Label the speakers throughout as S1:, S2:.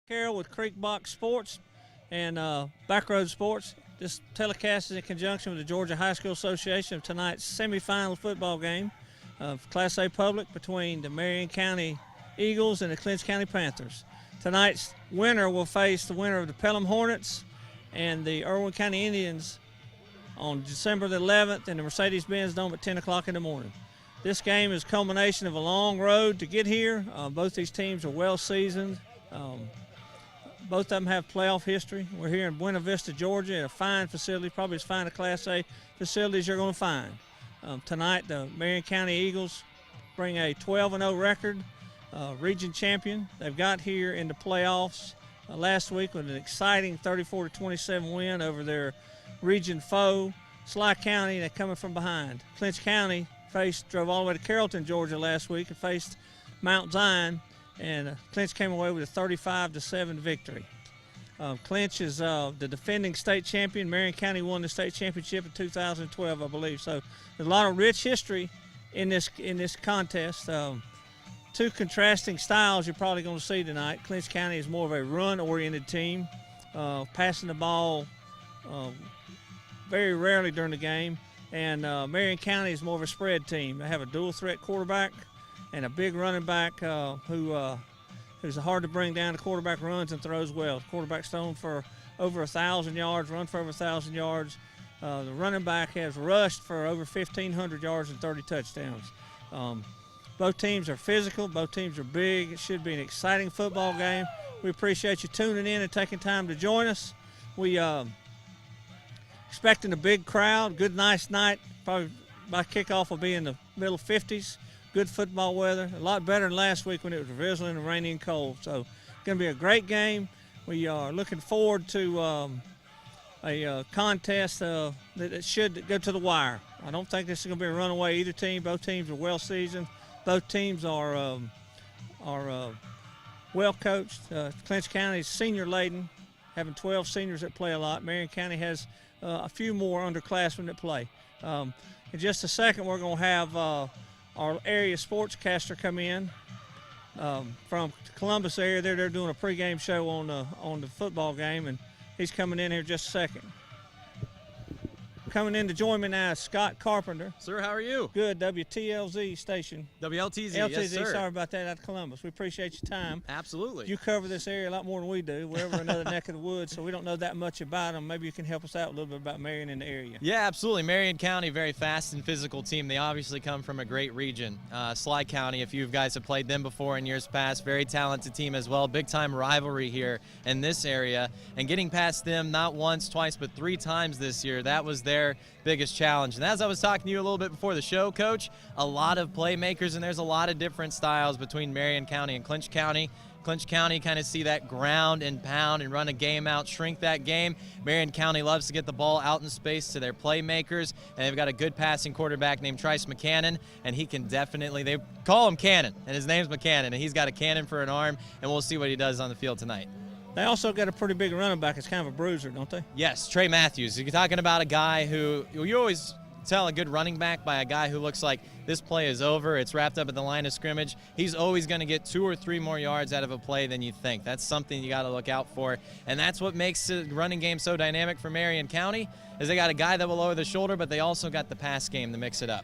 S1: Carroll with Creek Box Sports and Backroad Sports. This telecast is in conjunction with the Georgia High School Association of tonight's semifinal football game of Class A Public between the Marion County Eagles and the Clinch County Panthers. Tonight's winner will face the winner of the Pelham Hornets and the Irwin County Indians on December the 11th in the Mercedes-Benz Dome at 10 o'clock in the morning. This game is a culmination of a long road to get here. Both these teams are well seasoned. Both of them have playoff history. We're here in Buena Vista, Georgia, at a fine facility, probably as fine a Class A facility as you're going to find. Tonight, the Marion County Eagles bring a 12-0 record, region champion. They've got here in the playoffs last week with an exciting 34-27 win over their region foe, Sly County. They're coming from behind. Clinch County drove all the way to Carrollton, Georgia last week and faced Mount Zion. And Clinch came away with a 35-7 victory. Clinch is the defending state champion. Marion County won the state championship in 2012, I believe. So there's a lot of rich history in this contest. Two contrasting styles you're probably going to see tonight. Clinch County is more of a run-oriented team, passing the ball very rarely during the game. And Marion County is more of a spread team. They have a dual-threat quarterback and a big running back who's hard to bring down. The quarterback runs and throws well. The quarterback's thrown for over 1,000 yards, run for over 1,000 yards. The running back has rushed for over 1,500 yards and 30 touchdowns. Both teams are physical. Both teams are big. It should be an exciting football game. We appreciate you tuning in and taking time to join us. We expecting a big crowd. Good, nice night. Probably by kickoff will be in the middle 50s. Good football weather, a lot better than last week when it was drizzling and rainy and cold. So it's going to be a great game. We are looking forward to a contest that should go to the wire. I don't think this is going to be a runaway either team. Both teams are well seasoned. Both teams are well coached. Clinch County is senior laden, having 12 seniors that play a lot. Marion County has a few more underclassmen that play. In just a second, we're going to have our area sportscaster come in from Columbus area. They're doing a pregame show on the football game, and he's coming in here just a second. Coming in to join me now is Scott Carpenter.
S2: Sir, how are you?
S1: Good, WTLZ station.
S2: WLTZ,
S1: LTZ,
S2: yes, sir.
S1: Sorry about that, out of Columbus. We appreciate your time.
S2: Absolutely.
S1: You cover this area a lot more than we do. We're over another neck of the woods, so we don't know that much about them. Maybe you can help us out a little bit about Marion in the area.
S2: Yeah, absolutely. Marion County, very fast and physical team. They obviously come from a great region. Sly County, if you guys have played them before in years past, very talented team as well. Big-time rivalry here in this area. And getting past them not once, twice, but 3 times this year, that was their biggest challenge. And as I was talking to you a little bit before the show, Coach, a lot of playmakers, and there's a lot of different styles between Marion County and Clinch County. Clinch County kind of see that ground and pound and run a game out, shrink that game. Marion County loves to get the ball out in space to their playmakers, and they've got a good passing quarterback named Trice McCannon, and he can definitely, they call him Cannon, and his name's McCannon, and he's got a cannon for an arm, and we'll see what he does on the field tonight.
S1: They also got a pretty big running back. It's kind of a bruiser, don't they?
S2: Yes, Trey Matthews. You're talking about a guy who you always tell a good running back by a guy who looks like this play is over, it's wrapped up at the line of scrimmage. He's always going to get 2 or 3 more yards out of a play than you think. That's something you got to look out for, and that's what makes the running game so dynamic for Marion County, is they got a guy that will lower the shoulder, but they also got the pass game to mix it up.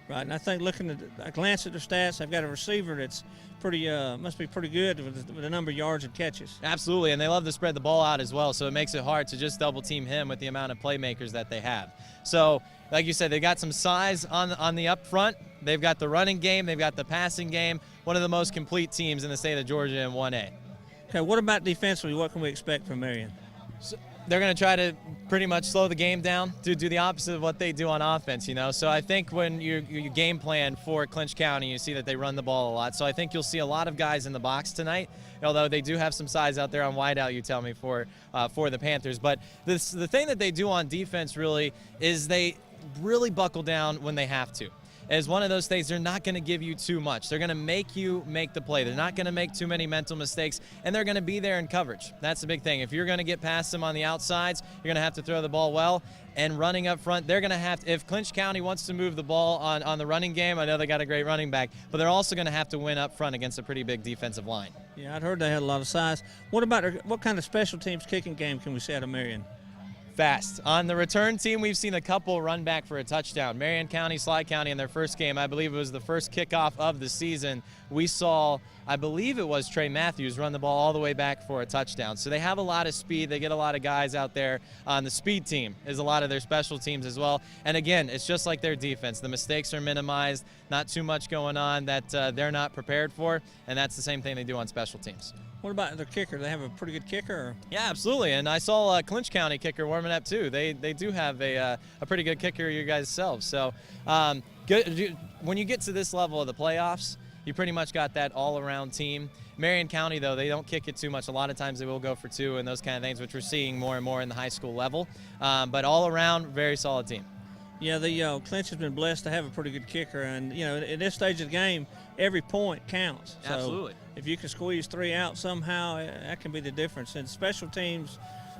S1: Right, and I think looking at a glance at their stats, they've got a receiver that's pretty must be pretty good with the number of yards and catches.
S2: Absolutely, and they love to spread the ball out as well, so it makes it hard to just double team him with the amount of playmakers that they have. So, like you said, they got some size on the up front. They've got the running game, they've got the passing game. One of the most complete teams in the state of Georgia in 1A.
S1: Okay, what about defensively? What can we expect from Marion?
S2: So, they're going to try to pretty much slow the game down, to do the opposite of what they do on offense, you know. So I think when you game plan for Clinch County, you see that they run the ball a lot. So I think you'll see a lot of guys in the box tonight, although they do have some size out there on wideout, you tell me, for the Panthers. But the thing that they do on defense really is they really buckle down when they have to. is one of those things. They're not going to give you too much. They're going to make you make the play. They're not going to make too many mental mistakes, and they're going to be there in coverage. That's the big thing. If you're going to get past them on the outsides, you're going to have to throw the ball well. And running up front, they're going to have to, if Clinch County wants to move the ball on the running game, I know they got a great running back, but they're also going to have to win up front against a pretty big defensive line.
S1: Yeah, I'd heard they had a lot of size. What about what kind of special teams kicking game can we see out of Marion?
S2: Fast. On the return team, we've seen a couple run back for a touchdown. Marion County, Sly County in their first game, I believe it was the first kickoff of the season, we saw, I believe it was Trey Matthews run the ball all the way back for a touchdown. So they have a lot of speed. They get a lot of guys out there. On the speed team is a lot of their special teams as well. And again, it's just like their defense. The mistakes are minimized, not too much going on that they're not prepared for, and that's the same thing they do on special teams.
S1: What about their kicker? Do they have a pretty good kicker? Or?
S2: Yeah, absolutely. And I saw Clinch County kicker warming up too. They do have a pretty good kicker you guys selves. So good, when you get to this level of the playoffs, you pretty much got that all-around team. Marion County, though, they don't kick it too much. A lot of times they will go for two and those kind of things, which we're seeing more and more in the high school level. But all around, very solid team.
S1: Yeah, the Clinch has been blessed to have a pretty good kicker, and at this stage of the game, every point counts. So
S2: absolutely.
S1: If you can squeeze three out somehow, that can be the difference. And special teams,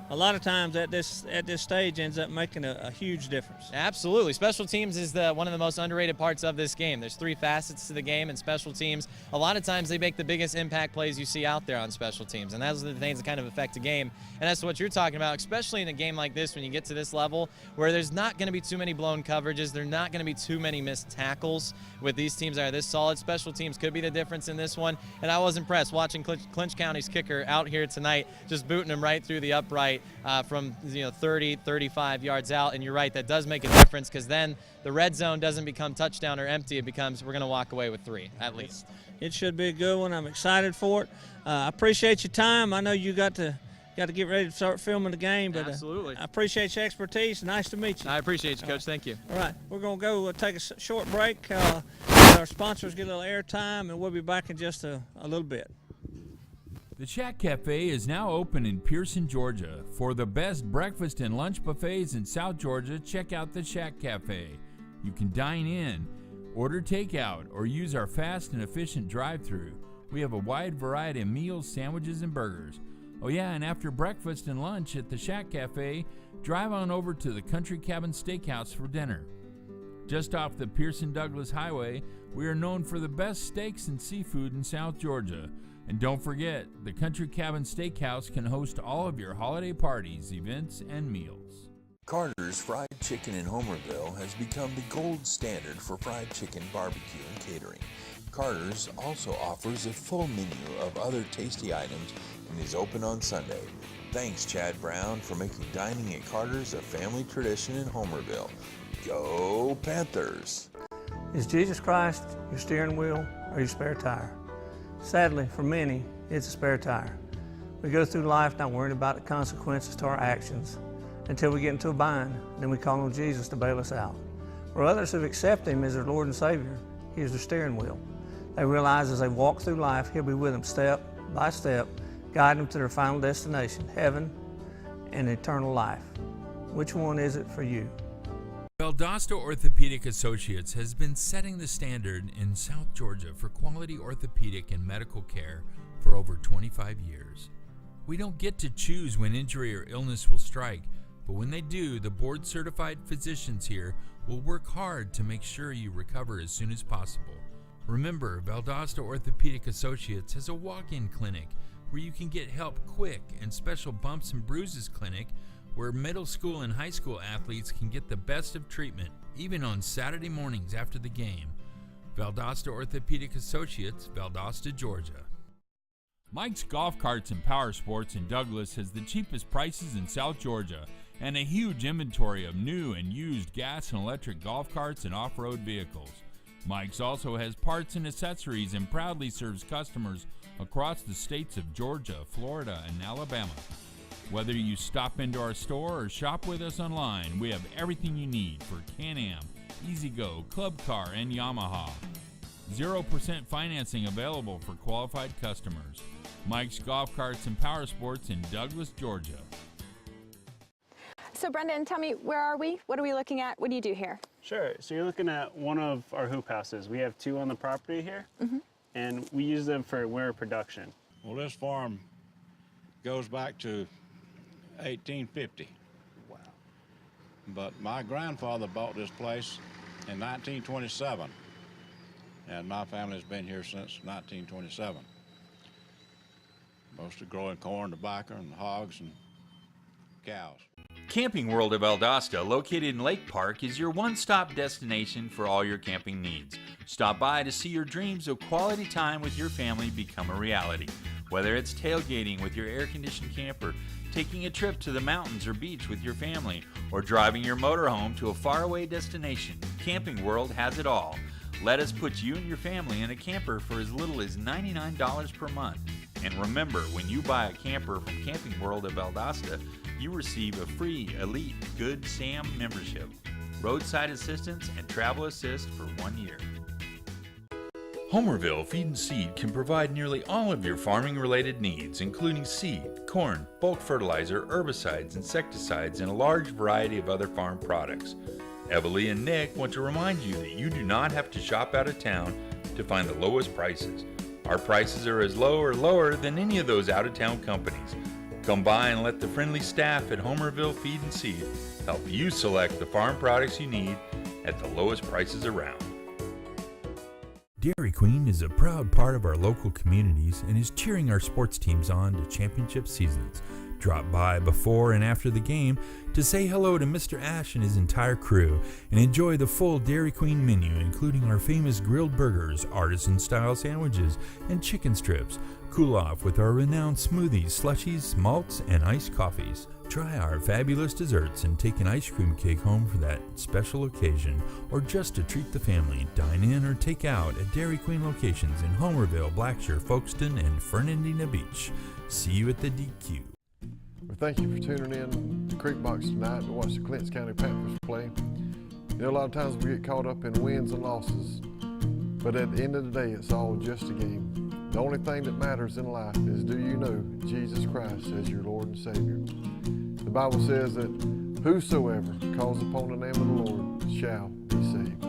S1: a lot of times at this stage, ends up making a huge difference.
S2: Absolutely. Special teams is one of the most underrated parts of this game. There's three facets to the game, and special teams, a lot of times they make the biggest impact plays you see out there on special teams, and those are the things that kind of affect a game. And that's what you're talking about, especially in a game like this when you get to this level where there's not going to be too many blown coverages. There's not going to be too many missed tackles with these teams that are this solid. Special teams could be the difference in this one, and I was impressed watching Clinch County's kicker out here tonight, just booting him right through the upright. From 30, 35 yards out, and you're right, that does make a difference because then the red zone doesn't become touchdown or empty. It becomes we're going to walk away with three at least.
S1: It should be a good one. I'm excited for it. I appreciate your time. I know you got to get ready to start filming the game, but
S2: absolutely.
S1: I appreciate your expertise. Nice to meet you.
S2: I appreciate you, Coach. Thank you.
S1: All right, we're going to go take a short break. Our sponsors get a little airtime, and we'll be back in just a little bit.
S3: The Shack Cafe is now open in Pearson, Georgia. For the best breakfast and lunch buffets in South Georgia, check out the Shack Cafe. You can dine in, order takeout, or use our fast and efficient drive-thru. We have a wide variety of meals, sandwiches, and burgers. Oh yeah, and after breakfast and lunch at the Shack Cafe, drive on over to the Country Cabin Steakhouse for dinner. Just off the Pearson-Douglas Highway, we are known for the best steaks and seafood in South Georgia. And don't forget, the Country Cabin Steakhouse can host all of your holiday parties, events, and meals.
S4: Carter's Fried Chicken in Homerville has become the gold standard for fried chicken barbecue and catering. Carter's also offers a full menu of other tasty items and is open on Sunday. Thanks, Chad Brown, for making dining at Carter's a family tradition in Homerville. Go Panthers!
S1: Is Jesus Christ your steering wheel or your spare tire? Sadly, for many, it's a spare tire. We go through life not worrying about the consequences to our actions until we get into a bind, then we call on Jesus to bail us out. For others who accept Him as their Lord and Savior, He is their steering wheel. They realize as they walk through life, He'll be with them step by step, guiding them to their final destination, heaven and eternal life. Which one is it for you?
S3: Valdosta Orthopedic Associates has been setting the standard in South Georgia for quality orthopedic and medical care for over 25 years. We don't get to choose when injury or illness will strike, but when they do, the board-certified physicians here will work hard to make sure you recover as soon as possible. Remember, Valdosta Orthopedic Associates has a walk-in clinic where you can get help quick, and special bumps and bruises clinic where middle school and high school athletes can get the best of treatment, even on Saturday mornings after the game. Valdosta Orthopedic Associates, Valdosta, Georgia. Mike's Golf Carts and Power Sports in Douglas has the cheapest prices in South Georgia and a huge inventory of new and used gas and electric golf carts and off-road vehicles. Mike's also has parts and accessories and proudly serves customers across the states of Georgia, Florida, and Alabama. Whether you stop into our store or shop with us online, we have everything you need for Can-Am, E-Z-GO, Club Car, and Yamaha. 0% financing available for qualified customers. Mike's Golf Carts and Power Sports in Douglas, Georgia.
S5: So Brendan, tell me, where are we? What are we looking at? What do you do here? Sure. So you're looking at one of our hoop houses. We have 2 on the property here, and we use them for winter production.
S6: Well, this farm goes back to 1850.
S5: Wow.
S6: But my grandfather bought this place in 1927, and my family's been here since 1927. Mostly growing corn, tobacco, and hogs and cows.
S3: Camping World of Valdosta, located in Lake Park, is your one-stop destination for all your camping needs. Stop by to see your dreams of quality time with your family become a reality. Whether it's tailgating with your air-conditioned camper, taking a trip to the mountains or beach with your family, or driving your motorhome to a faraway destination, Camping World has it all. Let us put you and your family in a camper for as little as $99 per month. And remember, when you buy a camper from Camping World of Valdosta, you receive a free Elite Good Sam membership, roadside assistance, and travel assist for 1 year. Homerville Feed and Seed can provide nearly all of your farming-related needs, including seed, corn, bulk fertilizer, herbicides, insecticides, and a large variety of other farm products. Evalie and Nick want to remind you that you do not have to shop out of town to find the lowest prices. Our prices are as low or lower than any of those out-of-town companies. Come by and let the friendly staff at Homerville Feed and Seed help you select the farm products you need at the lowest prices around. Dairy Queen is a proud part of our local communities and is cheering our sports teams on to championship seasons. Drop by before and after the game to say hello to Mr. Ash and his entire crew and enjoy the full Dairy Queen menu, including our famous grilled burgers, artisan-style sandwiches, and chicken strips. Cool off with our renowned smoothies, slushies, malts, and iced coffees. Try our fabulous desserts and take an ice cream cake home for that special occasion, or just to treat the family. Dine in or take out at Dairy Queen locations in Homerville, Blackshear, Folkestone, and Fernandina Beach. See you at the DQ.
S7: Well, thank you for tuning in to Creek Box tonight to watch the Clinch County Panthers play. You know, a lot of times we get caught up in wins and losses, but at the end of the day, it's all just a game. The only thing that matters in life is, do you know Jesus Christ as your Lord and Savior? The Bible says that whosoever calls upon the name of the Lord shall be saved.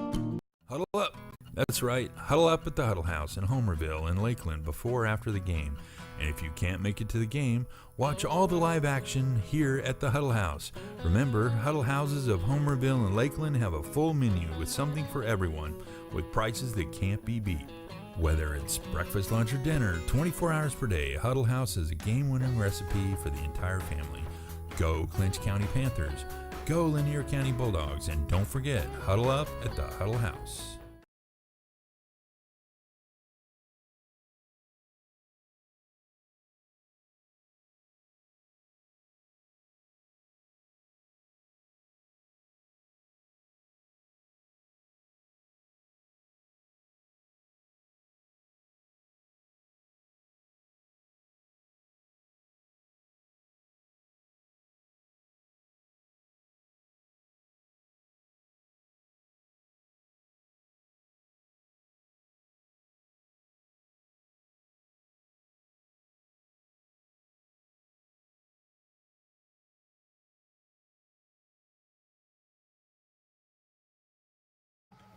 S3: Huddle up. That's right. Huddle up at the Huddle House in Homerville and Lakeland before or after the game. And if you can't make it to the game, watch all the live action here at the Huddle House. Remember, Huddle Houses of Homerville and Lakeland have a full menu with something for everyone, with prices that can't be beat. Whether it's breakfast, lunch, or dinner, 24 hours per day, Huddle House is a game-winning recipe for the entire family. Go Clinch County Panthers, go Lanier County Bulldogs, and don't forget, huddle up at the Huddle House.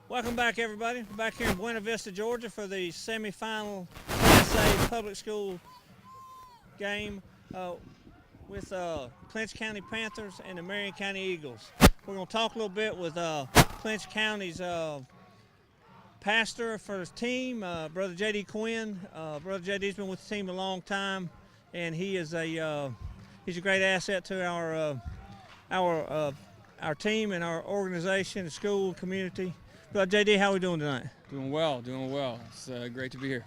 S1: Welcome back, everybody. Back here in Buena Vista, Georgia for the semifinal Class A public school game with Clinch County Panthers and the Marion County Eagles. We're going to talk a little bit with Clinch County's pastor for his team, Brother J.D. Quinn. Brother J.D.'s been with the team a long time, and he is he's a great asset to our team and our organization, the school, community. Brother J.D., how are we doing tonight?
S8: Doing well, doing well. It's great to be here.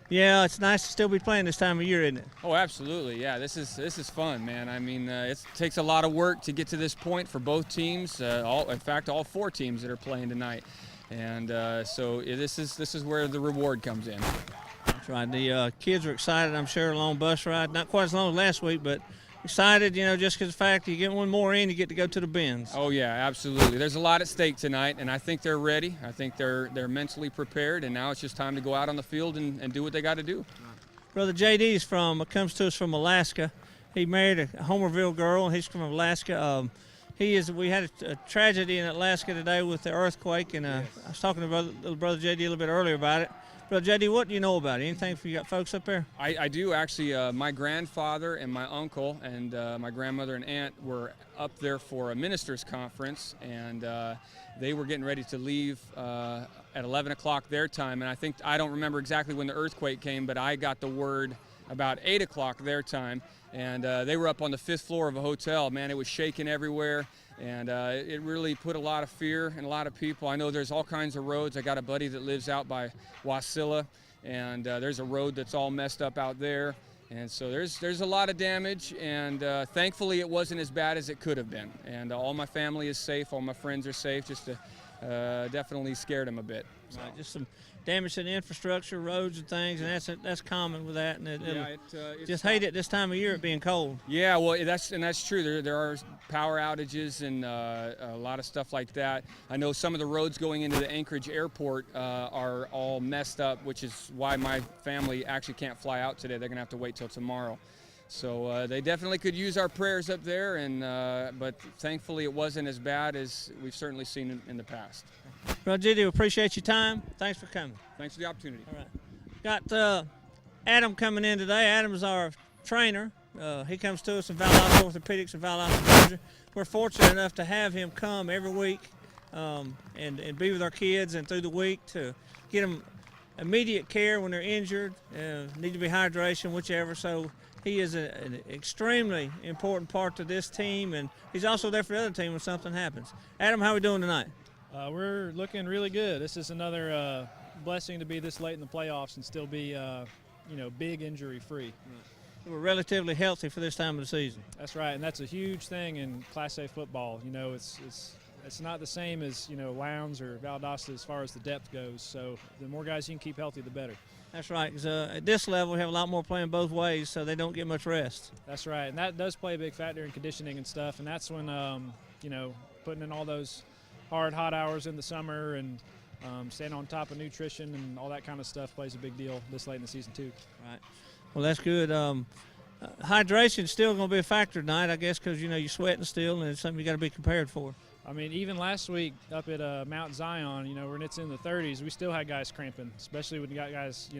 S1: Yeah, it's nice to still be playing this time of year, isn't it?
S8: Oh, absolutely. Yeah, this is fun, man. I mean, it takes a lot of work to get to this point for both teams. In fact, all 4 teams that are playing tonight, and so this is where the reward comes in.
S1: That's right. The kids are excited. I'm sure a long bus ride, not quite as long as last week, but excited, you know, just because the fact you get one more in, you get to go to the bins.
S8: Oh yeah, absolutely. There's a lot at stake tonight, and I think they're ready. I think they're mentally prepared, and now it's just time to go out on the field and do what they got to do.
S1: Brother JD's comes to us from Alaska. He married a Homerville girl, and he's from Alaska. We had a tragedy in Alaska today with the earthquake, and I was talking to little brother JD a little bit earlier about it. Brother JD, what do you know about it? Anything if you got folks up there?
S8: I do actually. My grandfather and my uncle and my grandmother and aunt were up there for a ministers' conference, and they were getting ready to leave at 11 o'clock their time. And I don't remember exactly when the earthquake came, but I got the word about 8 o'clock their time. And they were up on the 5th floor of a hotel. Man, it was shaking everywhere, and it really put a lot of fear in a lot of people. I know there's all kinds of roads. I got a buddy that lives out by Wasilla, and there's a road that's all messed up out there. And so there's a lot of damage, and thankfully it wasn't as bad as it could have been. And all my family is safe, all my friends are safe, just definitely scared them a bit. So.
S1: Right, just some damage to the infrastructure, roads and things, and that's common with that. And just hate it this time of year, it being cold.
S8: Yeah, well, that's true. There are power outages and a lot of stuff like that. I know some of the roads going into the Anchorage airport are all messed up, which is why my family actually can't fly out today. They're going to have to wait till tomorrow. So they definitely could use our prayers up there, but thankfully it wasn't as bad as we've certainly seen in the past.
S1: Well, JD, we appreciate your time. Thanks for coming.
S8: Thanks for the opportunity.
S1: All right. Got Adam coming in today. Adam's our trainer. He comes to us in Valdosta Orthopedics in Valdosta, Georgia. We're fortunate enough to have him come every week and be with our kids and through the week to get them immediate care when they're injured, need to be hydration, whichever. So he is an extremely important part to this team, and he's also there for the other team when something happens. Adam, how are we doing tonight?
S9: We're looking really good. This is another blessing to be this late in the playoffs and still be, big injury-free.
S1: We're relatively healthy for this time of the season.
S9: That's right, and that's a huge thing in Class A football. You know, it's not the same as Lowndes or Valdosta as far as the depth goes. So the more guys you can keep healthy, the better.
S1: That's right, because at this level we have a lot more playing both ways, so they don't get much rest.
S9: That's right, and that does play a big factor in conditioning and stuff. And that's when putting in all those hard, hot hours in the summer and staying on top of nutrition and all that kind of stuff plays a big deal this late in the season too.
S1: Right. Well, that's good. Hydration's still going to be a factor tonight, I guess, because you're sweating still, and it's something you got to be prepared for.
S9: I mean, even last week up at Mount Zion, when it's in the 30s, we still had guys cramping, especially when you got guys,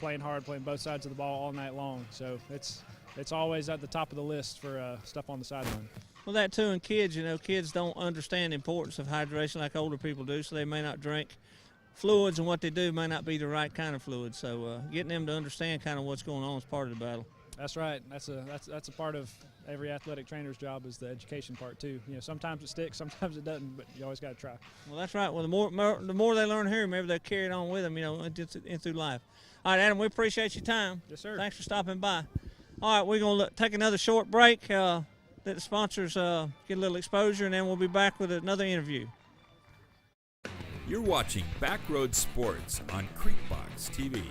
S9: playing hard, playing both sides of the ball all night long. So it's always at the top of the list for stuff on the sideline.
S1: Well, that too, and kids, kids don't understand the importance of hydration like older people do, so they may not drink fluids, and what they do may not be the right kind of fluid. So getting them to understand kind of what's going on is part of the battle.
S9: That's right. That's a part of every athletic trainer's job is the education part too. Sometimes it sticks, sometimes it doesn't, but you always got to try.
S1: Well, that's right. Well, the more they learn here, maybe they'll carry it on with them, in through life. All right, Adam, we appreciate your time.
S9: Yes, sir.
S1: Thanks for stopping by. All right, we're going to take another short break. Let the sponsors get a little exposure, and then we'll be back with another interview.
S3: You're watching Backroad Sports on Creekbox TV.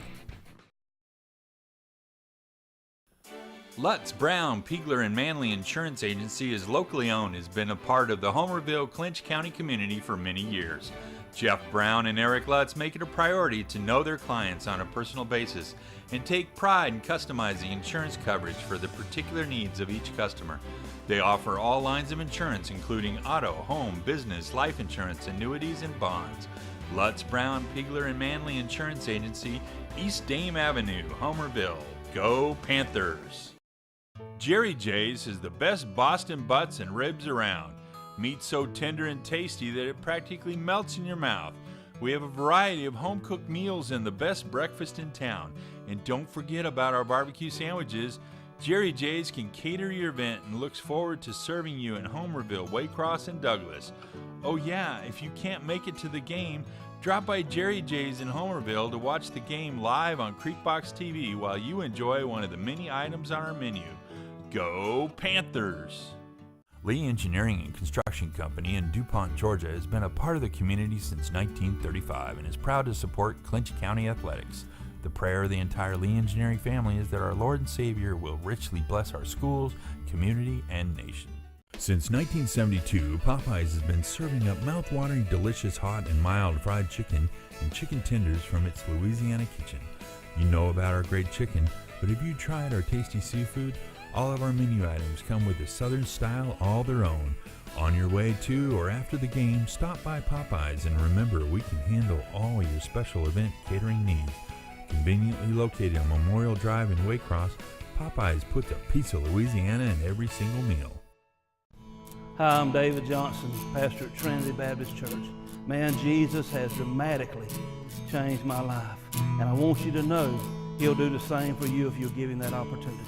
S10: Lutz, Brown, Piegler, and Manley Insurance Agency is locally owned, has been a part of the Homerville, Clinch County community for many years. Jeff Brown and Eric Lutz make it a priority to know their clients on a personal basis and take pride in customizing insurance coverage for the particular needs of each customer. They offer all lines of insurance, including auto, home, business, life insurance, annuities, and bonds. Lutz, Brown, Piegler, and Manley Insurance Agency, East Dame Avenue, Homerville. Go Panthers! Jerry J's is the best Boston butts and ribs around. Meat so tender and tasty that it practically melts in your mouth. We have a variety of home-cooked meals and the best breakfast in town. And don't forget about our barbecue sandwiches. Jerry J's can cater your event and looks forward to serving you in Homerville, Waycross, and Douglas. Oh yeah, if you can't make it to the game, drop by Jerry J's in Homerville to watch the game live on Creekbox TV while you enjoy one of the many items on our menu. Go Panthers! Lee Engineering and Construction Company in DuPont, Georgia has been a part of the community since 1935 and is proud to support Clinch County athletics. The prayer of the entire Lee Engineering family is that our Lord and Savior will richly bless our schools, community, and nation.
S3: Since 1972, Popeyes has been serving up mouth-watering, delicious, hot, and mild fried chicken and chicken tenders from its Louisiana kitchen. You know about our great chicken, but have you tried our tasty seafood? All of our menu items come with a southern style all their own. On your way to or after the game, stop by Popeyes and remember we can handle all your special event catering needs. Conveniently located on Memorial Drive in Waycross, Popeyes puts a piece of Louisiana in every single meal.
S11: Hi, I'm David Johnson, pastor at Trinity Baptist Church. Man, Jesus has dramatically changed my life, and I want you to know He'll do the same for you if you'll give Him that opportunity.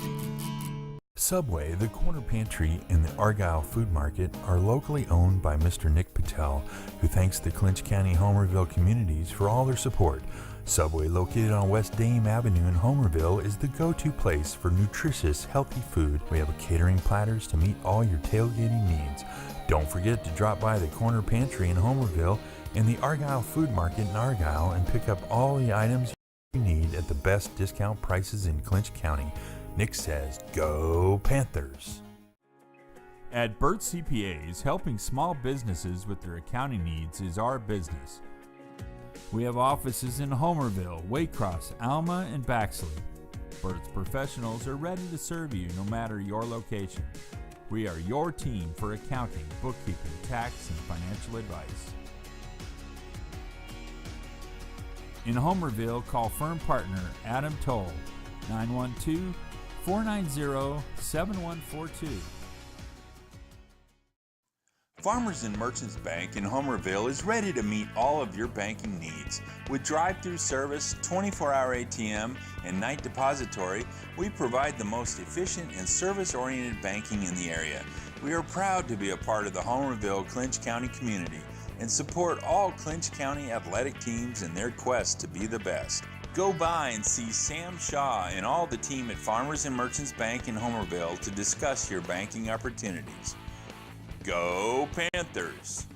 S3: Subway, the Corner Pantry, and the Argyle Food Market are locally owned by Mr. Nick Patel, who thanks the Clinch County Homerville communities for all their support. Subway, located on West Dame Avenue in Homerville, is the go-to place for nutritious, healthy food. We have catering platters to meet all your tailgating needs. Don't forget to drop by the Corner Pantry in Homerville and the Argyle Food Market in Argyle and pick up all the items you need at the best discount prices in Clinch County. Nick says, go Panthers!
S10: At Burt CPAs, helping small businesses with their accounting needs is our business. We have offices in Homerville, Waycross, Alma, and Baxley. Burt's professionals are ready to serve you no matter your location. We are your team for accounting, bookkeeping, tax, and financial advice. In Homerville, call firm partner Adam Toll, 912-490-7142.
S4: Farmers and Merchants Bank in Homerville is ready to meet all of your banking needs. With drive-through service, 24-hour ATM, and night depository, we provide the most efficient and service-oriented banking in the area. We are proud to be a part of the Homerville Clinch County community and support all Clinch County athletic teams in their quest to be the best. Go by and see Sam Shaw and all the team at Farmers and Merchants Bank in Homerville to discuss your banking opportunities. Go Panthers!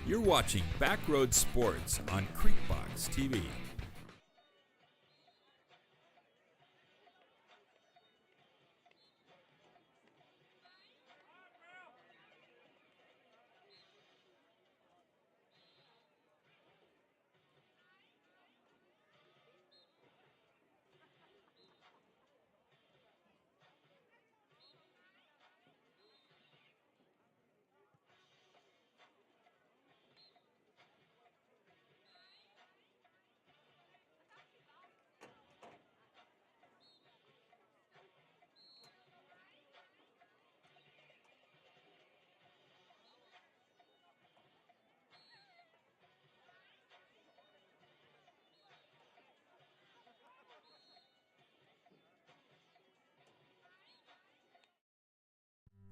S3: You're watching Backroad Sports on Creekbox TV.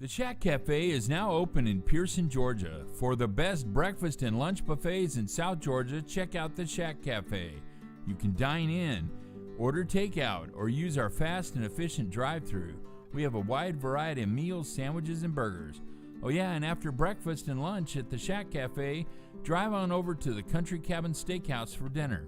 S3: The Shack Cafe is now open in Pearson, Georgia. For the best breakfast and lunch buffets in South Georgia, check out the Shack Cafe. You can dine in, order takeout, or use our fast and efficient drive-thru. We have a wide variety of meals, sandwiches, and burgers. Oh yeah, and after breakfast and lunch at the Shack Cafe, drive on over to the Country Cabin Steakhouse for dinner.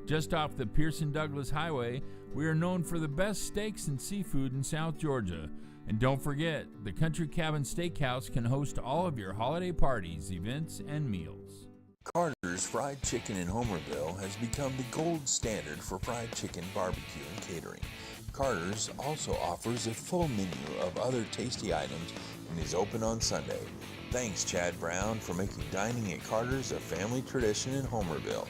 S3: Just off the Pearson-Douglas Highway, we are known for the best steaks and seafood in South Georgia. And don't forget, the Country Cabin Steakhouse can host all of your holiday parties, events, and meals.
S4: Carter's Fried Chicken in Homerville has become the gold standard for fried chicken barbecue and catering. Carter's also offers a full menu of other tasty items and is open on Sunday. Thanks, Chad Brown, for making dining at Carter's a family tradition in Homerville.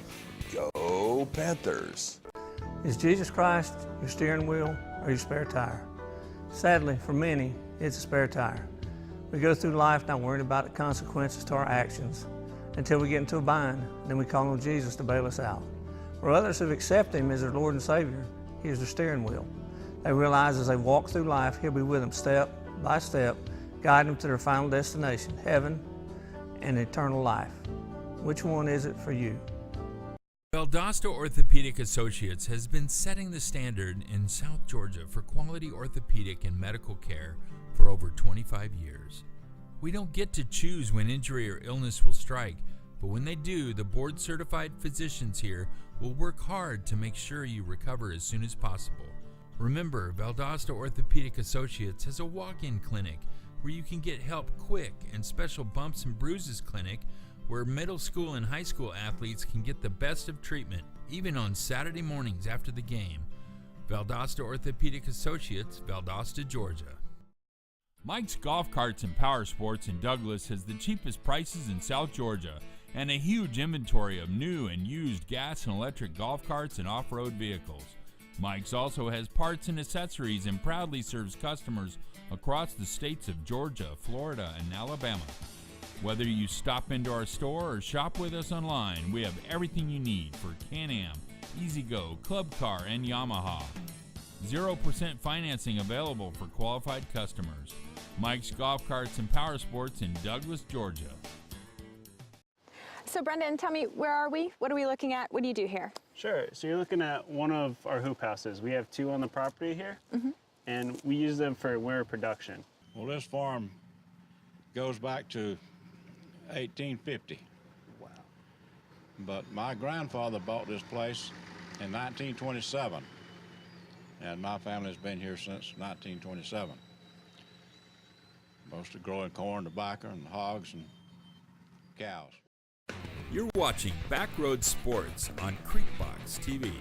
S4: Go Panthers!
S1: Is Jesus Christ your steering wheel or your spare tire? Sadly, for many, it's a spare tire. We go through life not worrying about the consequences to our actions until we get into a bind, then we call on Jesus to bail us out. For others who've accepted Him as their Lord and Savior, He is their steering wheel. They realize as they walk through life, He'll be with them step by step, guiding them to their final destination, heaven and eternal life. Which one is it for you?
S3: Valdosta Orthopedic Associates has been setting the standard in South Georgia for quality orthopedic and medical care for over 25 years. We don't get to choose when injury or illness will strike, but when they do, the board-certified physicians here will work hard to make sure you recover as soon as possible. Remember, Valdosta Orthopedic Associates has a walk-in clinic where you can get help quick, and special bumps and bruises clinic where middle school and high school athletes can get the best of treatment, even on Saturday mornings after the game. Valdosta Orthopedic Associates, Valdosta, Georgia. Mike's Golf Carts and Power Sports in Douglas has the cheapest prices in South Georgia and a huge inventory of new and used gas and electric golf carts and off-road vehicles. Mike's also has parts and accessories and proudly serves customers across the states of Georgia, Florida, and Alabama. Whether you stop into our store or shop with us online, we have everything you need for Can-Am, E-Z-Go, Club Car, and Yamaha. 0% financing available for qualified customers. Mike's Golf Carts and Power Sports in Douglas, Georgia.
S12: So Brendan, tell me, where are we? What are we looking at? What do you do here?
S5: Sure. So you're looking at one of our hoop houses. We have two on the property here, and we use them for winter production.
S6: Well, this farm goes back to 1850.
S5: Wow.
S6: But my grandfather bought this place in 1927, and my family's been here since 1927. Mostly growing corn, tobacco, and hogs and cows.
S10: You're watching Backroad Sports on Creekbox TV.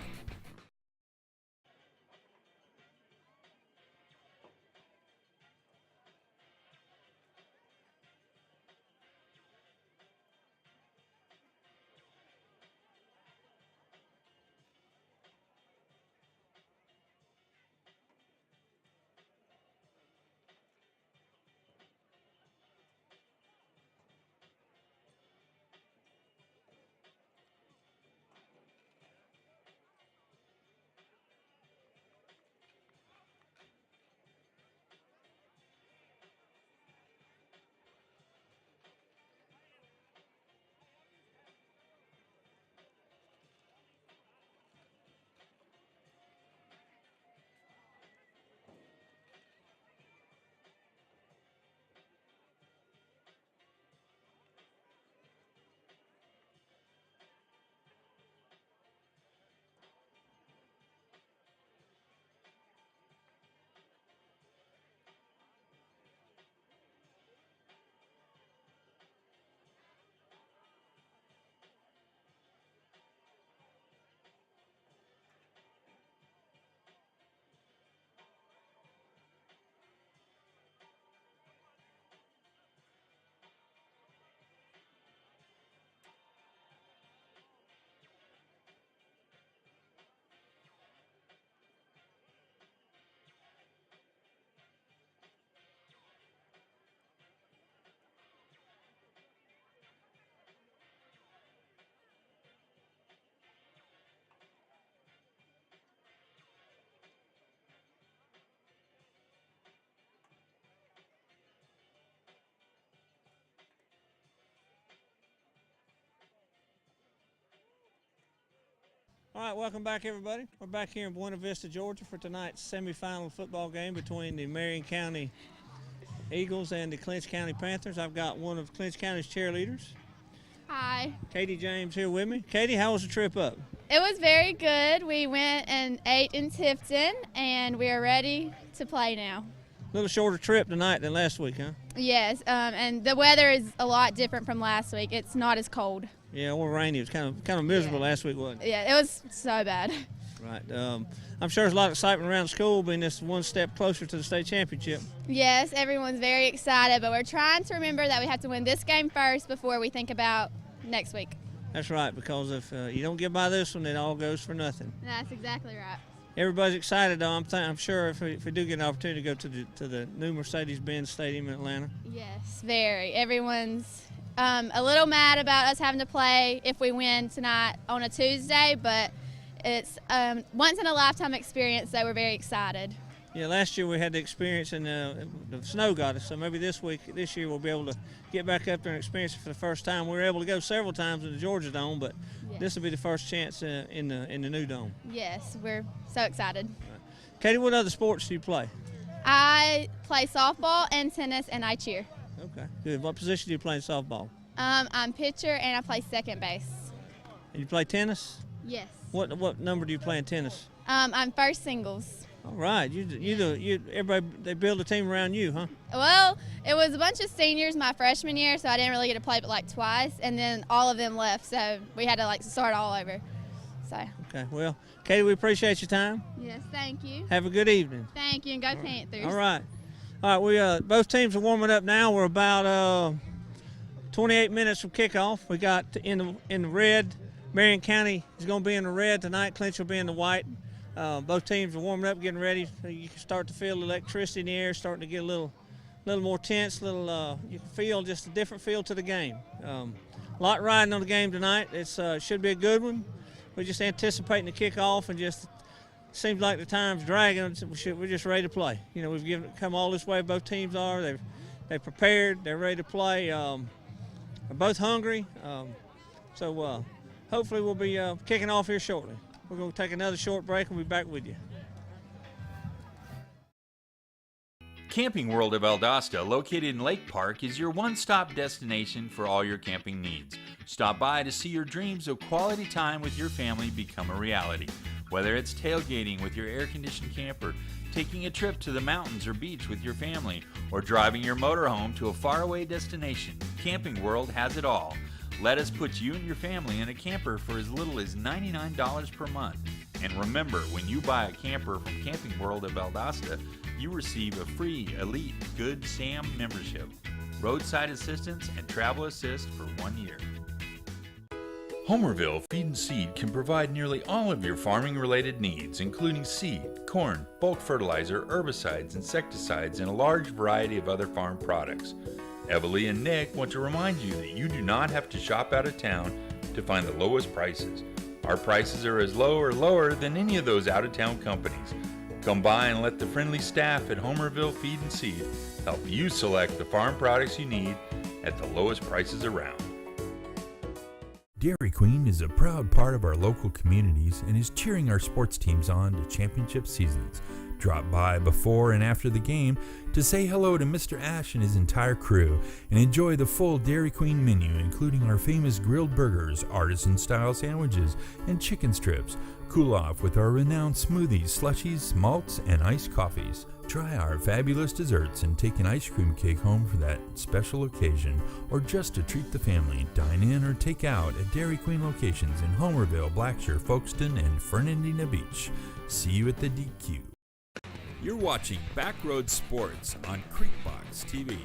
S1: All right, welcome back, everybody. We're back here in Buena Vista, Georgia for tonight's semifinal football game between the Marion County Eagles and the Clinch County Panthers. I've got one of Clinch County's cheerleaders.
S13: Hi.
S1: Katie James here with me. Katie, how was the trip up?
S13: It was very good. We went and ate in Tifton, and we are ready to play now.
S1: A little shorter trip tonight than last week, huh?
S13: Yes, and the weather is a lot different from last week. It's not as cold.
S1: Yeah, or rainy. It was kind of miserable last week, wasn't it?
S13: Yeah, it was so bad.
S1: Right. I'm sure there's a lot of excitement around school being this one step closer to the state championship.
S13: Yes, everyone's very excited, but we're trying to remember that we have to win this game first before we think about next week.
S1: That's right, because if you don't get by this one, it all goes for nothing.
S13: That's exactly right.
S1: Everybody's excited, though. I'm sure if we do get an opportunity to go to the new Mercedes-Benz Stadium in Atlanta.
S13: Yes, very. Everyone's a little mad about us having to play if we win tonight on a Tuesday, but it's once in a lifetime experience, so we're very excited.
S1: Yeah, last year we had the experience and the snow got us, so maybe this year we'll be able to get back up there and experience it for the first time. We were able to go several times in the Georgia Dome, but this will be the first chance in the new dome.
S13: Yes, we're so excited.
S1: Right. Katie, what other sports do you play?
S13: I play softball and tennis, and I cheer.
S1: Okay, good. What position do you play in softball?
S13: I'm pitcher, and I play second base.
S1: And you play tennis?
S13: Yes.
S1: What number do you play in tennis?
S13: I'm first singles.
S1: All right. Everybody, they build a team around you, huh?
S13: Well, it was a bunch of seniors my freshman year, so I didn't really get to play but like twice, and then all of them left, so we had to start all over. So.
S1: Okay. Well, Katie, we appreciate your time.
S13: Yes, thank you.
S1: Have a good evening.
S13: Thank you, and go Panthers.
S1: All right. All right. We both teams are warming up now. We're about 28 minutes from kickoff. We got in the red. Marion County is going to be in the red tonight. Clinch will be in the white. Both teams are warming up, getting ready. You can start to feel the electricity in the air, starting to get a little more tense. You can feel just a different feel to the game. A lot riding on the game tonight. It should be a good one. We're just anticipating the kickoff, and just seems like the time's dragging. We're just ready to play. You know, we've come all this way. Both teams are. They've prepared. They're ready to play. They're both hungry. So hopefully we'll be kicking off here shortly. We're going to take another short break and we'll be back with you.
S10: Camping World of Valdosta, located in Lake Park, is your one-stop destination for all your camping needs. Stop by to see your dreams of quality time with your family become a reality. Whether it's tailgating with your air-conditioned camper, taking a trip to the mountains or beach with your family, or driving your motorhome to a faraway destination, Camping World has it all. Let us put you and your family in a camper for as little as $99 per month. And remember, when you buy a camper from Camping World of Valdosta, you receive a free Elite Good Sam membership, roadside assistance, and travel assist for 1 year. Homerville Feed and Seed can provide nearly all of your farming-related needs, including seed, corn, bulk fertilizer, herbicides, insecticides, and a large variety of other farm products. Evalie and Nick want to remind you that you do not have to shop out of town to find the lowest prices. Our prices are as low or lower than any of those out-of-town companies. Come by and let the friendly staff at Homerville Feed and Seed help you select the farm products you need at the lowest prices around.
S3: Dairy Queen is a proud part of our local communities and is cheering our sports teams on to championship seasons. Drop by before and after the game to say hello to Mr. Ash and his entire crew and enjoy the full Dairy Queen menu, including our famous grilled burgers, artisan-style sandwiches, and chicken strips. Cool off with our renowned smoothies, slushies, malts, and iced coffees. Try our fabulous desserts and take an ice cream cake home for that special occasion, or just to treat the family. Dine in or take out at Dairy Queen locations in Homerville, Blackshear, Folkestone, and Fernandina Beach. See you at the DQ. You're watching Backroad Sports on Creekbox TV.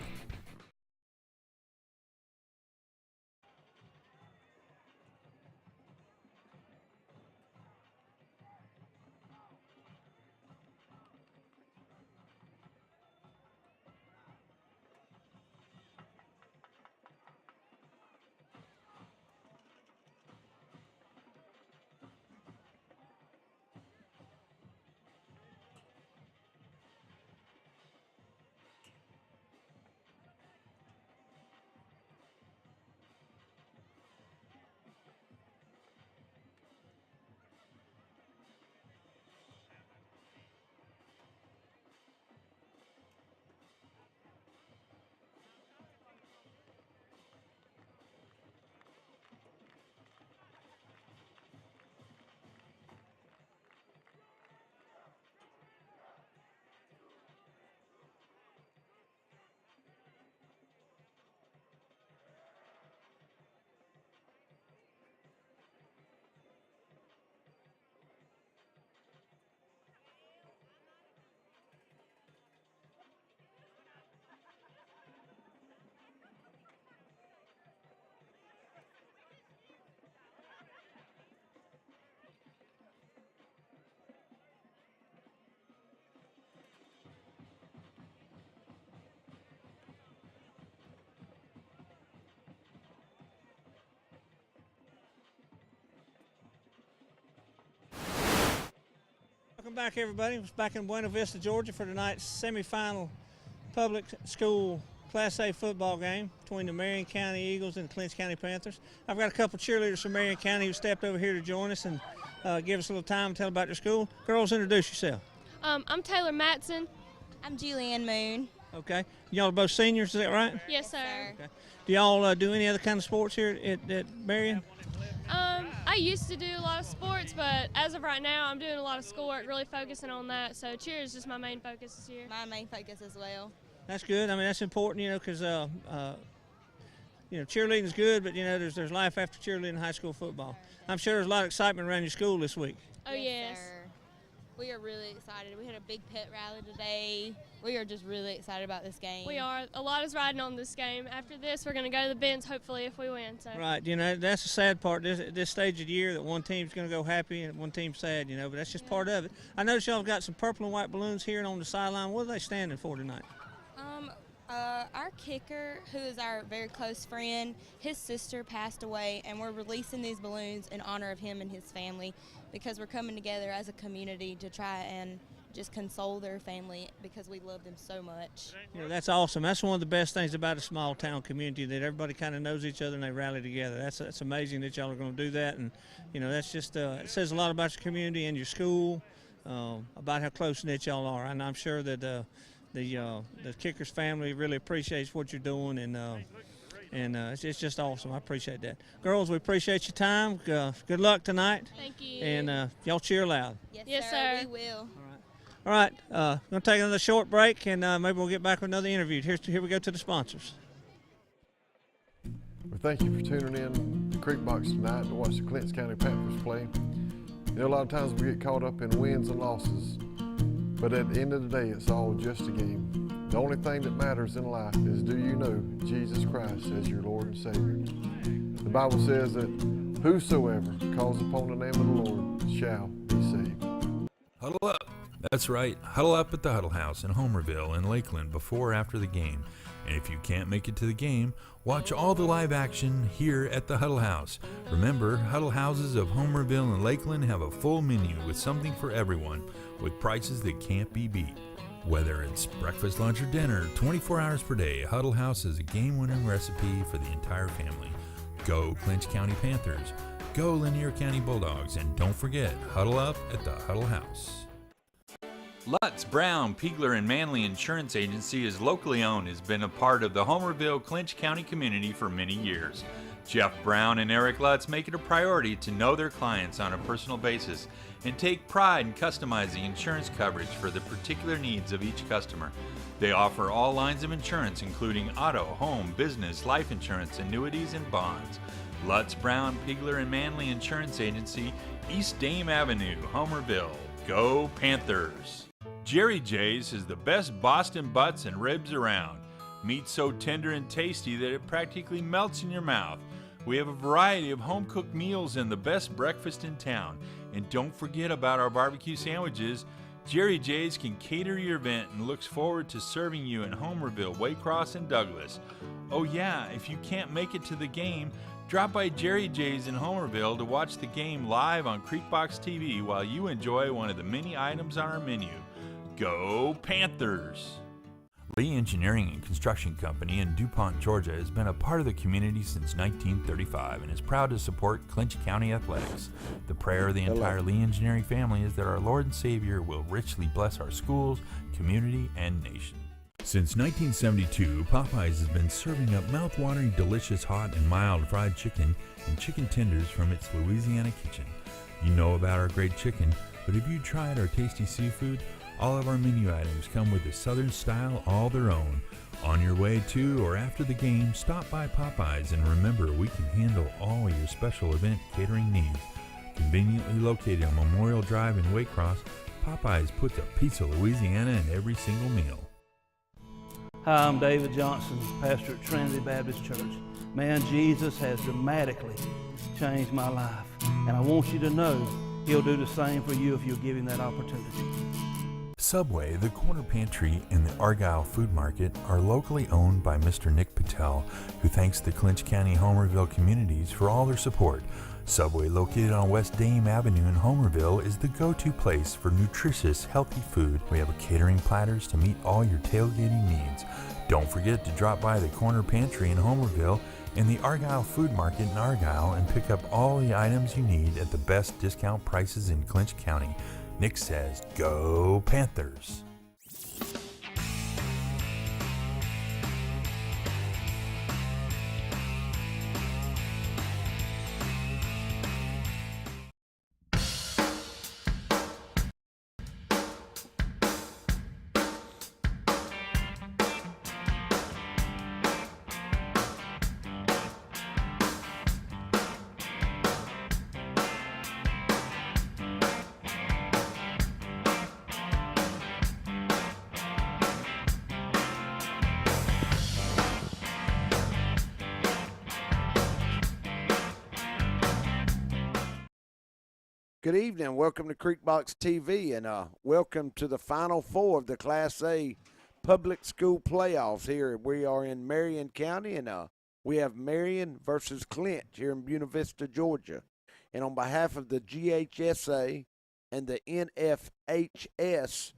S1: Welcome back, everybody. We're back in Buena Vista, Georgia for tonight's semifinal public school Class A football game between the Marion County Eagles and the Clinch County Panthers. I've got a couple cheerleaders from Marion County who stepped over here to join us and give us a little time to tell about their school. Girls, introduce yourself.
S14: I'm Taylor Matson. I'm Julianne Moon.
S1: Okay. Y'all are both seniors, is that right?
S14: Yes, sir.
S1: Okay. Do y'all do any other kind of sports here at Marion?
S14: I used to do a lot of sports, but as of right now, I'm doing a lot of schoolwork, really focusing on that. So cheer is just my main focus this year.
S15: My main focus as well.
S1: That's good. I mean, that's important, because cheerleading is good, but there's life after cheerleading in high school football. I'm sure there's a lot of excitement around your school this week.
S14: Oh yes.
S15: Sir. We are really excited. We had a big pet rally today. We are just really excited about this game.
S14: We are. A lot is riding on this game. After this, we're going to go to the Benz, hopefully, if we win. So.
S1: Right. That's the sad part. This stage of the year that one team's going to go happy and one team's sad, but that's just part of it. I noticed y'all have got some purple and white balloons here and on the sideline. What are they standing for tonight?
S15: Our kicker, who is our very close friend, his sister passed away, and we're releasing these balloons in honor of him and his family because we're coming together as a community to try and just console their family because we love them so much.
S1: That's awesome. That's one of the best things about a small town community, that everybody kind of knows each other and they rally together. That's amazing that y'all are going to do that, and that's just it says a lot about your community and your school, about how close-knit y'all are, and I'm sure that the Kickers family really appreciates what you're doing, and it's just awesome. I appreciate that. Girls, we appreciate your time. Good luck tonight.
S14: Thank you.
S1: And y'all cheer loud.
S15: Yes, sir. We will.
S1: All right. We're going to take another short break, and maybe we'll get back with another interview. Here we go to the sponsors.
S7: Well, thank you for tuning in to Creek Box tonight to watch the Clinch County Panthers play. A lot of times we get caught up in wins and losses. But at the end of the day, it's all just a game. The only thing that matters in life is, do you know Jesus Christ as your Lord and Savior? The Bible says that whosoever calls upon the name of the Lord shall be saved.
S10: Huddle up. That's right. Huddle up at the Huddle House in Homerville and Lakeland before or after the game. And if you can't make it to the game, watch all the live action here at the Huddle House. Remember, Huddle Houses of Homerville and Lakeland have a full menu with something for everyone, with prices that can't be beat. Whether it's breakfast, lunch, or dinner, 24 hours per day, Huddle House is a game-winning recipe for the entire family. Go Clinch County Panthers, go Lanier County Bulldogs, and don't forget, huddle up at the Huddle House. Lutz, Brown, Piegler, and Manley Insurance Agency is locally owned, has been a part of the Homerville, Clinch County community for many years. Jeff Brown and Eric Lutz make it a priority to know their clients on a personal basis and take pride in customizing insurance coverage for the particular needs of each customer. They offer all lines of insurance, including auto, home, business, life insurance, annuities, and bonds. Lutz, Brown, Piegler, and Manley Insurance Agency, East Dame Avenue, Homerville. Go Panthers! Jerry J's is the best Boston butts and ribs around. Meat so tender and tasty that it practically melts in your mouth. We have a variety of home-cooked meals and the best breakfast in town. And don't forget about our barbecue sandwiches. Jerry J's can cater your event and looks forward to serving you in Homerville, Waycross, and Douglas. Oh yeah, if you can't make it to the game, drop by Jerry J's in Homerville to watch the game live on Creekbox TV while you enjoy one of the many items on our menu. Go Panthers! Lee Engineering and Construction Company in DuPont, Georgia has been a part of the community since 1935 and is proud to support Clinch County athletics. The prayer of the entire Lee Engineering family is that our Lord and Savior will richly bless our schools, community, and nation. Since 1972, Popeyes has been serving up mouth-watering, delicious, hot, and mild fried chicken and chicken tenders from its Louisiana kitchen. You know about our great chicken, but have you tried our tasty seafood? All of our menu items come with a Southern style all their own. On your way to or after the game, stop by Popeyes and remember we can handle all your special event catering needs. Conveniently located on Memorial Drive in Waycross, Popeyes puts a piece of Louisiana in every single meal.
S11: Hi, I'm David Johnson, pastor at Trinity Baptist Church. Man, Jesus has dramatically changed my life, and I want you to know He'll do the same for you if you'll give Him that opportunity.
S10: Subway, the Corner Pantry, and the Argyle Food Market are locally owned by Mr. Nick Patel, who thanks the Clinch County Homerville communities for all their support. Subway, located on West Dame Avenue in Homerville, is the go-to place for nutritious, healthy food. We have catering platters to meet all your tailgating needs. Don't forget to drop by the Corner Pantry in Homerville and the Argyle Food Market in Argyle and pick up all the items you need at the best discount prices in Clinch County. Nick says, go Panthers!
S16: Good evening. Welcome to Creekbox TV, and welcome to the Final Four of the Class A Public School Playoffs. Here we are in Marion County, and we have Marion versus Clinch here in Buena Vista, Georgia. And on behalf of the GHSA and the NFHS,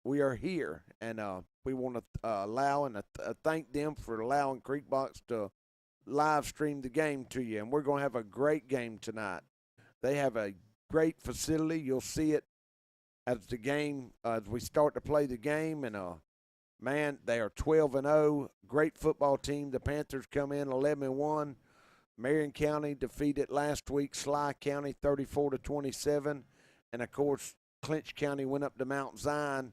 S16: we are here, and we want to allow and thank them for allowing Creekbox to live stream the game to you. And we're going to have a great game tonight. They have a great facility. You'll see it as the game, as we start to play the game. And, man, they are 12-0. Great football team. The Panthers come in 11-1. Marion County defeated last week Sly County 34-27. And, of course, Clinch County went up to Mount Zion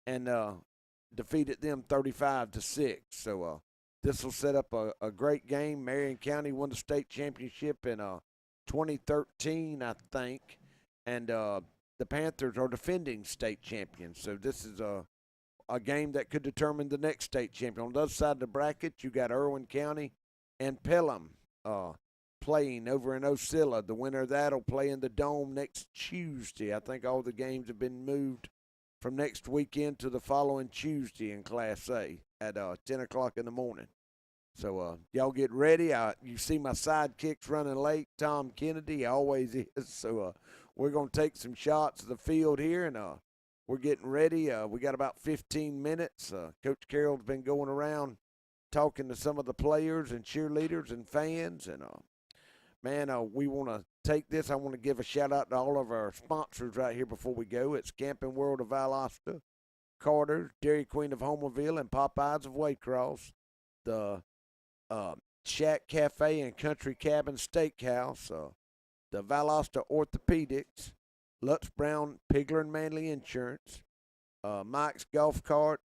S16: and defeated them 35-6. So this will set up a great game. Marion County won the state championship in 2013, I think, and the Panthers are defending state champions. So this is a game that could determine the next state champion. On the other side of the bracket, you got Irwin County and Pelham playing over in Ocilla. The winner of that will play in the Dome next Tuesday. I think all the games have been moved from next weekend to the following Tuesday in Class A at 10 o'clock in the morning. So y'all get ready. You see my sidekicks running late, Tom Kennedy, always is. So we're going to take some shots of the field here, and we're getting ready. We got about 15 minutes. Coach Carroll's been going around talking to some of the players and cheerleaders and fans. And, man, we want to take this. I want to give a shout-out to all of our sponsors right here before we go. It's Camping World of Valdosta, Carter's, Dairy Queen of Homerville, and Popeyes of Waycross. The Shack Cafe and Country Cabin Steakhouse, the Valdosta Orthopedics, Lutz Brown Pigler and Manley Insurance, Mike's Golf Cart,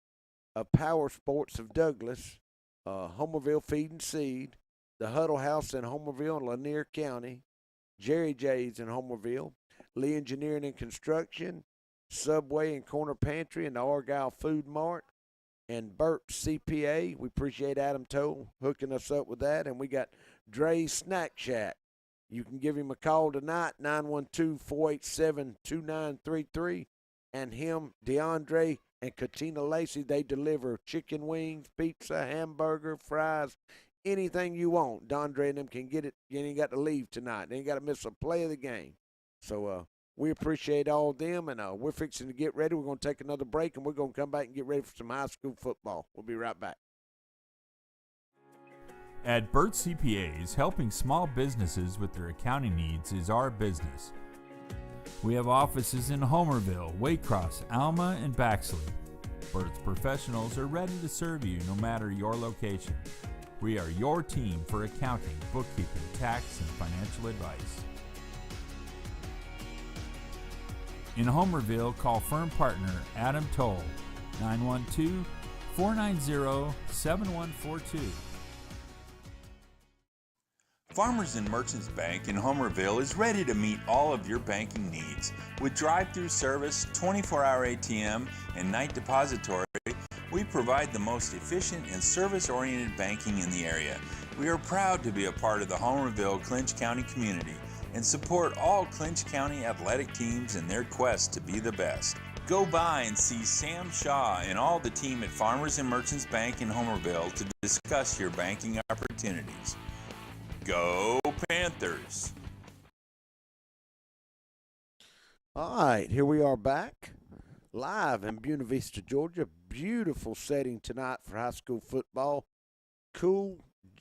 S16: Power Sports of Douglas, Homerville Feed and Seed, the Huddle House in Homerville and Lanier County, Jerry J's in Homerville, Lee Engineering and Construction, Subway and Corner Pantry and the Argyle Food Mart, and Burt's CPA. We appreciate Adam Toll hooking us up with that. And we got Dre's Snack Shack. You can give him a call tonight, 912-487-2933. And him, DeAndre, and Katina Lacey, they deliver chicken wings, pizza, hamburger, fries, anything you want. DeAndre and them can get it. You ain't got to leave tonight. They ain't got to miss a play of the game. So, we appreciate all of them, and we're fixing to get ready. We're going to take another break, and we're going to come back and get ready for some high school football. We'll be right back.
S10: At Burt CPAs, helping small businesses with their accounting needs is our business. We have offices in Homerville, Waycross, Alma, and Baxley. Burt's professionals are ready to serve you no matter your location. We are your team for accounting, bookkeeping, tax, and financial advice. In Homerville, call firm partner Adam Toll, 912-490-7142.
S4: Farmers and Merchants Bank in Homerville is ready to meet all of your banking needs. With drive-through service, 24-hour ATM, and night depository, we provide the most efficient and service-oriented banking in the area. We are proud to be a part of the Homerville Clinch County community and support all Clinch County athletic teams in their quest to be the best. Go by and see Sam Shaw and all the team at Farmers and Merchants Bank in Homerville to discuss your banking opportunities. Go Panthers!
S16: All right, here we are back live in Buena Vista, Georgia. Beautiful setting tonight for high school football. Cool,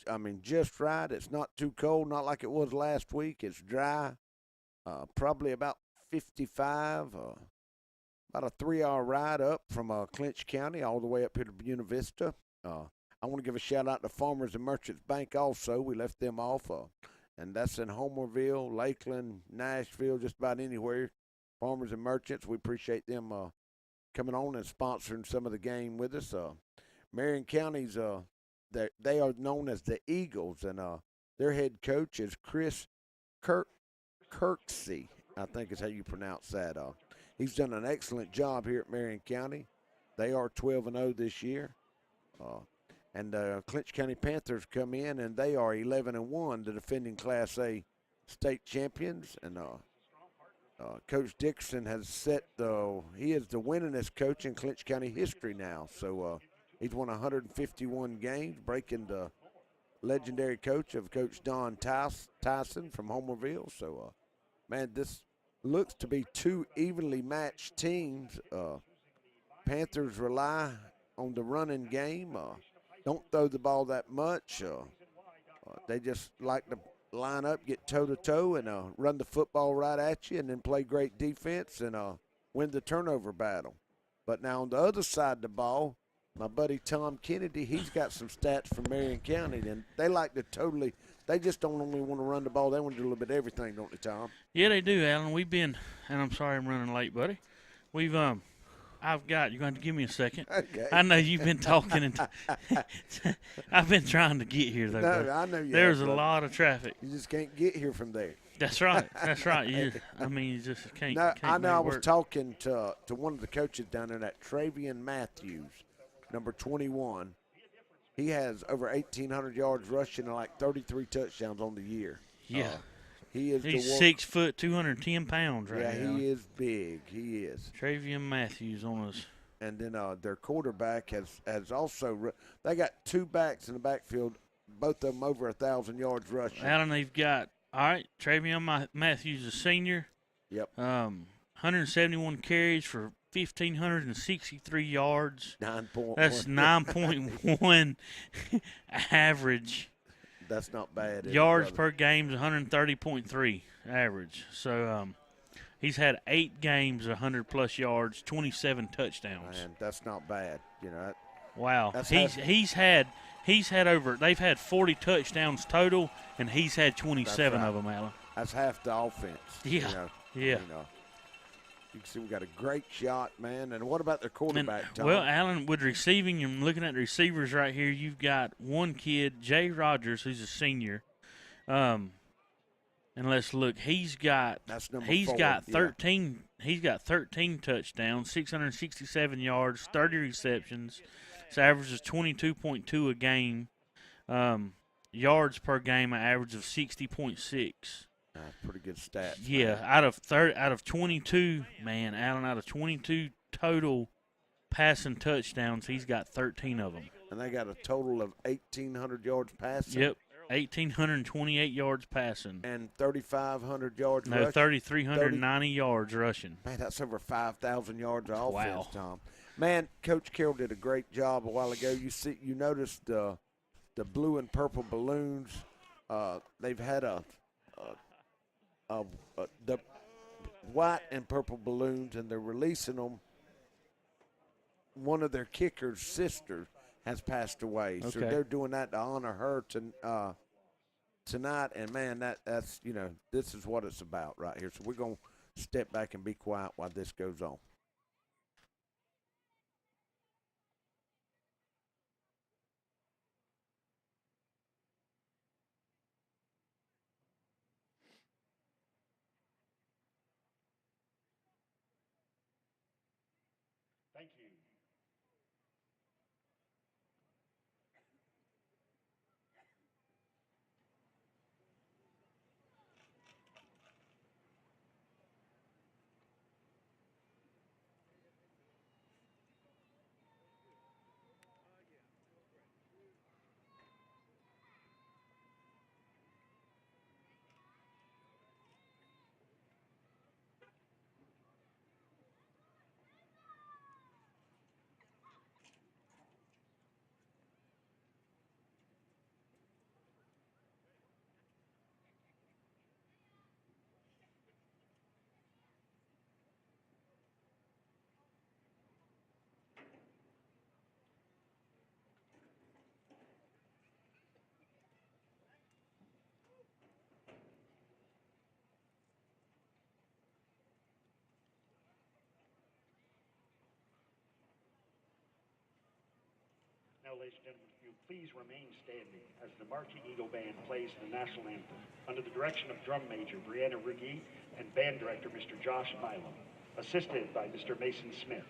S16: I mean, just right. It's not too cold, not like it was last week. It's dry, probably about 55, about a 3-hour ride up from Clinch County all the way up here to Buena Vista. I want to give a shout out to Farmers and Merchants Bank also. We left them off, and that's in Homerville, Lakeland, Nashville, just about anywhere. Farmers and Merchants, we appreciate them coming on and sponsoring some of the game with us. Marion County's, they are known as the Eagles, and their head coach is Chris Kirksey, I think is how you pronounce that. He's done an excellent job here at Marion County. They are 12-0 this year. And Clinch County Panthers come in, and they are 11-1, the defending Class A state champions. And Coach Dixon has he is the winningest coach in Clinch County history now. So he's won 151 games, breaking the legendary coach of Coach Don Tyson from Homerville. So, man, this looks to be two evenly matched teams. Panthers rely on the running game. Don't throw the ball that much. They just like to line up, get toe-to-toe, and run the football right at you, and then play great defense and win the turnover battle. But now on the other side of the ball, my buddy Tom Kennedy, he's got some stats from Marion County, and they like to they just don't only want to run the ball, they want to do a little bit of everything, don't they, Tom?
S17: Yeah, they do, Alan. We've been, and I'm sorry I'm running late, buddy. We've, you're going to give me a second.
S16: Okay.
S17: I know you've been talking, and I've been trying to get here, though.
S16: No, I know you
S17: There's
S16: have,
S17: a lot of traffic.
S16: You just can't get here from there.
S17: That's right. That's right. You just can't.
S16: No,
S17: can't
S16: I know. I was
S17: work.
S16: talking to one of the coaches down there, that Travian Matthews, number 21. He has over 1,800 yards rushing and like 33 touchdowns on the year.
S17: Yeah.
S16: He's
S17: 6 foot, 210 pounds right now.
S16: Yeah, he is big. He is.
S17: Travian Matthews on us.
S16: And then their quarterback has also they got two backs in the backfield, both of them over 1,000 yards rushing.
S17: Alan, they've got, all right, Travian Matthews, a senior.
S16: Yep.
S17: 171 carries for 1,563 yards.
S16: 9.1.
S17: That's 9.1 average.
S16: That's not bad.
S17: Yards per game is 130.3 average. So he's had 8 games, 100-plus yards, 27 touchdowns.
S16: Man, that's not bad. You know.
S17: Wow. They've had 40 touchdowns total, and he's had 27 of them, Alan.
S16: That's half the offense.
S17: Yeah.
S16: You know,
S17: Yeah.
S16: You know. You can see we got a great shot, man. And what about their quarterback, Tom?
S17: Well, Alan, with receiving, I'm looking at the receivers right here. You've got one kid, Jay Rogers, who's a senior. And let's look. He's got 13. Yeah. He's got 13 touchdowns, 667 yards, 30 receptions. His average is 22.2 a game. Yards per game, an average of 60.6.
S16: Pretty good stats.
S17: Yeah,
S16: man.
S17: out of 22, man, Allen, out of 22 total passing touchdowns, he's got 13 of them.
S16: And they got a total of 1,800 yards passing.
S17: Yep, 1,828 yards passing.
S16: And 3,500 yards
S17: rushing. No, 3,390 yards rushing.
S16: Man, that's over 5,000 yards of offense,
S17: wow.
S16: Tom. Man, Coach Carroll did a great job a while ago. You noticed the blue and purple balloons. They've had the white and purple balloons, and they're releasing them. One of their kickers' sisters has passed away, so they're doing that to honor her tonight. And man, that's this is what it's about right here. So we're gonna step back and be quiet while this goes on.
S18: Thank you. Now, ladies and gentlemen, if you please remain standing as the Marching Eagle Band plays the national anthem under the direction of Drum Major Brianna Riggi and Band Director Mr. Josh Milo, assisted by Mr. Mason Smith.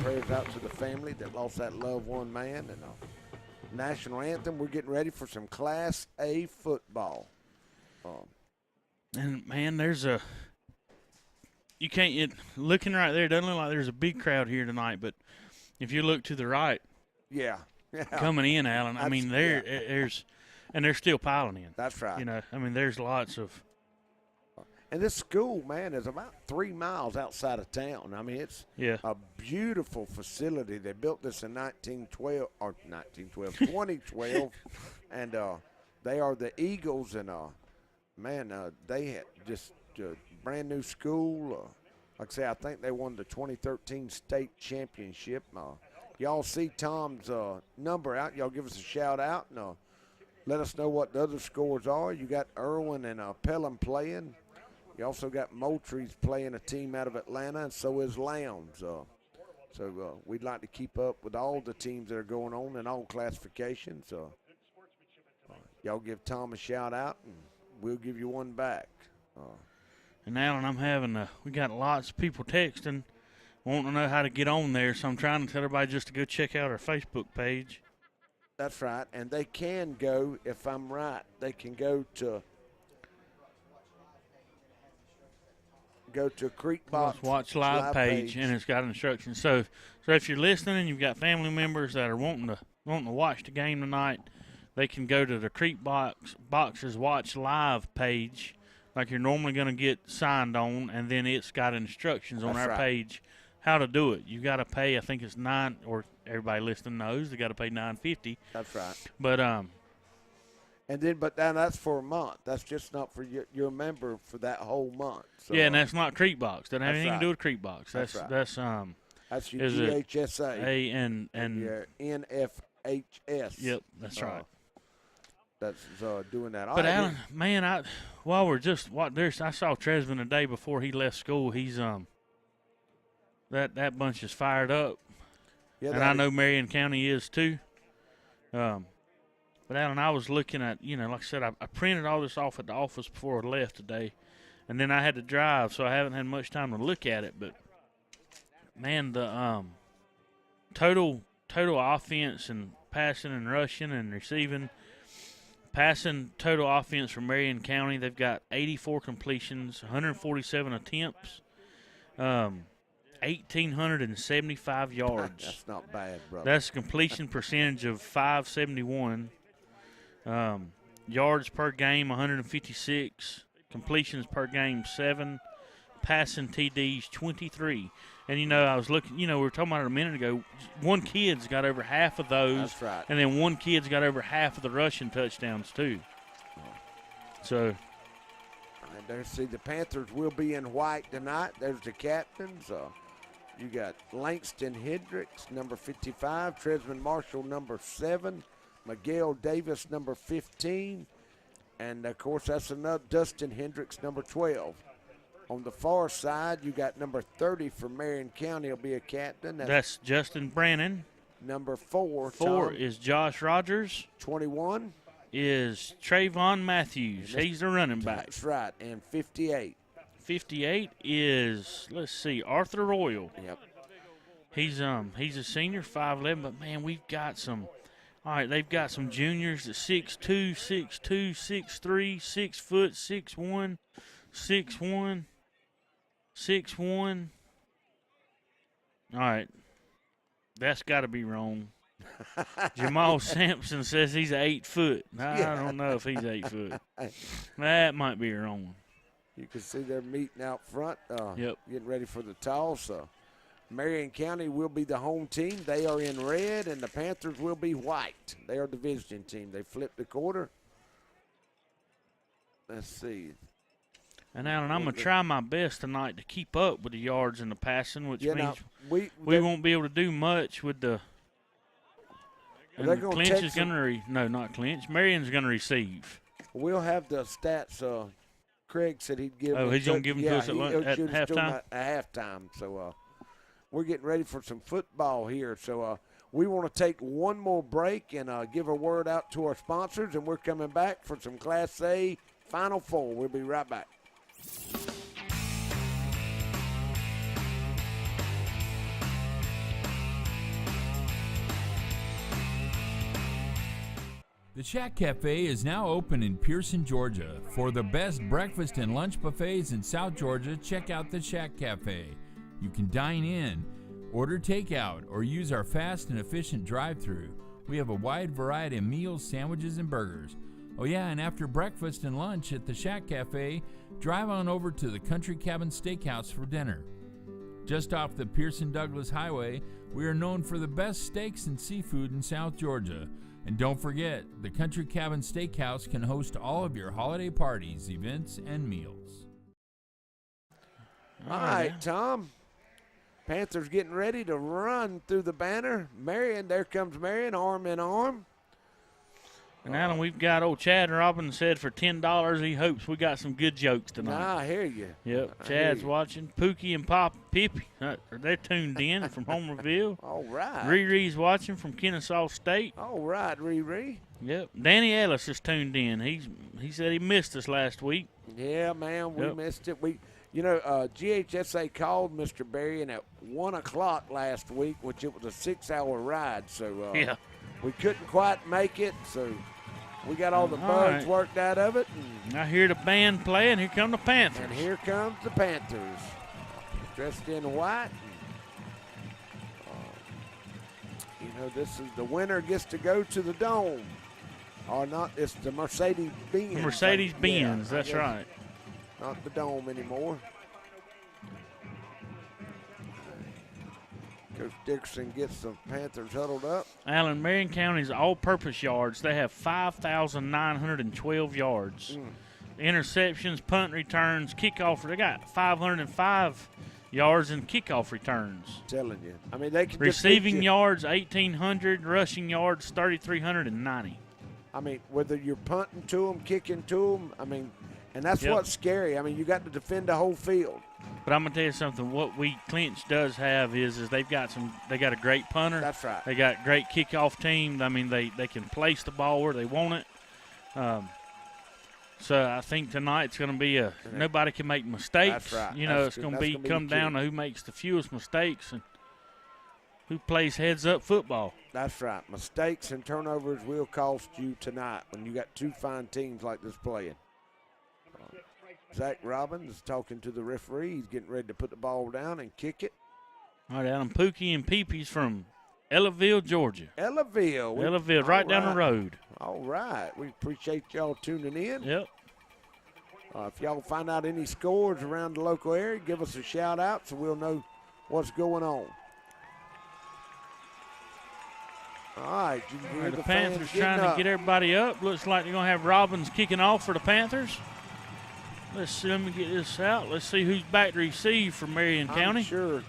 S16: Prayers out to the family that lost that loved one, man. And national anthem, we're getting ready for some Class A football.
S17: And, man, looking right there, it doesn't look like there's a big crowd here tonight, but if you look to the right,
S16: yeah.
S17: Coming in, Alan, I mean, there's still piling in.
S16: That's right.
S17: You know, I mean, there's lots of.
S16: And this school, man, is about 3 miles outside of town. I mean, it's a beautiful facility. They built this in 2012, and they are the Eagles. And, they had just a brand new school. Like I say, I think they won the 2013 state championship. Y'all see Tom's number out. Y'all give us a shout out and let us know what the other scores are. You got Irwin and Pelham playing. You also got Moultrie's playing a team out of Atlanta, and so is Lowndes. So we'd like to keep up with all the teams that are going on in all classifications. Y'all give Tom a shout out, and we'll give you one back.
S17: And Alan, we got lots of people texting, wanting to know how to get on there, so I'm trying to tell everybody just to go check out our Facebook page.
S16: That's right, and they can go, if I'm right, they can go to Creekbox
S17: Watch Live page, and it's got instructions. So if you're listening and you've got family members that are wanting to watch the game tonight, they can go to the Creekbox's Watch Live page, like you're normally going to get signed on, and then it's got instructions on our page how to do it. You got to pay, I think it's $9, or everybody listening knows they got to pay $9.50.
S16: That's right.
S17: But
S16: But that's for a month. That's just not for your member for that whole month. So,
S17: and that's not Creekbox. Doesn't have anything to do with Creekbox.
S16: That's right.
S17: That's
S16: your GHSA
S17: and
S16: your NFHS.
S17: Yep, that's right.
S16: That's doing that.
S17: But Alan, man, I saw Tresvant the day before he left school. He's that bunch is fired up, and I know Marion County is too. But Alan, I was looking at, like I said, I printed all this off at the office before I left today, and then I had to drive, so I haven't had much time to look at it. But man, the total offense and passing and rushing and receiving, passing total offense for Marion County, they've got 84 completions, 147 attempts. 1,875 yards.
S16: That's not bad, brother.
S17: That's a completion percentage of 571. Yards per game, 156. Completions per game, 7. Passing TDs, 23. And, I was looking, we were talking about it a minute ago. One kid's got over half of those.
S16: That's right.
S17: And then one kid's got over half of the rushing touchdowns, too. So.
S16: And there, see, the Panthers will be in white tonight. There's the captains. You got Langston Hendricks, number 55. Tresman Marshall, number 7. Miguel Davis, number 15. And, of course, that's another Dustin Hendricks, number 12. On the far side, you got number 30 for Marion County will be a captain.
S17: That's Justin Brannon.
S16: Number 4.
S17: 4 is Josh Rogers.
S16: 21
S17: is Trayvon Matthews. He's the running back.
S16: That's right. And 58.
S17: 58 is, let's see, Arthur Royal.
S16: Yep.
S17: He's a senior, 5'11", but, man, we've got some. All right, they've got some juniors at 6'2", 6'2", 6'3", 6 foot, 6'1", 6'1", 6'1". All right, that's got to be wrong. Jamal Sampson says he's 8 foot. I don't know if he's 8 foot. That might be wrong.
S16: You can see they're meeting out front,
S17: Yep.
S16: getting ready for the toss. Marion County will be the home team. They are in red, and the Panthers will be white. They are the visiting team. They flipped the quarter. Let's see.
S17: And, Alan, I'm going to try my best tonight to keep up with the yards and the passing, which means
S16: now,
S17: we won't be able to do much with the – and Clinch is going to – no, not Clinch. Marion's going to receive.
S16: We'll have the stats. Craig said he'd give them.
S17: Oh, he's going to give them to us at halftime?
S16: At halftime. So we're getting ready for some football here. So we want to take one more break and give a word out to our sponsors, and we're coming back for some Class A Final Four. We'll be right back.
S3: The Shack Cafe is now open in Pearson, Georgia. For the best breakfast and lunch buffets in South Georgia, check out the Shack Cafe. You can dine in, order takeout, or use our fast and efficient drive-thru. We have a wide variety of meals, sandwiches, and burgers. Oh yeah, and after breakfast and lunch at the Shack Cafe, drive on over to the Country Cabin Steakhouse for dinner. Just off the Pearson-Douglas Highway, we are known for the best steaks and seafood in South Georgia. And don't forget, the Country Cabin Steakhouse can host all of your holiday parties, events, and meals.
S16: All right, Tom. Panthers getting ready to run through the banner. Marion, there comes Marion, arm in arm.
S17: And, Alan, we've got old Chad Robbins said for $10 he hopes we got some good jokes tonight.
S16: I hear you.
S17: Yep, Chad's watching. Pookie and Pop Pippy, they're tuned in from Homerville.
S16: All right.
S17: Riri's watching from Kennesaw State.
S16: All right, Riri.
S17: Yep. Danny Ellis is tuned in. He said he missed us last week.
S16: Yeah, man, we missed it. GHSA called Mr. Berrien at 1 o'clock last week, which it was a 6-hour ride. So we couldn't quite make it, so we got all the bugs worked out of it.
S17: And I hear the band playing. Here come the Panthers.
S16: And here comes the Panthers, dressed in white. This is the winner gets to go to the Dome. Or not, it's the Mercedes-Benz.
S17: Mercedes-Benz, that's right.
S16: Not the Dome anymore. Coach Dickerson gets the Panthers huddled up.
S17: Alan, Marion County's all-purpose yards, they have 5,912 yards. Interceptions, punt returns, kickoff. They got 505 yards in kickoff returns.
S16: I'm telling you. I mean, they can
S17: receiving yards, 1,800. Rushing yards, 3,390.
S16: I mean, whether you're punting to them, kicking to them, I mean, and that's what's scary. I mean, you got to defend the whole field.
S17: But I'm gonna tell you something. What Clinch does have is they got a great punter.
S16: That's right.
S17: They got great kickoff team. I mean, they can place the ball where they want it. So I think tonight's going to be nobody can make mistakes.
S16: That's right.
S17: It's going to come down to who makes the fewest mistakes and who plays heads-up football.
S16: That's right. Mistakes and turnovers will cost you tonight when you got two fine teams like this playing. Zach Robbins is talking to the referee. He's getting ready to put the ball down and kick it.
S17: All right, Alan. Pookie and Peepee's from Ellaville, Georgia.
S16: Ellaville,
S17: right down the road.
S16: All right. We appreciate y'all tuning in.
S17: Yep.
S16: If y'all find out any scores around the local area, give us a shout out so we'll know what's going on. All right, you can hear
S17: The
S16: the
S17: Panthers
S16: fans
S17: trying to get everybody up. Looks like they're going to have Robbins kicking off for the Panthers. Let's see. Let me get this out. Let's see who's back to receive for Marion County.
S16: I'm sure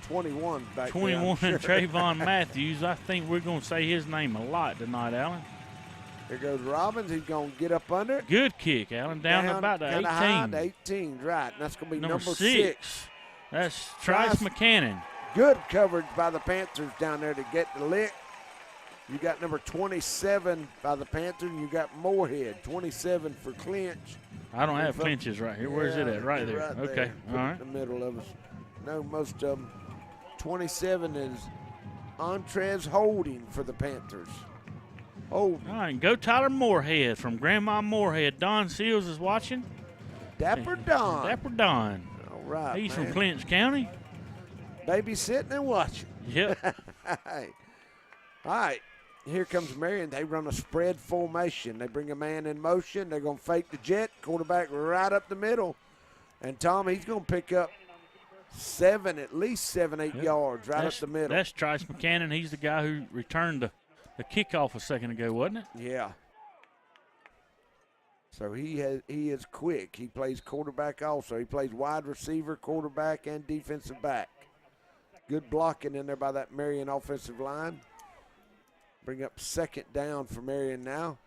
S16: 21 back
S17: 21,
S16: there.
S17: Trayvon Matthews. I think we're going to say his name a lot tonight, Alan.
S16: Here goes Robbins. He's going to get up under it.
S17: Good kick, Alan. Down to about the 18.
S16: High to 18, right. And that's going to be number
S17: 6. That's Trice McCannon.
S16: Good coverage by the Panthers down there to get the lick. You got number 27 by the Panthers. You got Moorhead, 27 for Clinch.
S17: I don't have Clinches right here. Where's it at? Right there.
S16: Right
S17: okay.
S16: there.
S17: All right.
S16: In the middle of us. No, most of them. 27 is Entrez Holding for the Panthers.
S17: All right, go Tyler Moorhead from Grandma Moorhead. Don Seals is watching.
S16: Dapper Don.
S17: Dapper Don.
S16: All right,
S17: He's
S16: man.
S17: from Clinch County.
S16: Babysitting and watching.
S17: Yep.
S16: All right. Here comes Marion. They run a spread formation. They bring a man in motion. They're going to fake the jet. Quarterback right up the middle. And Tom, he's going to pick up at least 7, 8 yards right up the middle.
S17: That's Trice McCannon. He's the guy who returned the kickoff a second ago, wasn't it?
S16: Yeah. So he is quick. He plays quarterback also. He plays wide receiver, quarterback, and defensive back. Good blocking in there by that Marion offensive line. Bring up second down for Marion now.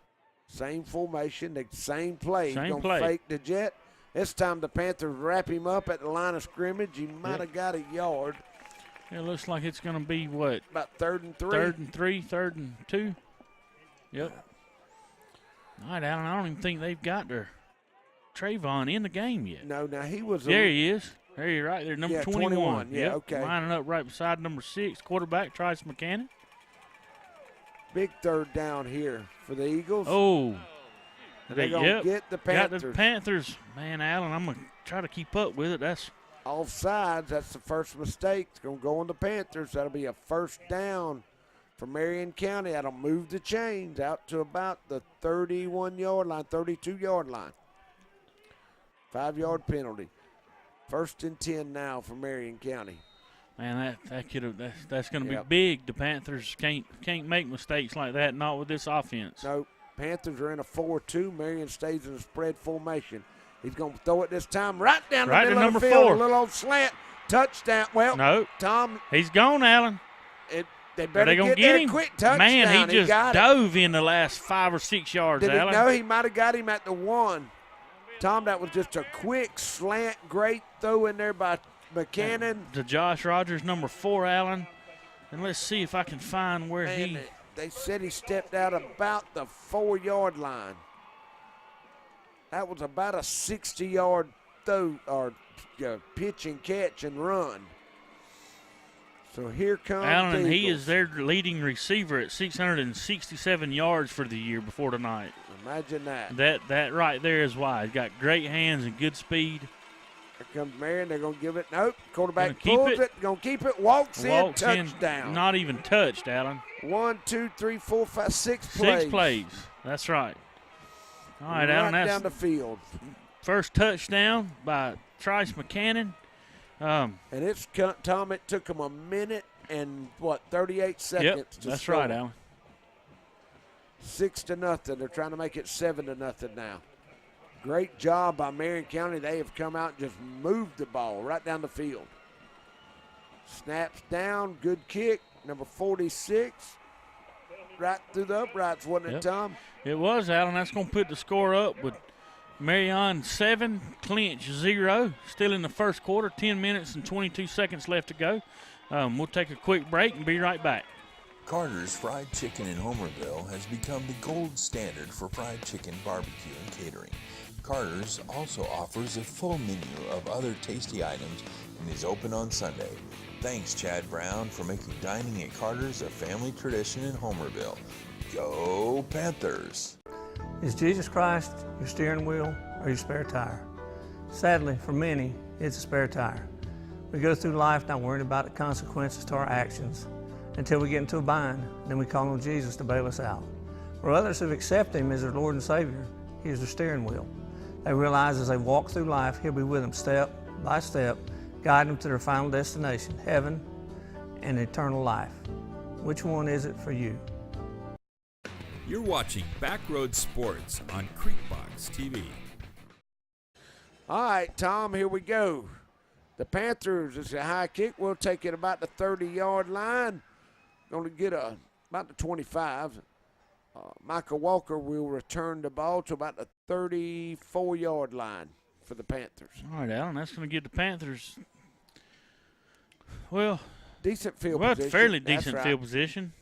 S16: Same formation, the same play. He's going to fake the jet. This time the Panthers wrap him up at the line of scrimmage. He might have got a yard.
S17: It looks like it's going to be what?
S16: About 3rd and 3.
S17: 3rd and 3, 3rd and 2. Yep. All right, Alan, I don't even think they've got their Trayvon in the game yet.
S16: No, now he was.
S17: There he is. There he is right there, number 21.
S16: Yeah,
S17: yep.
S16: okay.
S17: Lining up right beside number 6, quarterback Trice McCannon.
S16: Big 3rd down here for the Eagles.
S17: Oh.
S16: They're going to get the Panthers.
S17: Got the Panthers. Man, Alan, I'm going to try to keep up with it. That's
S16: offsides. That's the first mistake. It's going to go on the Panthers. That'll be a 1st down for Marion County. That'll move the chains out to about the 31-yard line, 32-yard line. 5-yard penalty. 1st and 10 now for Marion County.
S17: Man, that's going to be big. The Panthers can't make mistakes like that, not with this offense.
S16: Nope. Panthers are in a 4-2. Marion stays in a spread formation. He's going to throw it this time right down the middle of the field.
S17: 4.
S16: A little old slant. Touchdown. Well,
S17: no.
S16: Tom.
S17: He's gone, Alan.
S16: They better
S17: gonna
S16: get there
S17: him?
S16: quick. Touchdown.
S17: Man, he just dove in the last 5 or 6 yards,
S16: Alan.
S17: Alan.
S16: No, he might have got him at the 1. Tom, that was just a quick slant. Great throw in there by McCannon.
S17: To Josh Rogers, number 4, Alan. And let's see if I can find where he.
S16: They said he stepped out about the 4-yard line. That was about a 60-yard throw or pitch and catch and run. So here comes
S17: Alan, and he
S16: Eagles.
S17: is their leading receiver at 667 yards for the year before tonight.
S16: Imagine that.
S17: That right there is why. He's got great hands and good speed.
S16: Here comes Marion. They're going to give it. Nope. Quarterback pulls it. Going to keep it. Walks in. Touchdown.
S17: Not even touched, Alan.
S16: 1, 2, 3, 4, 5, 6 plays.
S17: 6 plays. That's right. All right, Alan.
S16: Right
S17: That's
S16: down the field.
S17: First touchdown by Trice McCannon.
S16: And it's Tom. It took him a minute and 38 seconds.
S17: Yep,
S16: to
S17: that's
S16: score.
S17: right, Alan.
S16: 6-0. They're trying to make it 7-0 now. Great job by Marion County. They have come out and just moved the ball right down the field. Snaps down. Good kick. Number 46. Right through the uprights, wasn't it, Tom?
S17: It was, Alan. That's going to put the score up with Marion 7, Clinch 0. Still in the first quarter. 10 minutes and 22 seconds left to go. We'll take a quick break and be right back.
S4: Carter's Fried Chicken in Homerville has become the gold standard for fried chicken barbecue and catering. Carter's also offers a full menu of other tasty items and is open on Sunday. Thanks, Chad Brown, for making dining at Carter's a family tradition in Homerville. Go Panthers!
S1: Is Jesus Christ your steering wheel or your spare tire? Sadly, for many, it's a spare tire. We go through life not worrying about the consequences to our actions until we get into a bind. Then we call on Jesus to bail us out. For others who've accepted Him as their Lord and Savior, He is their steering wheel. They realize as they walk through life, He'll be with them step by step, guiding them to their final destination, heaven and eternal life. Which one is it for you?
S3: You're watching Backroad Sports on Creekbox TV.
S16: All right, Tom, here we go. The Panthers, it's a high kick. We'll take it about the 30-yard line. Going to get about the 25. Michael Walker will return the ball to about the 34-yard line for the Panthers.
S17: All right, Alan, that's going to give the Panthers, well,
S16: decent field position.
S17: Fairly decent field position.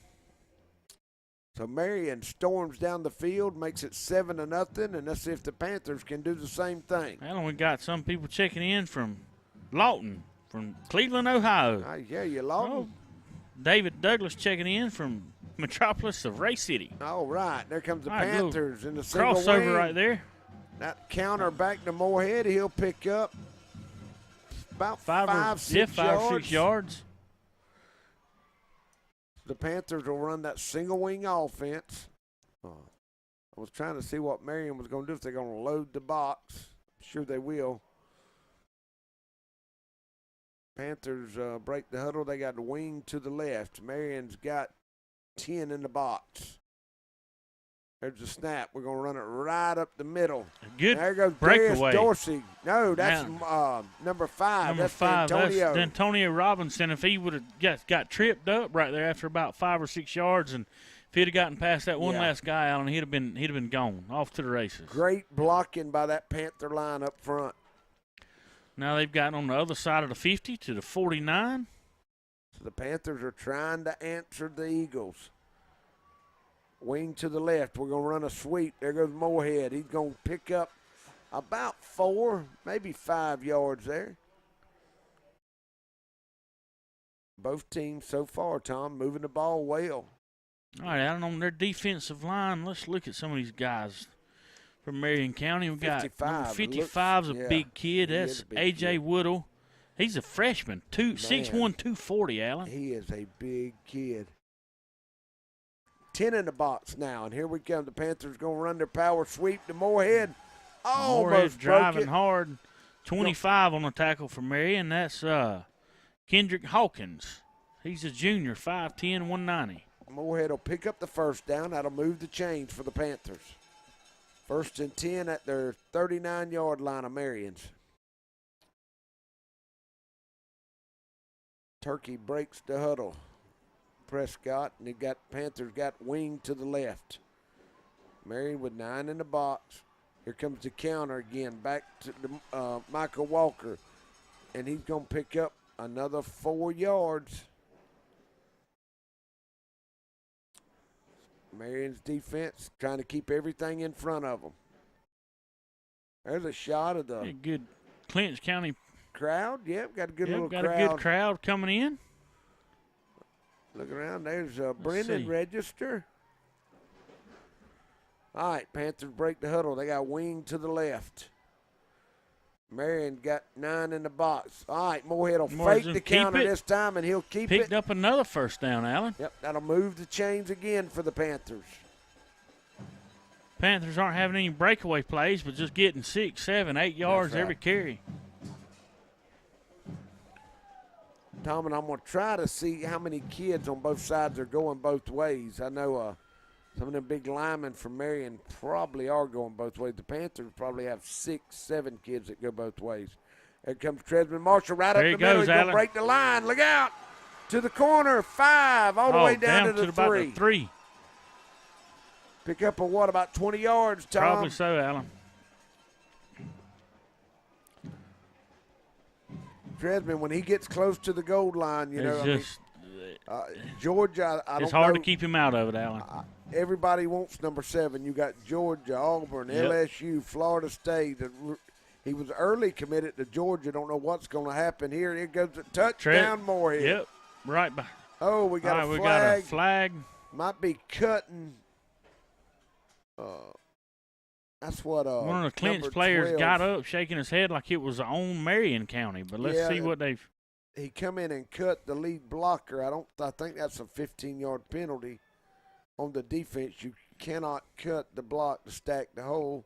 S16: So Marion storms down the field, makes it 7-0, and let's see if the Panthers can do the same thing.
S17: Alan, we got some people checking in from Lawton, from Cleveland, Ohio.
S16: Yeah, you Lawton.
S17: Oh, David Douglas checking in from metropolis of Ray City.
S16: All right, there comes the
S17: All right,
S16: Panthers in the single
S17: crossover
S16: wing.
S17: right there.
S16: That counter back to Moorhead. He'll pick up about 5 or 6
S17: yards.
S16: The Panthers will run that single wing offense. I was trying to see what Marion was going to do, if they're going to load the box. I'm sure they will. Panthers break the huddle. They got the wing to the left. Marion's got 10 in the box. There's the snap. We're going to run it right up the middle.
S17: Good
S16: there goes
S17: breakaway.
S16: Darius Dorsey. No, that's number 5.
S17: Number
S16: that's
S17: 5.
S16: Antonio.
S17: That's Antonio Robinson. If he would have got tripped up right there after about 5 or 6 yards, and if he'd have gotten past that one last guy, Alan, he'd have been gone off to the races.
S16: Great blocking by that Panther line up front.
S17: Now they've gotten on the other side of the 50 to the 49.
S16: So the Panthers are trying to answer the Eagles. Wing to the left. We're going to run a sweep. There goes Moorhead. He's going to pick up about 4, maybe 5 yards there. Both teams so far, Tom, moving the ball well.
S17: All right, Alan, on their defensive line, let's look at some of these guys from Marion County. We got 55's a big kid. That's A.J. Woodle. He's a freshman, 6'1", 240, Alan.
S16: He is a big kid. 10 in the box now, and here we come. The Panthers going to run their power sweep to Moorhead.
S17: Moorhead driving hard. 25 on the tackle for Marion. That's Kendrick Hawkins. He's a junior, 5'10", 190.
S16: Moorhead will pick up the first down. That'll move the chains for the Panthers. 1st and 10 at their 39-yard line of Marion's. Turkey breaks the huddle. Prescott, and Panthers got wing to the left. Marion with 9 in the box. Here comes the counter again, back to the, Michael Walker, and he's going to pick up another 4 yards. Marion's defense trying to keep everything in front of them. There's a shot of the
S17: good Clinch County
S16: crowd. Yep, got a good little crowd.
S17: Got a good crowd coming in.
S16: Look around. There's Brendan Register. All right, Panthers break the huddle. They got wing to the left. Marion got 9 in the box. All right, Moorhead will fake the counter this time, and he'll keep it.
S17: Picked up another first down, Alan.
S16: Yep, that'll move the chains again for the Panthers.
S17: Panthers aren't having any breakaway plays, but just getting 6, 7, 8 yards every carry.
S16: Tom, and I'm going to try to see how many kids on both sides are going both ways. I know some of them big linemen from Marion probably are going both ways. The Panthers probably have 6, 7 kids that go both ways. Here comes Tresman Marshall right up the middle. He's going to break the line. Look out. To the corner, 5, all the way down to the 3.
S17: About the 3.
S16: Pick up about 20 yards, Tom?
S17: Probably so, Alan.
S16: Tresman, when he gets close to the goal line, Georgia, I don't know.
S17: It's hard to keep him out of it, Alan.
S16: Everybody wants number 7. You got Georgia, Auburn, LSU, Florida State. He was early committed to Georgia. Don't know what's going to happen here. Here goes the touchdown, Moorhead.
S17: Yep, right by.
S16: Oh, we got a flag.
S17: We got a flag.
S16: Might be cutting. That's what
S17: one of the Clinch players got up shaking his head like it was on Marion County. But let's see what they've.
S16: he come in and cut the lead blocker. I think that's a 15-yard penalty on the defense. You cannot cut the block to stack the hole.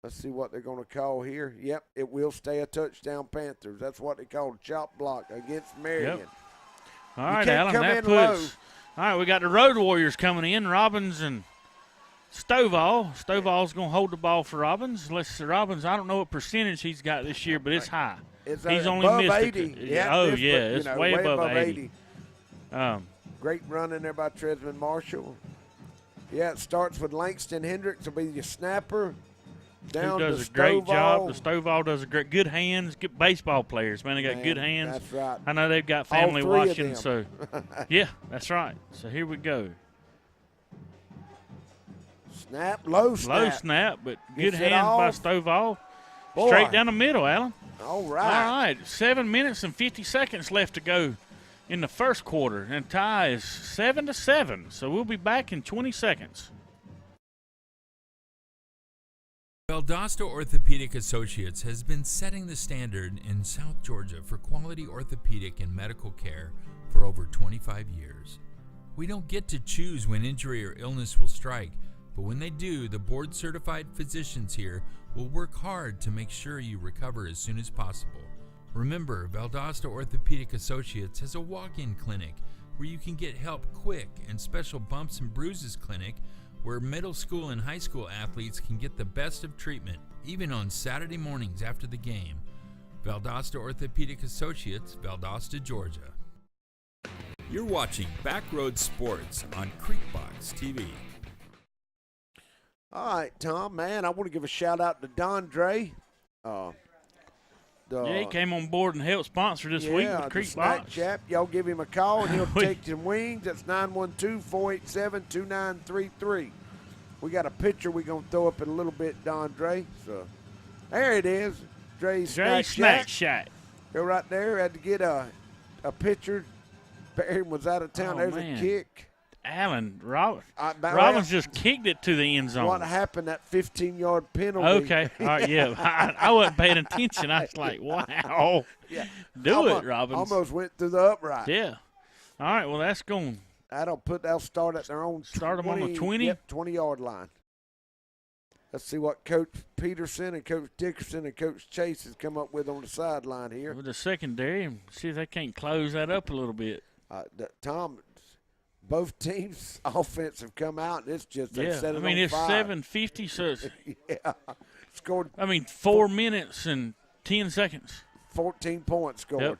S16: Let's see what they're going to call here. Yep, it will stay a touchdown Panthers. That's what they call a chop block against Marion.
S17: Yep. All right, Alan, that puts – all right, we got the Road Warriors coming in, Robbins and Stovall. Stovall's going to hold the ball for Robbins. Robbins, I don't know what percentage he's got this year, but it's high.
S16: He's only missed 80.
S17: It's way above 80.
S16: Great run in there by Tresman Marshall. Yeah, it starts with Langston Hendricks will be your snapper. Down
S17: who does a great job. The Stovall does a good hands, good baseball players, man. They got good hands.
S16: That's right.
S17: I know they've got family watching, so yeah, that's right. So here we go.
S16: Snap, low snap.
S17: Low snap, but good hands by Stovall. Straight down the middle, Alan.
S16: All right.
S17: All right, 7 minutes and 50 seconds left to go in the first quarter, and tie is 7-7. So we'll be back in 20 seconds.
S3: Valdosta Orthopedic Associates has been setting the standard in South Georgia for quality orthopedic and medical care for over 25 years. We don't get to choose when injury or illness will strike, but when they do, the board-certified physicians here will work hard to make sure you recover as soon as possible. Remember, Valdosta Orthopedic Associates has a walk-in clinic where you can get help quick, and special bumps and bruises clinic where middle school and high school athletes can get the best of treatment, even on Saturday mornings after the game. Valdosta Orthopedic Associates, Valdosta, Georgia.
S19: You're watching Backroad Sports on Creekbox TV.
S16: All right, Tom, man, I want to give a shout-out to Dondre.
S17: He came on board and helped sponsor this week with Creekbox.
S16: Chap, y'all give him a call, and he'll take some wings. That's 912-487-2933. We got a picture we're going to throw up in a little bit, Dondre. So there it is, Dre's Snack Shack. Go right there. Had to get a picture. Barry was out of town. There's a kick.
S17: Alan, Robbins just kicked it to the end zone.
S16: What happened, that 15-yard penalty?
S17: Okay, all right, yeah. I wasn't paying attention. I was like, wow.
S16: Yeah.
S17: Do it, Robbins.
S16: Almost went through the upright.
S17: Yeah. All right, well, that's going.
S16: They'll start at their own 20.
S17: Start them on the 20?
S16: Yep, 20-yard line. Let's see what Coach Peterson and Coach Dickerson and Coach Chase has come up with on the sideline here.
S17: With the secondary, see if they can't close that up a little bit.
S16: Tom, both teams' offense have come out, and it's just
S17: it's 7:50, so it's
S16: scored.
S17: 4 minutes and 10 seconds.
S16: 14 points scored.
S17: Yep.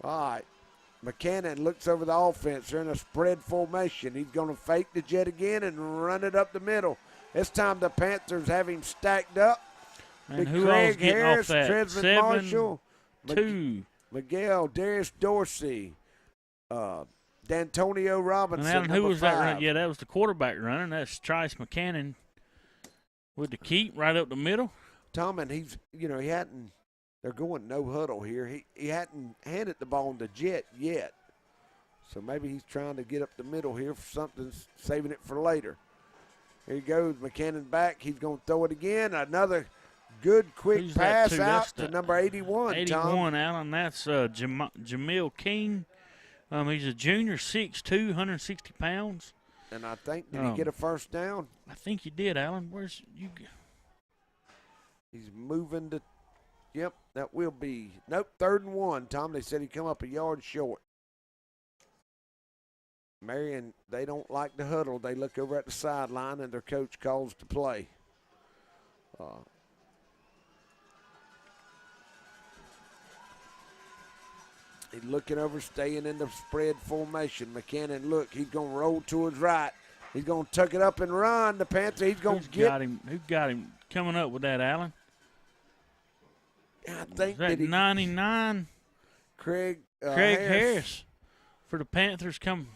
S16: All right. McCannon looks over the offense. They're in a spread formation. He's going to fake the jet again and run it up the middle. This time the Panthers have him stacked up.
S17: And who
S16: Craig
S17: else getting
S16: Harris,
S17: off that?
S16: Tresman Marshall,
S17: 7-2.
S16: Miguel, Darius Dorsey, D'Antonio Robinson.
S17: And Alan, who was
S16: 5.
S17: that run? Yeah, that was the quarterback running. That's Trice McCannon with the keep right up the middle.
S16: Tom, and he hadn't. They're going no huddle here. He hadn't handed the ball on the jet yet, so maybe he's trying to get up the middle here for something, saving it for later. Here he goes, McCannon back. He's going to throw it again. Another good quick pass out to number 81.
S17: 81,
S16: Tom.
S17: Alan. That's Jamil King. He's a junior, 6'2", 160 pounds.
S16: And I think, did he get a first down?
S17: I think he did, Alan. Where's you?
S16: He's moving to, yep, that will be, nope, 3rd and 1, Tom. They said he come up a yard short. Marion, they don't like the huddle. They look over at the sideline, and their coach calls to play. He's looking over, staying in the spread formation. McCannon, look, he's going to roll to his right. He's going to tuck it up and run. The Panther, he's going to get.
S17: Who got him coming up with that, Alan?
S16: I think
S17: that 99.
S16: Craig
S17: Harris for the Panthers come.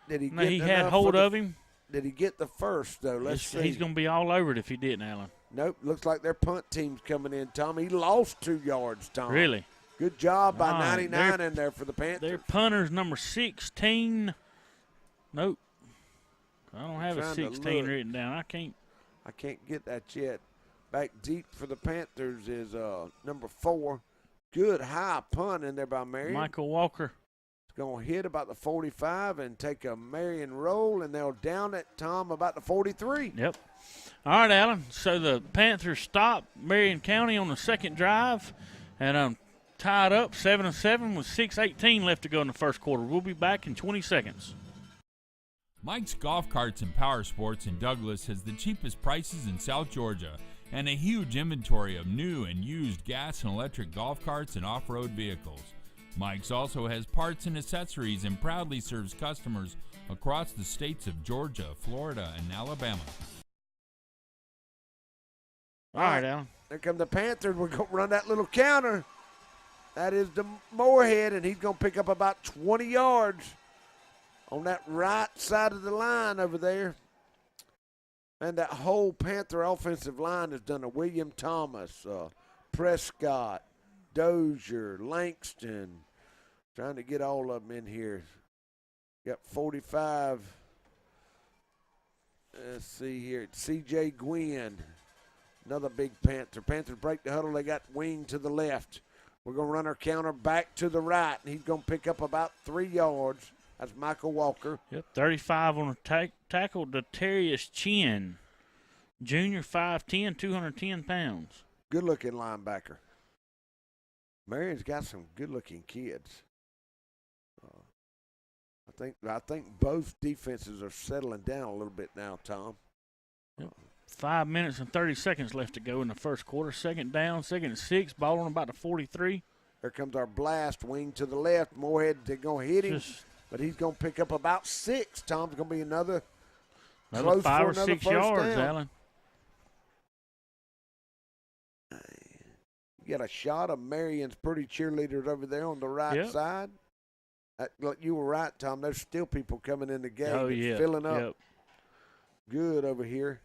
S16: Did he?
S17: He had hold of him.
S16: Did he get the first though? Let's see.
S17: He's going to be all over it if he didn't, Alan.
S16: Nope. Looks like their punt team's coming in. Tom, he lost 2 yards. Tom.
S17: Really?
S16: Good job by 99 in there for the Panthers.
S17: Their punter's number 16. Nope. I don't have a 16 written down. I can't
S16: get that yet. Back deep for the Panthers is number 4, Good high punt in there by Marion.
S17: Michael Walker.
S16: It's going to hit about the 45 and take a Marion roll, and they'll down it, Tom, about the 43.
S17: Yep. All right, Alan. So the Panthers stop Marion County on the second drive, and tied up 7-7 with 6:18 left to go in the first quarter. We'll be back in 20 seconds.
S3: Mike's Golf Carts and Power Sports in Douglas has the cheapest prices in South Georgia and a huge inventory of new and used gas and electric golf carts and off-road vehicles. Mike's also has parts and accessories and proudly serves customers across the states of Georgia, Florida, and Alabama.
S17: All right, Alan.
S16: There come the Panthers. We're going to run that little counter. That is the Moorhead, and he's going to pick up about 20 yards on that right side of the line over there. And that whole Panther offensive line has done a William Thomas, Prescott, Dozier, Langston. Trying to get all of them in here. Got 45. Let's see here. C.J. Gwynn, another big Panther. Panthers break the huddle. They got wing to the left. We're going to run our counter back to the right, and he's going to pick up about 3 yards. That's Michael Walker.
S17: Yep, 35 on a tackle to Darius Chin. Junior, 5'10", 210 pounds.
S16: Good-looking linebacker. Marion's got some good-looking kids. I think both defenses are settling down a little bit now, Tom.
S17: Yep. 5 minutes and 30 seconds left to go in the first quarter. Second down, 2nd and 6, ball on about the 43.
S16: There comes our blast, wing to the left. Moorhead, they're going to hit him, but he's going to pick up about 6. Tom's going to be another
S17: 5
S16: for
S17: or
S16: another
S17: 6
S16: first
S17: yards,
S16: down.
S17: Alan.
S16: You got a shot of Marion's pretty cheerleaders over there on the right side. You were right, Tom. There's still people coming in the gate.
S17: Oh,
S16: It's
S17: yeah.
S16: filling up.
S17: Yep.
S16: Good over here.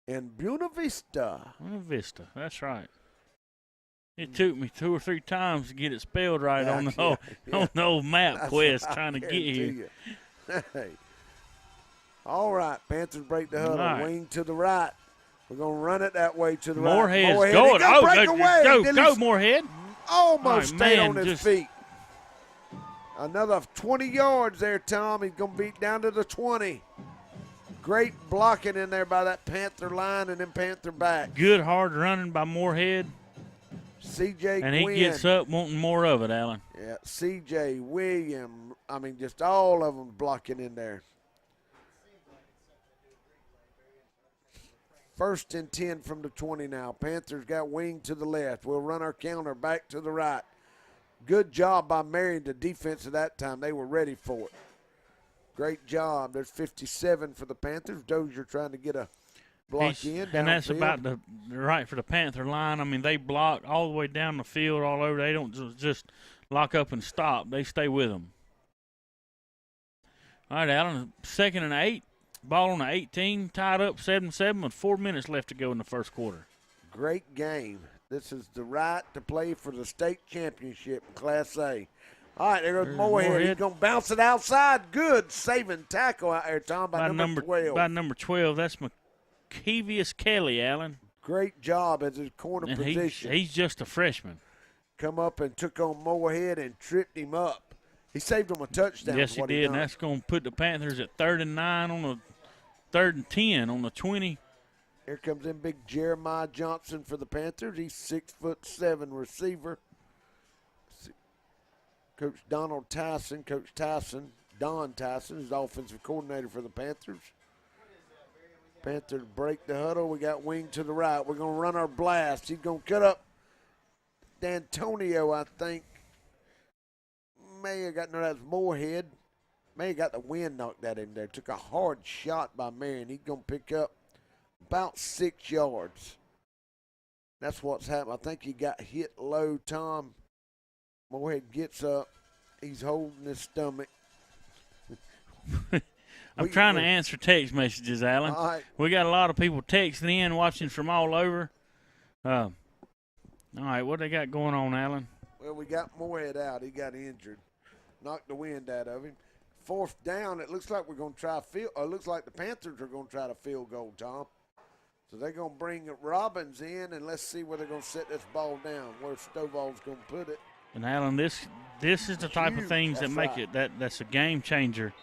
S16: And Buena Vista.
S17: Buena Vista, that's right. It took me 2 or 3 times to get it spelled right on the old map
S16: That's
S17: quest
S16: what I
S17: trying to get
S16: guarantee
S17: here.
S16: you. Hey. All right, Panthers break the huddle.
S17: All right.
S16: Wing to the right. We're going to run it that way to the right.
S17: Moorhead's
S16: Moorhead.
S17: going.
S16: He gonna break away.
S17: Go, Moorhead.
S16: Almost
S17: Oh,
S16: stayed
S17: man,
S16: on his
S17: just-
S16: feet. Another 20 yards there, Tom. He's going to beat down to the 20. Great blocking in there by that Panther line and then Panther back.
S17: Good hard running by Moorhead.
S16: C.J.
S17: And he
S16: Gwynn.
S17: gets up wanting more of it, Alan.
S16: Yeah, C.J. William. I mean, just all of them blocking in there. 1st and 10 from the 20 now. Panthers got wing to the left. We'll run our counter back to the right. Good job by Marion, the defense at that time. They were ready for it. Great job. There's 57 for the Panthers. Dozier trying to get a block in.
S17: And that's
S16: downfield.
S17: about the right for the Panther line. I mean, they block all the way down the field, all over. They don't just lock up and stop. They stay with them. All right, Alan, 2nd and 8. Ball on the 18, tied up 7-7 with 4 minutes left to go in the first quarter.
S16: Great game. This is the right to play for the state championship in Class A. All right, there goes Moorhead. He's going to bounce it outside. Good saving tackle out there, Tom, by number 12.
S17: By number 12, that's McKevius Kelly, Allen.
S16: Great job as his corner
S17: And
S16: position.
S17: he's just a freshman.
S16: Come up and took on Moorhead and tripped him up. He saved him a touchdown.
S17: Yes, he
S16: what
S17: did, and
S16: done.
S17: that's going to put the Panthers at 3rd and 9 on the 3rd and 10 on the 20.
S16: Here comes in big Jeremiah Johnson for the Panthers. He's 6'7" receiver. Coach Don Tyson is the offensive coordinator for the Panthers. Panthers break the huddle. We got wing to the right. We're going to run our blast. He's going to cut up D'Antonio, I think. May have got, no, that's Moorhead. May have got the wind knocked at him there. Took a hard shot by Marion. He's going to pick up about 6 yards. That's what's happened. I think he got hit low, Tom. Moorhead gets up. He's holding his stomach.
S17: I'm trying to answer text messages, Alan.
S16: All right.
S17: We got a lot of people texting in, watching from all over. All right, what they got going on, Alan?
S16: Well, we got Moorhead out. He got injured. Knocked the wind out of him. 4th down. It looks like we're going to try it looks like the Panthers are going to try to field goal, Tom. So they're going to bring Robbins in, and let's see where they're going to set this ball down, where Stovall's going to put it.
S17: And Alan, this is the type of things that make it that's a game changer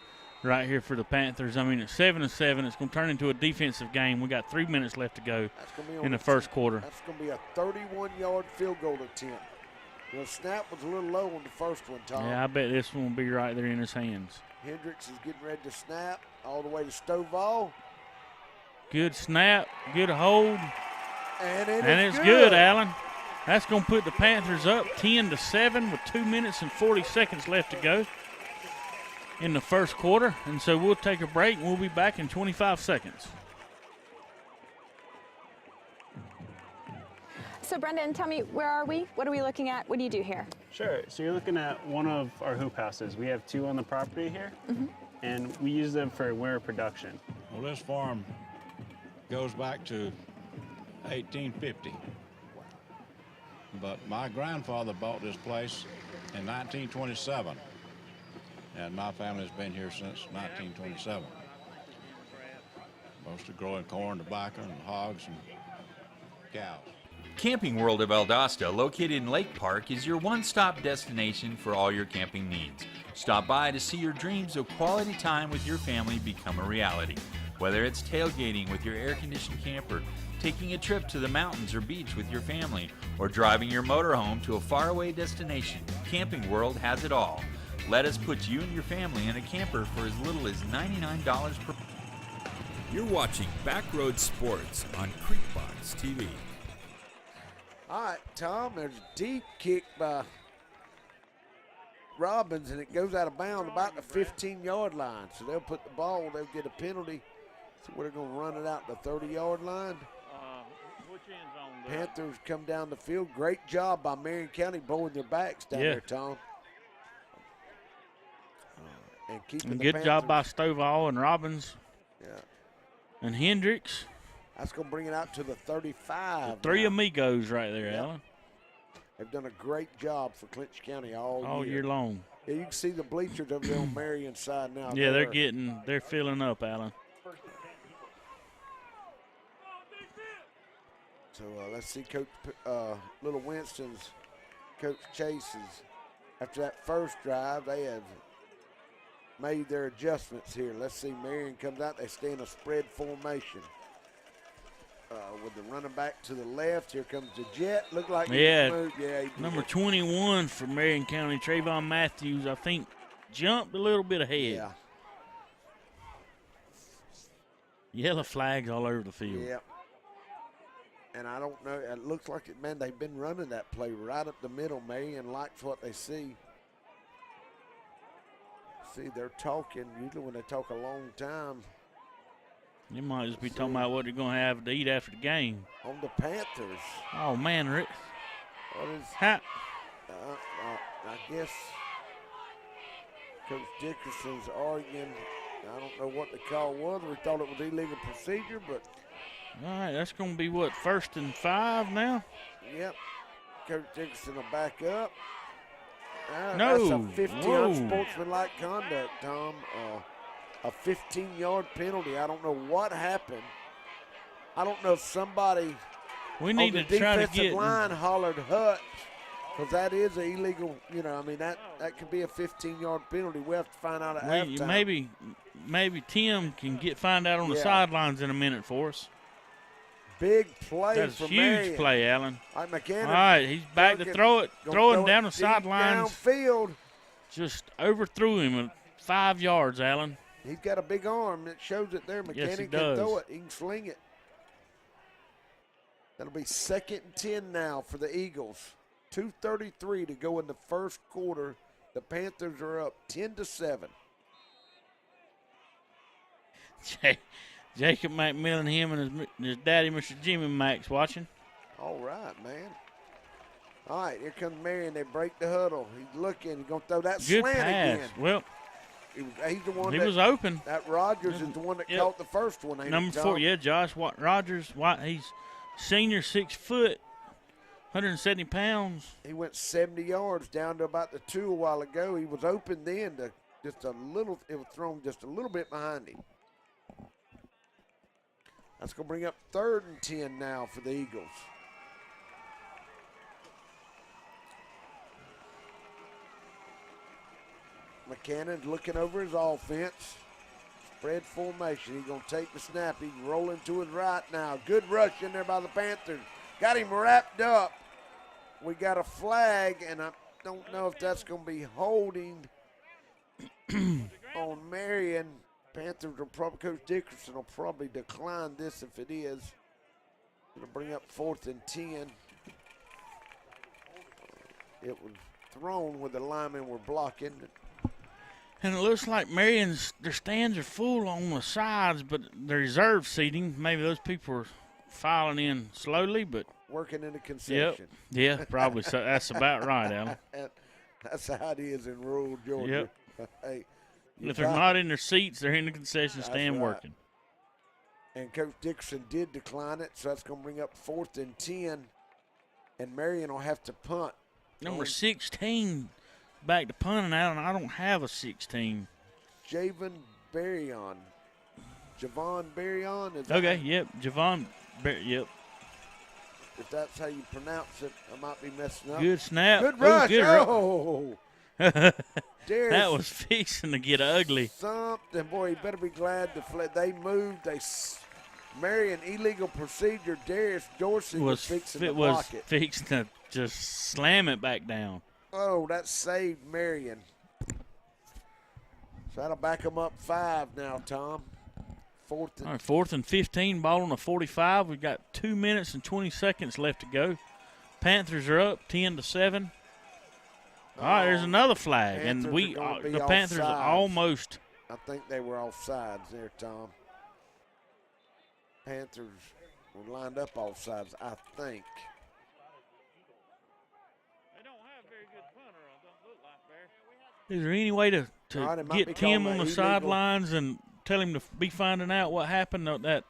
S17: right here for the Panthers. I mean, it's 7-7. It's going to turn into a defensive game. We got 3 minutes left to go in the first quarter.
S16: That's going to be a 31-yard field goal attempt. The snap was a little low on the first one, Tom.
S17: Yeah, I bet this one will be right there in his hands.
S16: Hendricks is getting ready to snap all the way to Stovall.
S17: Good snap, good hold.
S16: And
S17: it's good, Alan. That's going to put the Panthers up 10-7 with 2 minutes and 40 seconds left to go in the first quarter. And so we'll take a break, and we'll be back in 25 seconds.
S12: So, Brendan, tell me, where are we? What are we looking at? What do you do here?
S5: Sure. So you're looking at one of our hoop houses. We have 2 on the property here, and we use them for winter production.
S6: Well, this farm goes back to 1850. But my grandfather bought this place in 1927, and my family's been here since 1927. Mostly growing corn, tobacco, and hogs and cows.
S10: Camping World of Valdosta, located in Lake Park, is your one-stop destination for all your camping needs. Stop by to see your dreams of quality time with your family become a reality. Whether it's tailgating with your air-conditioned camper, taking a trip to the mountains or beach with your family, or driving your motorhome to a faraway destination, Camping World has it all. Let us put you and your family in a camper for as little as $99 per.
S19: You're watching Backroad Sports on Creekbox TV.
S16: All right, Tom, there's a deep kick by Robbins, and it goes out of bounds about the 15-yard line. So they'll put the ball, they'll get a penalty. So we're going to run it out the 30-yard line.
S17: Which end zone?
S16: Panthers come down the field. Great job by Marion County blowing their backs down there, Tom. And keeping the
S17: good
S16: Panthers.
S17: job by Stovall and Robbins.
S16: Yeah.
S17: And Hendricks.
S16: That's going to bring it out to the 35.
S17: The three amigos right there, Alan.
S16: They've done a great job for Clinch County all
S17: year long.
S16: Yeah, you can see the bleachers over there on Marion's side now.
S17: Yeah, they're filling up, Alan.
S16: So let's see Coach Little Winston's, Coach Chase's. After that first drive, they have made their adjustments here. Let's see, Marion comes out. They stay in a spread formation. With the running back to the left, here comes the jet. Look like he moved. Yeah, he
S17: number 21 for Marion County, Trayvon Matthews, I think, jumped a little bit ahead.
S16: Yeah.
S17: Yellow flags all over the field.
S16: Yeah. And I don't know, it looks like it, man, they've been running that play right up the middle. Marion likes what they see. See, they're talking. Usually when they talk a long time.
S17: You might just be talking about what they're going to have to eat after the game.
S16: On the Panthers.
S17: Oh, man, Rick.
S16: What is
S17: I
S16: guess Coach Dickerson's arguing. I don't know what the call was. We thought it was illegal procedure, but.
S17: All right, that's going to be what, 1st and 5 now?
S16: Yep. Coach Dickerson will back up.
S17: No.
S16: That's a 50 unsportsmanlike conduct, Tom. A 15-yard penalty. I don't know what happened. I don't know if somebody
S17: we need
S16: on the
S17: to try to
S16: defensive
S17: get
S16: line hollered hut, because that is an illegal, I mean, that could be a 15-yard penalty. We have to find out at halftime.
S17: Maybe Tim can find out on the sidelines in a minute for us.
S16: Big play
S17: That's
S16: for
S17: a huge
S16: Marion.
S17: play, Alan.
S16: All
S17: right, he's back to throw it. Throwing down the sidelines.
S16: Downfield.
S17: Just overthrew him at 5 yards, Alan.
S16: He's got a big arm. It shows it there.
S17: Yes, he
S16: McKinney can
S17: does.
S16: throw it. He can sling it. That'll be 2nd and 10 now for the Eagles. 2:33 to go in the first quarter. The Panthers are up 10-7.
S17: Jacob McMillan, him and his daddy, Mr. Jimmy Max, watching.
S16: All right, man. All right, here comes Marion. They break the huddle. He's looking. He's going to throw that
S17: Good
S16: slant
S17: pass.
S16: again.
S17: Well,
S16: he's the one
S17: he was open.
S16: That Rogers is the one that caught the first one.
S17: Number 4, Josh Rogers. He's senior, 6 foot, 170 pounds.
S16: He went 70 yards down to about the 2 a while ago. He was open then to it was thrown just a little bit behind him. That's going to bring up 3rd and 10 now for the Eagles. McCannon's looking over his offense. Spread formation. He's going to take the snap. He's rolling to his right now. Good rush in there by the Panthers. Got him wrapped up. We got a flag, and I don't know if that's going to be holding on Marion. Panthers will probably, Coach Dickerson will probably decline this if it is. Going to bring up 4th and 10. It was thrown where the linemen were blocking.
S17: And it looks like Marion's, their stands are full on the sides, but the reserve seating, maybe those people are filing in slowly, but.
S16: Working in the concession.
S17: Yep. Yeah, probably. So that's about right, Alan.
S16: That's how it is in rural Georgia.
S17: Yep.
S16: Hey,
S17: if they're not in their seats, they're in the concession stand working.
S16: And Coach Dickerson did decline it, so that's going to bring up 4th and 10. And Marion will have to punt.
S17: Number 16 back to punting out, and I don't have a 16.
S16: Javon Barryon.
S17: Okay, yep. Javon, yep.
S16: If that's how you pronounce it, I might be messing up.
S17: Good snap.
S16: Good rush.
S17: That was fixing to get ugly.
S16: Something, boy, you better be glad they moved. Marion illegal procedure. Darius Dorsey was fixing to block it.
S17: Fixing to just slam it back down.
S16: Oh, that saved Marion. So that'll back them up 5 now, Tom.
S17: 4th and 15, ball on the 45. We've got 2 minutes and 20 seconds left to go. Panthers are up 10-7. All right, there's another flag, and the Panthers are almost.
S16: I think they were offsides there, Tom. Panthers were lined up offsides, I think.
S17: They don't have very good punter, don't look like there. Is there any way to get Tim on the sidelines and tell him to be finding out what happened on that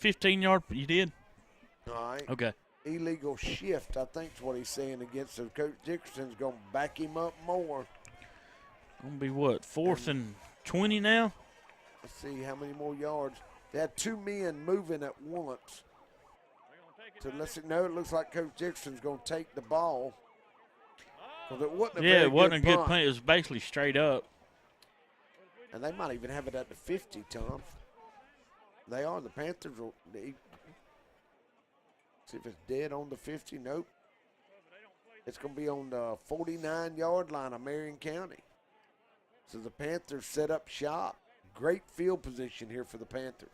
S17: 15-yard? You did?
S16: All right.
S17: Okay.
S16: Illegal shift, I think is what he's saying against him. Coach Dickerson's going to back him up more.
S17: Going to be what, 4th and 20 now?
S16: Let's see how many more yards. They had 2 men moving at once. So it looks like Coach Dickerson's going to take the ball. It wasn't
S17: it wasn't a good punt. It was basically straight up.
S16: And they might even have it at the 50, Tom. They are. The Panthers will see if it's dead on the 50. Nope. It's going to be on the 49-yard line of Marion County. So the Panthers set up shop. Great field position here for the Panthers.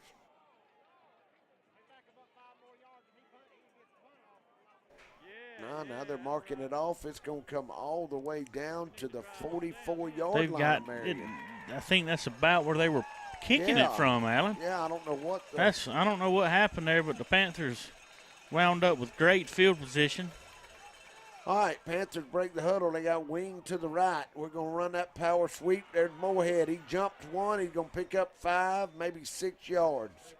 S16: Now they're marking it off. It's going to come all the way down to the 44-yard line.
S17: I think that's about where they were kicking it from, Alan.
S16: Yeah, I don't know what.
S17: I don't know what happened there, but the Panthers wound up with great field position.
S16: All right, Panthers break the huddle. They got wing to the right. We're going to run that power sweep. There's Moorhead. He jumped 1. He's going to pick up 5, maybe 6 yards.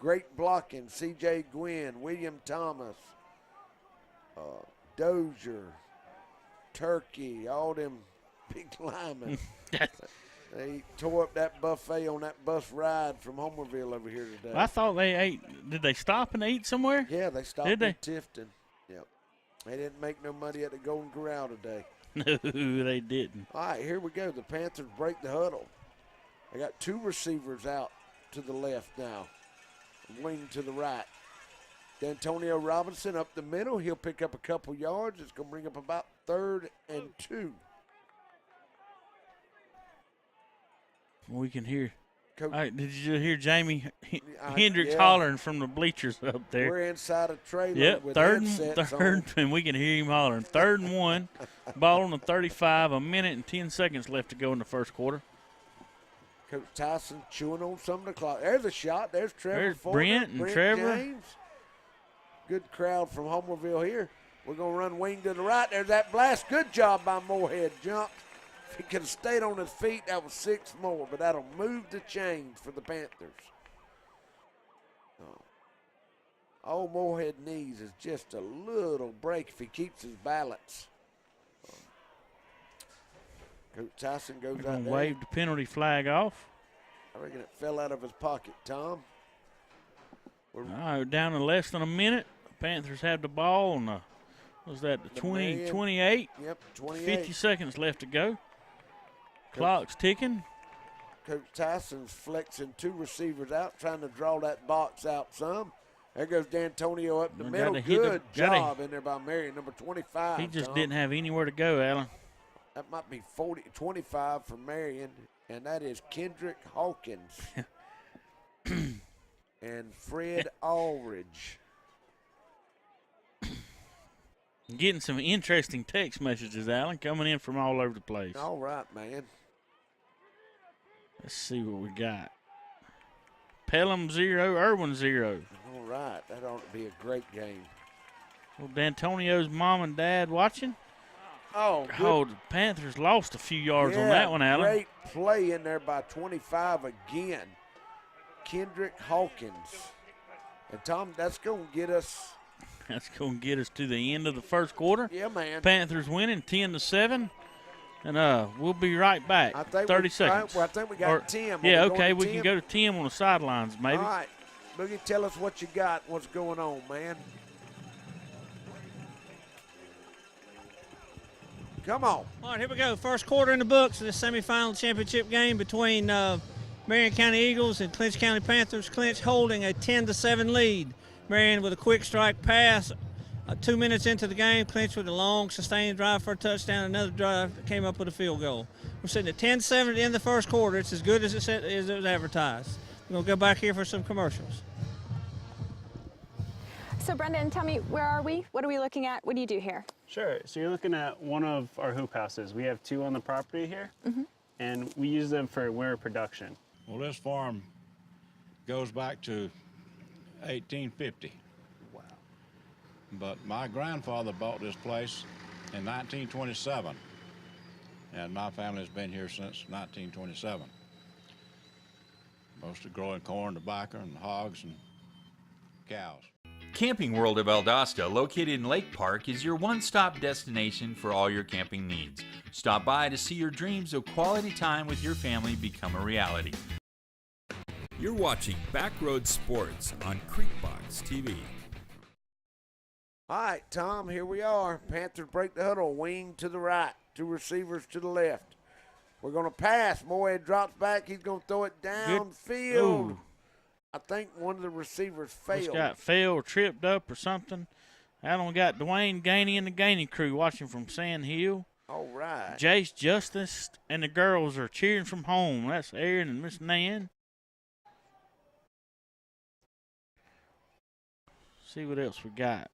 S16: Great blocking. C.J. Gwynn, William Thomas, Dozier, Turkey, all them big linemen. They tore up that buffet on that bus ride from Homerville over here today.
S17: I thought they ate. Did they stop and eat somewhere?
S16: Yeah, they stopped in Tifton. Yep. They didn't make no money at the Golden Corral today.
S17: No, they didn't.
S16: All right, here we go. The Panthers break the huddle. They got 2 receivers out to the left now. Wing to the right. D'Antonio Robinson up the middle. He'll pick up a couple yards. It's going to bring up about 3rd and 2.
S17: We can hear.
S16: Coach,
S17: did you hear Jamie Hendricks hollering from the bleachers up there?
S16: We're inside a trailer.
S17: Yep,
S16: with
S17: third,
S16: on.
S17: And we can hear him hollering. 3rd and 1, ball on the 35. 1 minute and 10 seconds left to go in the first quarter.
S16: Coach Tyson chewing on some of the clock. There's a shot. There's Trevor.
S17: There's
S16: Ford,
S17: Brent and Trevor.
S16: James. Good crowd from Homerville here. We're going to run wing to the right. There's that blast. Good job by Moorhead. Jumped. If he could have stayed on his feet, that was 6 more, but that'll move the chains for the Panthers. Oh, Moorhead knees is just a little break if he keeps his balance. Coach Tyson goes out there.
S17: Wave the penalty flag off.
S16: I reckon it fell out of his pocket, Tom.
S17: All right, down to less than a minute. Panthers have the ball on the, was that the 28?
S16: Yep, 28.
S17: 50 seconds left to go. Clock's ticking.
S16: Coach Tyson's flexing 2 receivers out, trying to draw that box out some. There goes D'Antonio up the middle. Good job in there by Marion, number 25.
S17: He just didn't have anywhere to go, Alan.
S16: That might be 25 for Marion, and that is Kendrick Hawkins and Fred Aldridge.
S17: Getting some interesting text messages, Alan, coming in from all over the place.
S16: All right, man.
S17: Let's see what we got. Pelham 0, Irwin 0.
S16: All right, that ought to be a great game.
S17: Well, D'Antonio's mom and dad watching.
S16: Oh,
S17: the Panthers lost a few yards on that one, Alan.
S16: Great play in there by 25 again. Kendrick Hawkins. And, Tom, that's going to get us.
S17: That's going to get us to the end of the first quarter.
S16: Yeah, man.
S17: Panthers winning 10-7. And we'll be right back. 30 seconds.
S16: I think we got 10.
S17: Yeah, okay, we can go to 10 on the sidelines, maybe.
S16: All right. Boogie, tell us what you got, what's going on, man. Come on.
S1: All right, here we go. First quarter in the books of the semifinal championship game between Marion County Eagles and Clinch County Panthers. Clinch holding a 10-7 lead. Marion with a quick strike pass. 2 minutes into the game, Clinch with a long, sustained drive for a touchdown. Another drive that came up with a field goal. We're sitting at 10-7 in the first quarter. It's as good as it was advertised. We're going to go back here for some commercials.
S12: So, Brendan, tell me, where are we? What are we looking at? What do you do here?
S5: Sure. So you're looking at one of our hoop houses. We have 2 on the property here, and we use them for winter production.
S6: Well, this farm goes back to 1850.
S16: Wow.
S6: But my grandfather bought this place in 1927, and my family's been here since 1927. Mostly growing corn, tobacco, and hogs and cows.
S10: Camping World of Valdosta, located in Lake Park, is your one-stop destination for all your camping needs. Stop by to see your dreams of quality time with your family become a reality.
S19: You're watching Backroad Sports on Creekbox TV.
S16: All right, Tom, here we are. Panthers break the huddle, wing to the right, 2 receivers to the left. We're going to pass. Moorhead drops back. He's going to throw it downfield. I think one of the receivers failed.
S17: Just got failed, tripped up or something. Alan got Dwayne Gainey and the Gainey crew watching from Sand Hill.
S16: All right.
S17: Jace Justice and the girls are cheering from home. That's Aaron and Miss Nan. See what else we got.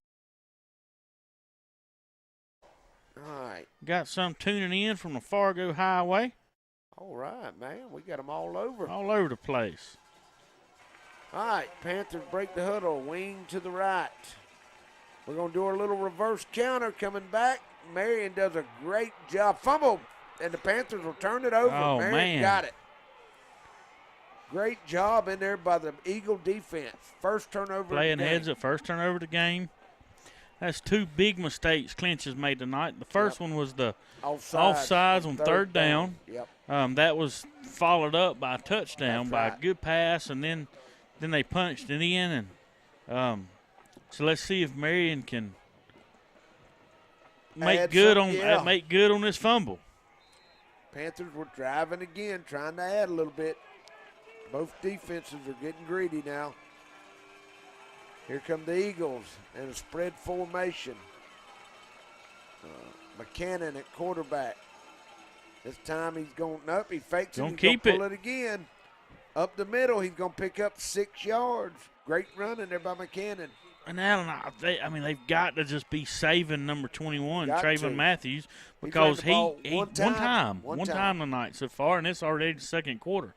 S16: All right.
S17: Got some tuning in from the Fargo Highway.
S16: All right, man. We got them all over.
S17: All over the place.
S16: All right, Panthers break the huddle, wing to the right. We're going to do our little reverse counter coming back. Marion does a great job. Fumble, and the Panthers will turn it over.
S17: Oh,
S16: Marion
S17: man.
S16: got it. Great job in there by the Eagle defense. First turnover
S17: Playing
S16: of the game.
S17: heads up, first turnover of the game. That's 2 big mistakes Clinch has made tonight. The first one was the offsides on third down.
S16: Yep.
S17: That was followed up by a touchdown by a good pass, and then they punched it in. And so let's see if Marion can make good on this fumble.
S16: Panthers were driving again, trying to add a little bit. Both defenses are getting greedy now. Here come the Eagles in a spread formation. McCannon at quarterback. This time he's going up. He fakes it. He's going to pull it again. Up the middle, he's going to pick up 6 yards. Great running there by McCannon.
S17: And Alan, they've got to just be saving number 21, Trayvon Matthews, because he one time tonight so far, and it's already the second quarter.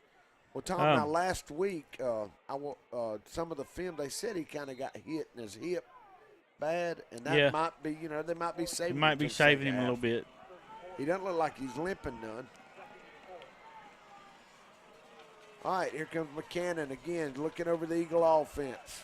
S16: Well, Tom, now last week, some of the film, they said he kind of got hit in his hip bad, and that might be, they might be saving him.
S17: Might be saving him a little bit.
S16: He doesn't look like he's limping none. All right, here comes McCannon again, looking over the Eagle offense.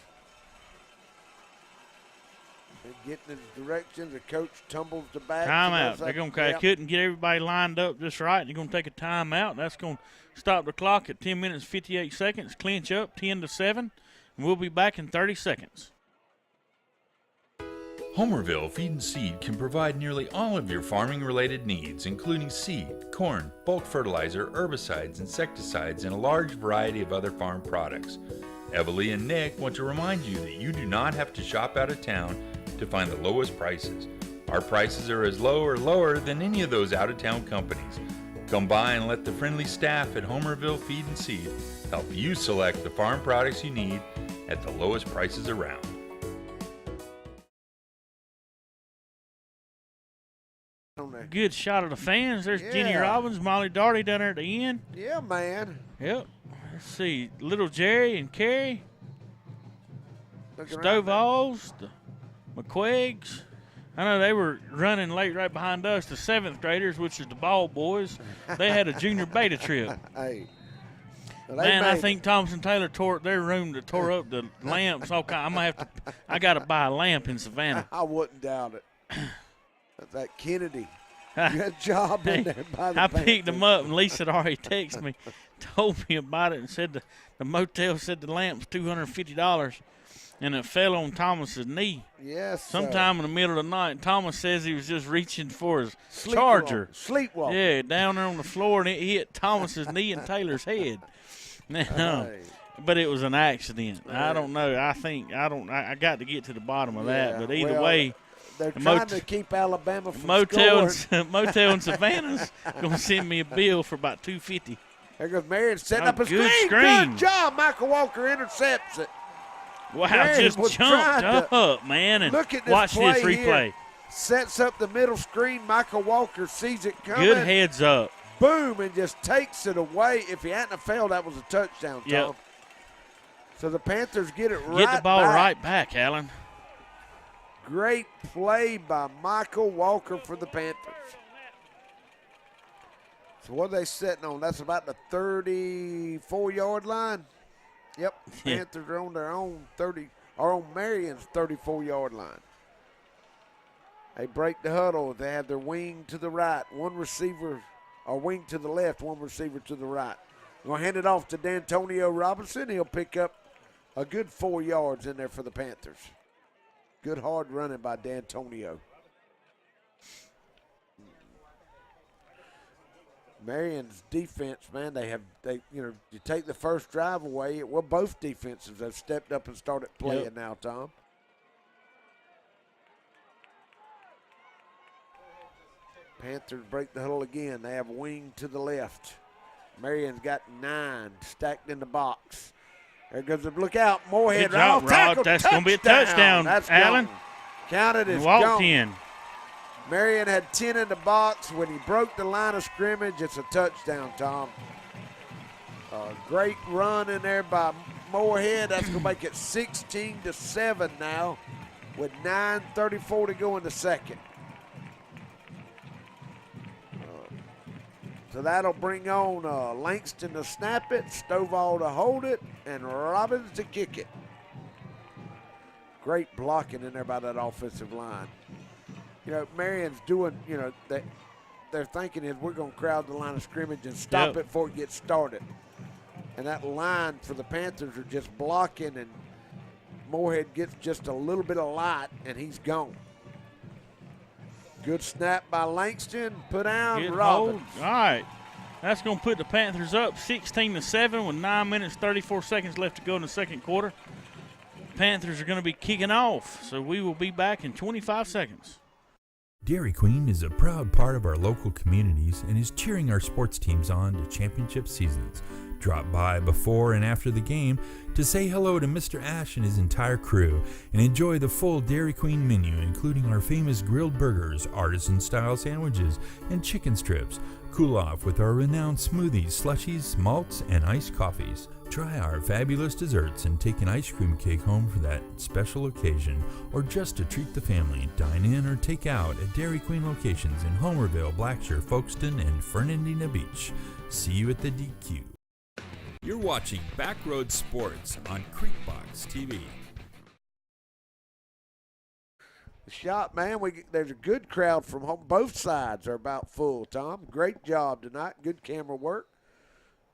S16: And getting his direction, the coach tumbles the back.
S17: Timeout. They're going to couldn't get everybody lined up just right. They're going to take a timeout. That's going to stop the clock at 10 minutes 58 seconds. Clinch up 10-7. And and we'll be back in 30 seconds.
S10: Homerville Feed and Seed can provide nearly all of your farming-related needs, including seed, corn, bulk fertilizer, herbicides, insecticides, and a large variety of other farm products. Evalie and Nick want to remind you that you do not have to shop out of town to find the lowest prices. Our prices are as low or lower than any of those out-of-town companies. Come by and let the friendly staff at Homerville Feed and Seed help you select the farm products you need at the lowest prices around.
S17: Good shot of the fans. There's Jenny Robbins, Molly Darty down there at the end.
S16: Yeah, man.
S17: Yep. Let's see. Little Jerry and Carrie. Stovall's, the McQuiggs. I know they were running late right behind us. The 7th graders, which is the ball boys, they had a junior beta trip.
S16: Hey. Well,
S17: man, I think Thompson Taylor tore up their room to tore up the lamps. I got to buy a lamp in Savannah.
S16: I wouldn't doubt it. That's that Kennedy. Good job in there by the
S17: I
S16: Panthers.
S17: picked them up, and Lisa had already texted me, told me about it, and said the motel said the lamp's $250, and it fell on Thomas's knee.
S16: Yes,
S17: sometime in the middle of the night. Thomas says he was just reaching for his charger.
S16: Sleepwalking.
S17: Yeah, down there on the floor, and it hit Thomas's knee and Taylor's head. Now, but it was an accident. I don't know. I got to get to the bottom of that. But either way.
S16: They're trying to keep Alabama from
S17: Motel
S16: scoring.
S17: in Savannah's going to send me a bill for about $250.
S16: There goes Marion setting up a
S17: good
S16: screen.
S17: screen.
S16: Good job. Michael Walker intercepts it.
S17: Wow,
S16: Marion
S17: just
S16: was
S17: jumped up, man. And
S16: look at this
S17: watch
S16: play
S17: this replay.
S16: Here. Sets up the middle screen. Michael Walker sees it coming.
S17: Good heads up.
S16: Boom, and just takes it away. If he hadn't have failed, that was a touchdown, Tom.
S17: Yep.
S16: So the Panthers get it right
S17: Get the ball
S16: back.
S17: right back, Alan.
S16: Great play by Michael Walker for the Panthers. So what are they sitting on? That's about the 34-yard line. Yep, Panthers are on their own on Marion's 34-yard line. They break the huddle. They have their wing to the right, one receiver, or wing to the left, one receiver to the right. We're going to hand it off to D'Antonio Robinson. He'll pick up a good 4 yards in there for the Panthers. Good hard running by D'Antonio. Marion's defense, man, you take the first drive away. Well, both defenses have stepped up and started playing now, Tom. Panthers break the huddle again. They have wing to the left. Marion's got 9 stacked in the box. There goes the look out. Moorhead.
S17: Good job, Rod. That's going to be a touchdown,
S16: That's
S17: Alan.
S16: Gone. Counted as
S17: Walked
S16: gone.
S17: in.
S16: Marion had 10 in the box. When he broke the line of scrimmage, it's a touchdown, Tom. Great run in there by Moorhead. That's going to make it 16-7 now with 9:34 to go in the second. So that'll bring on Langston to snap it, Stovall to hold it, and Robbins to kick it. Great blocking in there by that offensive line. Marion's doing, their thinking is we're going to crowd the line of scrimmage and stop it before it gets started. And that line for the Panthers are just blocking, and Moorhead gets just a little bit of light, and he's gone. Good snap by Langston. Put down
S17: Good
S16: Robbins.
S17: hold. All right. That's going to put the Panthers up 16-7 with 9 minutes, 34 seconds left to go in the second quarter. Panthers are going to be kicking off, so we will be back in 25 seconds.
S3: Dairy Queen is a proud part of our local communities and is cheering our sports teams on to championship seasons. Drop by before and after the game to say hello to Mr. Ash and his entire crew and enjoy the full Dairy Queen menu, including our famous grilled burgers, artisan-style sandwiches, and chicken strips. Cool off with our renowned smoothies, slushies, malts, and iced coffees. Try our fabulous desserts and take an ice cream cake home for that special occasion, or just to treat the family. Dine in or take out at Dairy Queen locations in Homerville, Blackshear, Folkestone, and Fernandina Beach. See you at the DQ.
S19: You're watching Backroad Sports on Creekbox TV.
S16: The shot, man, there's a good crowd from home. Both sides are about full, Tom. Great job tonight. Good camera work.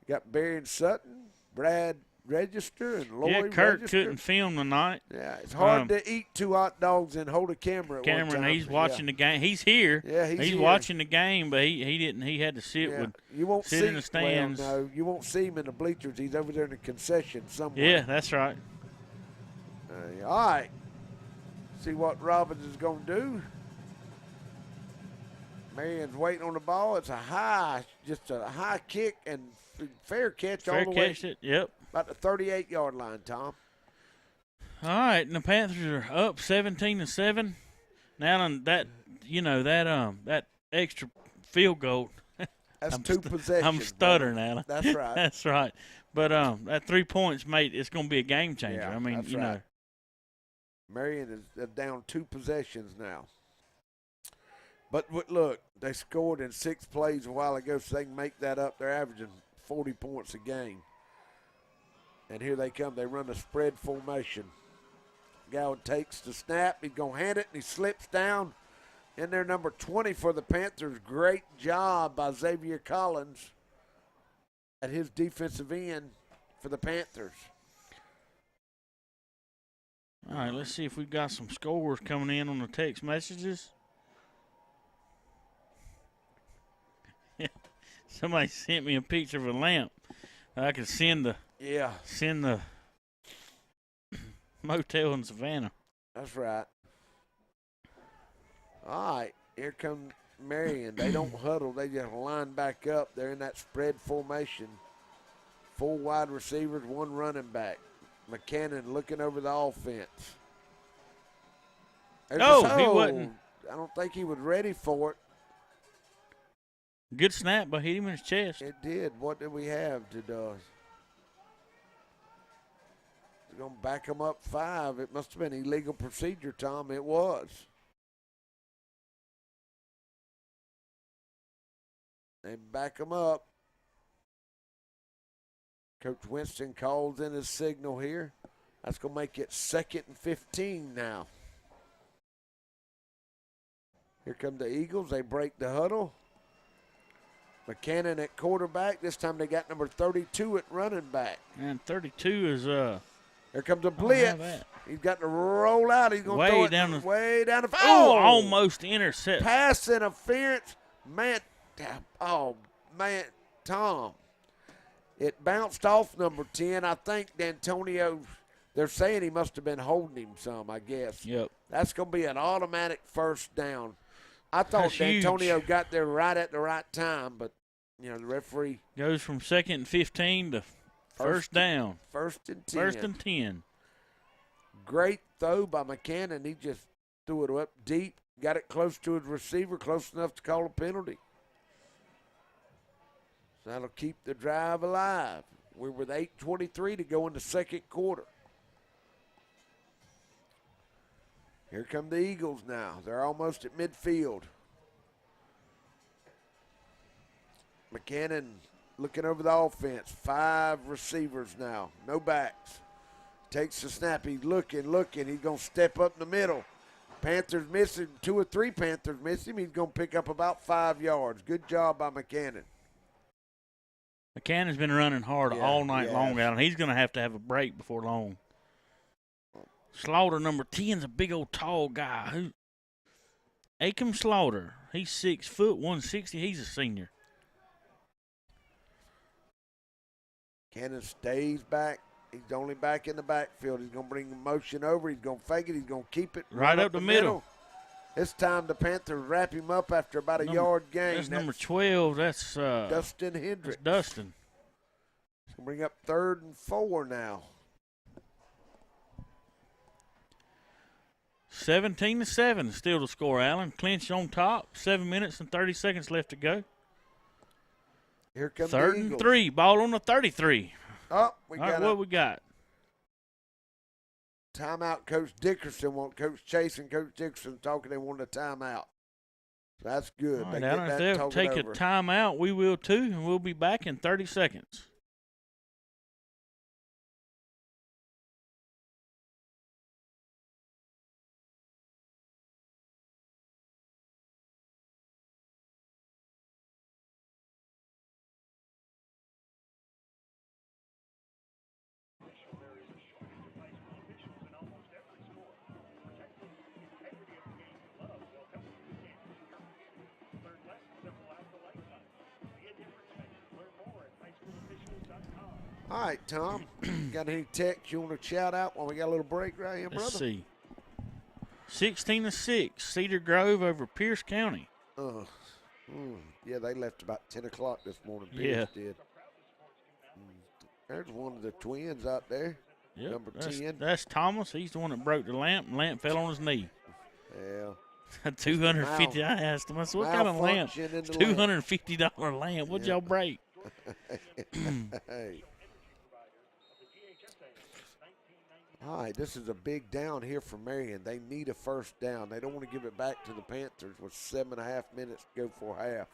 S16: You got Barry and Sutton, Brad register and Lloyd
S17: Yeah, Kurt
S16: register.
S17: couldn't film tonight.
S16: Yeah, it's hard to eat 2 hot dogs and hold a camera at one time.
S17: He's watching the game. He's here.
S16: Yeah, he's here.
S17: Watching the game, but he didn't. He had to sit in the stands.
S16: Well, no, you won't see him in the bleachers. He's over there in the concession somewhere.
S17: Yeah, that's right.
S16: All right. See what Robbins is going to do. Marion's waiting on the ball. It's just a high kick and fair catch all the way.
S17: Yep.
S16: About the 38-yard line, Tom.
S17: All right, and the Panthers are up 17-7. Now that extra field goal.
S16: That's 2 possessions.
S17: I'm stuttering, Alan.
S16: That's right.
S17: That's right. But that 3 points it's going to be a game changer.
S16: Yeah,
S17: I mean,
S16: that's right. Marion is down 2 possessions now. But look, they scored in 6 plays a while ago, so they can make that up. They're averaging 40 points a game. And here they come. They run a spread formation. Gowan takes the snap. He's going to hand it, and he slips down. In there, number 20 for the Panthers. Great job by Xavier Collins at his defensive end for the Panthers.
S17: All right, let's see if we've got some scores coming in on the text messages. Somebody sent me a picture of a lamp. I can send the motel in Savannah.
S16: That's right. All right, here comes Marion. They don't huddle. They just line back up. They're in that spread formation. 4 wide receivers, 1 running back. McCannon looking over the offense.
S17: He wasn't.
S16: I don't think he was ready for it.
S17: Good snap, but hit him in his chest.
S16: It did. What did we have to do? It's going to back him up 5. It must have been illegal procedure, Tom. It was. They back him up. Coach Winston calls in his signal here. That's going to make it 2nd and 15 now. Here come the Eagles. They break the huddle. McCannon at quarterback. This time they got number 32 at running back.
S17: And 32 is
S16: Here comes a blitz. He's got to roll out. He's going to throw it way down the field.
S17: Oh, almost intercept.
S16: Pass interference. Man, Tom. It bounced off number 10. I think D'Antonio, they're saying he must have been holding him some, I guess.
S17: Yep.
S16: That's going to be an automatic first down. I thought D'Antonio got there right at the right time, but, the referee.
S17: Goes from 2nd and 15 to first down.
S16: 1st and 10.
S17: 1st and 10.
S16: Great throw by McCannon. He just threw it up deep, got it close to his receiver, close enough to call a penalty. So that'll keep the drive alive. We're with 8:23 to go in the 2nd quarter. Here come the Eagles now. They're almost at midfield. McCannon looking over the offense. 5 receivers now. No backs. Takes the snap. He's looking. He's going to step up in the middle. Panthers miss him. 2 or 3 Panthers miss him. He's going to pick up about 5 yards. Good job by McCannon.
S17: McCannon's been running hard all night long, Alan. He's going to have a break before long. Slaughter, number 10, is a big old tall guy. Acom Slaughter. He's 6 foot, 160. He's a senior.
S16: Cannon stays back. He's only back in the backfield. He's going to bring the motion over. He's going to fake it. He's going to keep it
S17: right up the middle.
S16: This time the Panthers wrap him up after about a yard gain.
S17: That's number 12. That's
S16: Dustin Hendricks.
S17: That's Dustin.
S16: He's going to bring up 3rd and 4 now.
S17: 17-7 still the score, Allen. Clinch on top. 7 minutes and 30 seconds left to go.
S16: Here comes
S17: 3rd
S16: the Eagles.
S17: and 3. Ball on the 33.
S16: Oh,
S17: what we got?
S16: Timeout. Coach Dickerson Coach Chase and Coach Dickerson talking. They want a timeout. So that's good.
S17: All right, Allen, if they'll take a timeout, we will too, and we'll be back in 30 seconds.
S16: All right, Tom. Got any text you want to shout out while we got a little break right here, brother?
S17: Let's see. 16-6, Cedar Grove over Pierce County.
S16: Yeah, they left about 10 o'clock this morning. Pierce did. There's one of the twins out there.
S17: Yep,
S16: Number 10.
S17: That's Thomas. He's the one that broke the lamp, and lamp fell on his knee.
S16: Yeah.
S17: 250. I asked him, I said, what kind of lamp? It's $250 lamp. What'd y'all break?
S16: Hey. All right, this is a big down here for Marion. They need a first down. They don't want to give it back to the Panthers with 7.5 minutes to go for half.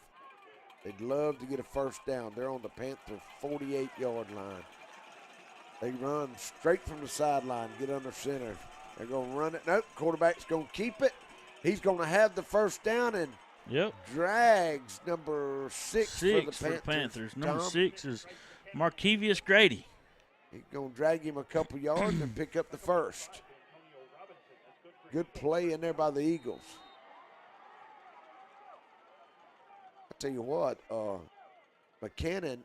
S16: They'd love to get a first down. They're on the Panther 48-yard line. They run straight from the sideline, get under center. They're going to run it. Nope, quarterback's going to keep it. He's going to have the first down and drags number 6 for the Panthers.
S17: Number 6 is Markevius Grady.
S16: He's going to drag him a couple yards and pick up the first. Good play in there by the Eagles. I tell you what, McCannon,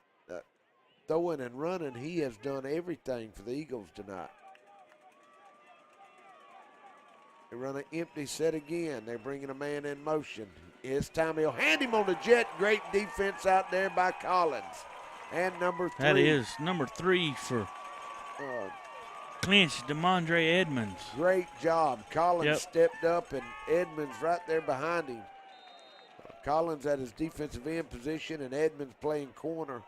S16: throwing and running, he has done everything for the Eagles tonight. They run an empty set again. They're bringing a man in motion. This time he'll hand him on the jet. Great defense out there by Collins. And number 3.
S17: That is number 3 for Clinch, DeMondre Edmonds.
S16: Great job. Collins stepped up, and Edmonds right there behind him. Collins at his defensive end position, and Edmonds playing corner.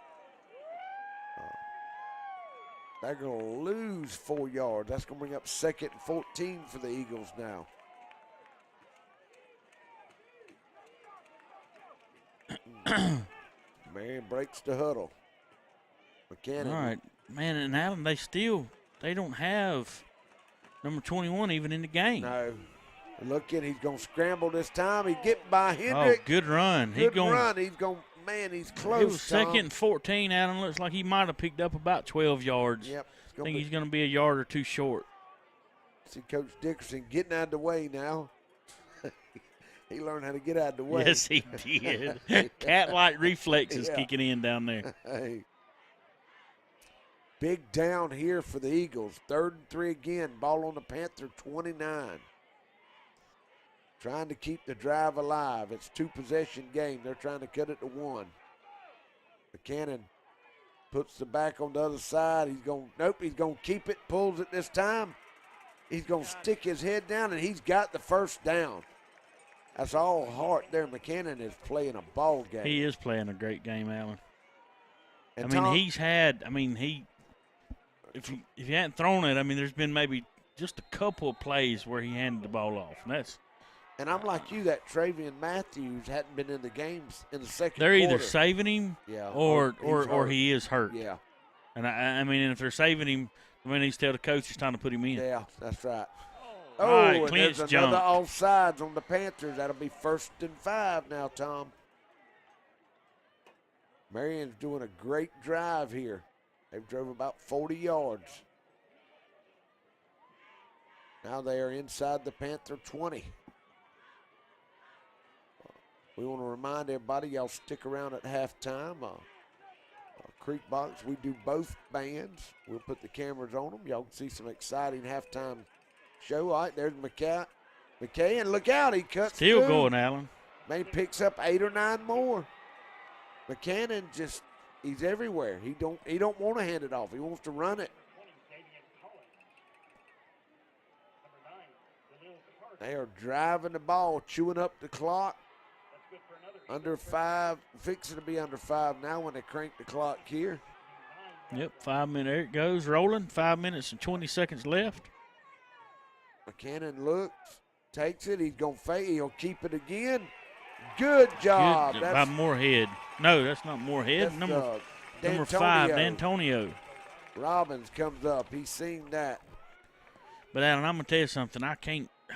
S16: They're going to lose 4 yards. That's going to bring up 2nd and 14 for the Eagles now. Marion breaks the huddle. McCannon.
S17: All right, man, and Allen, they don't have number 21 even in the game.
S16: No. Look at, he's going to scramble this time. He get by Hendrick.
S17: Oh, good run.
S16: Good run. He's going, man, he's close.
S17: It was 2nd and 14. Allen looks like he might have picked up about 12 yards.
S16: Yep.
S17: I think he's going to be a yard or 2 short.
S16: See Coach Dickerson getting out of the way now. He learned how to get out of the way.
S17: Yes, he did. Cat-like reflexes kicking in down there.
S16: Hey. Big down here for the Eagles. 3rd and 3 again. Ball on the Panther 29. Trying to keep the drive alive. It's 2-possession game. They're trying to cut it to 1. McCannon puts the back on the other side. He's going to keep it, pulls it this time. He's going to stick his head down, and he's got the first down. That's all heart there. McCannon is playing a ball game.
S17: He is playing a great game, Allen.
S16: And
S17: if he hadn't thrown it, there's been maybe just a couple of plays where he handed the ball off.
S16: And I'm like you, that Travian Matthews hadn't been in the games in the second
S17: They're
S16: quarter.
S17: either saving him or he is hurt.
S16: Yeah.
S17: And if they're saving him, he's tell the coach it's time to put him in.
S16: Yeah, that's right.
S17: All right,
S16: and
S17: Clinch
S16: there's
S17: jump.
S16: another offsides on the Panthers. That'll be 1st and 5 now, Tom. Marion's doing a great drive here. They've drove about 40 yards. Now they are inside the Panther 20. We want to remind everybody, y'all stick around at halftime. Creek Box, we do both bands. We'll put the cameras on them. Y'all can see some exciting halftime show. All right, there's McKay, and look out, he cuts
S17: Still
S16: through.
S17: going, Allen.
S16: Man picks up 8 or 9 more. McCannon he's everywhere. He don't want to hand it off. He wants to run it. They are driving the ball, chewing up the clock. Under 5, fixing to be under 5 now when they crank the clock here.
S17: Yep, 5 minutes. There it goes, rolling. 5 minutes and 20 seconds left.
S16: McCannon looks, takes it. He's going to fake. He'll keep it again. Good job.
S17: Good, by Moorhead. No, that's not Moorhead. Number 5, D'Antonio.
S16: Robbins comes up. He's seen that.
S17: But, Alan, I'm going to tell you something.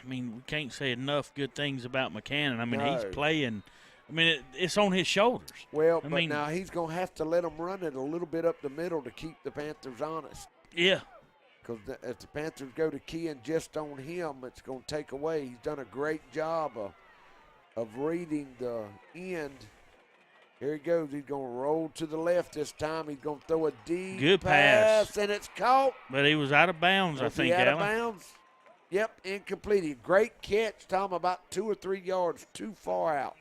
S17: We can't say enough good things about McCannon. He's playing. It's on his shoulders.
S16: Well, now he's going to have to let them run it a little bit up the middle to keep the Panthers honest.
S17: Yeah.
S16: Because if the Panthers go to keying just on him, it's going to take away. He's done a great job of reading the end Here he goes. He's going to roll to the left this time. He's going to throw a deep
S17: Good pass.
S16: and it's caught.
S17: But he was out of bounds, I think,
S16: out
S17: Alan.
S16: of bounds? Yep, incomplete. Great catch, Tom, about 2 or 3 yards too far out.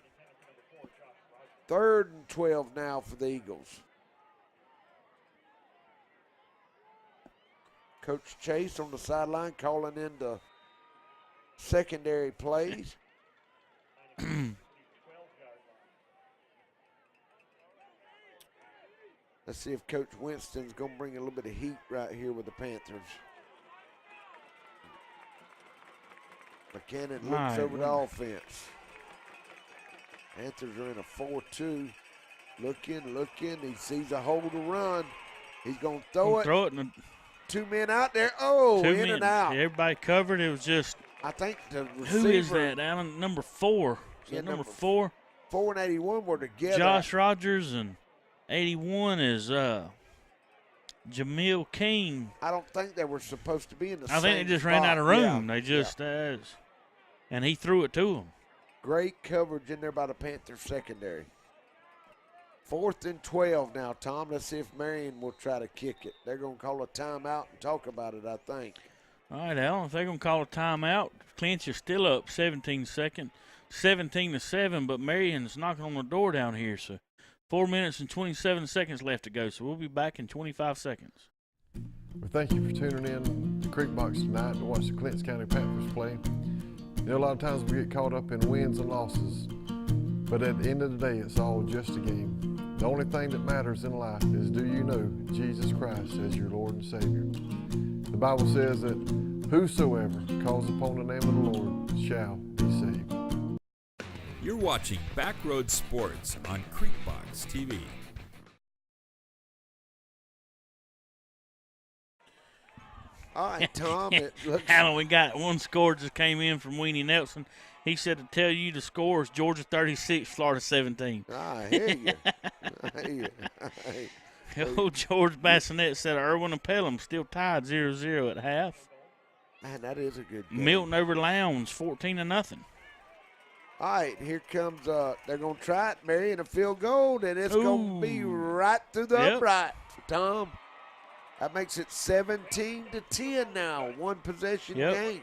S16: 3rd and 12 now for the Eagles. Coach Chase on the sideline calling in the secondary plays. Let's see if Coach Winston's going to bring a little bit of heat right here with the Panthers. McKinnon looks over the offense. Panthers are in a 4-2. Looking. He sees a hole to run. He's going to throw it. 2 men out there. Oh, in and out.
S17: Everybody covered. It was just.
S16: I think the receiver.
S17: Who is that, Alan? Number 4. Is that number 4?
S16: 4 and 81 were together.
S17: Josh Rogers and 81 is Jamil King.
S16: I don't think they were supposed to be in the same
S17: I think they just
S16: spot.
S17: ran out of room.
S16: Yeah.
S17: They just, and he threw it to him.
S16: Great coverage in there by the Panthers secondary. 4th and 12 now, Tom. Let's see if Marion will try to kick it. They're going to call a timeout and talk about it, I think.
S17: All right, Alan, if they're going to call a timeout, Clinch is still up 17-7, but Marion's knocking on the door down here. So 4 minutes and 27 seconds left to go, so we'll be back in 25 seconds.
S7: Well, thank you for tuning in to Creek Box tonight to watch the Clinch County Panthers play. You know, a lot of times we get caught up in wins and losses, but at the end of the day, it's all just a game. The only thing that matters in life is, do you know Jesus Christ as your Lord and Savior? The Bible says that whosoever calls upon the name of the Lord shall be saved.
S19: You're watching Backroad Sports on Creekbox TV.
S16: All right, Tom. It looks
S17: Alan, we got one score just came in from Weenie Nelson. He said to tell you the score is Georgia 36, Florida 17.
S16: I hear you.
S17: Old George Bassinet said Irwin and Pelham still tied 0-0 at half.
S16: Man, that is a good game.
S17: Milton over Lowndes 14-0.
S16: All right, here comes, they're going to try it, Marion, a field goal, and it's going to be right through the upright, Tom. That makes it 17-10 now, one possession game.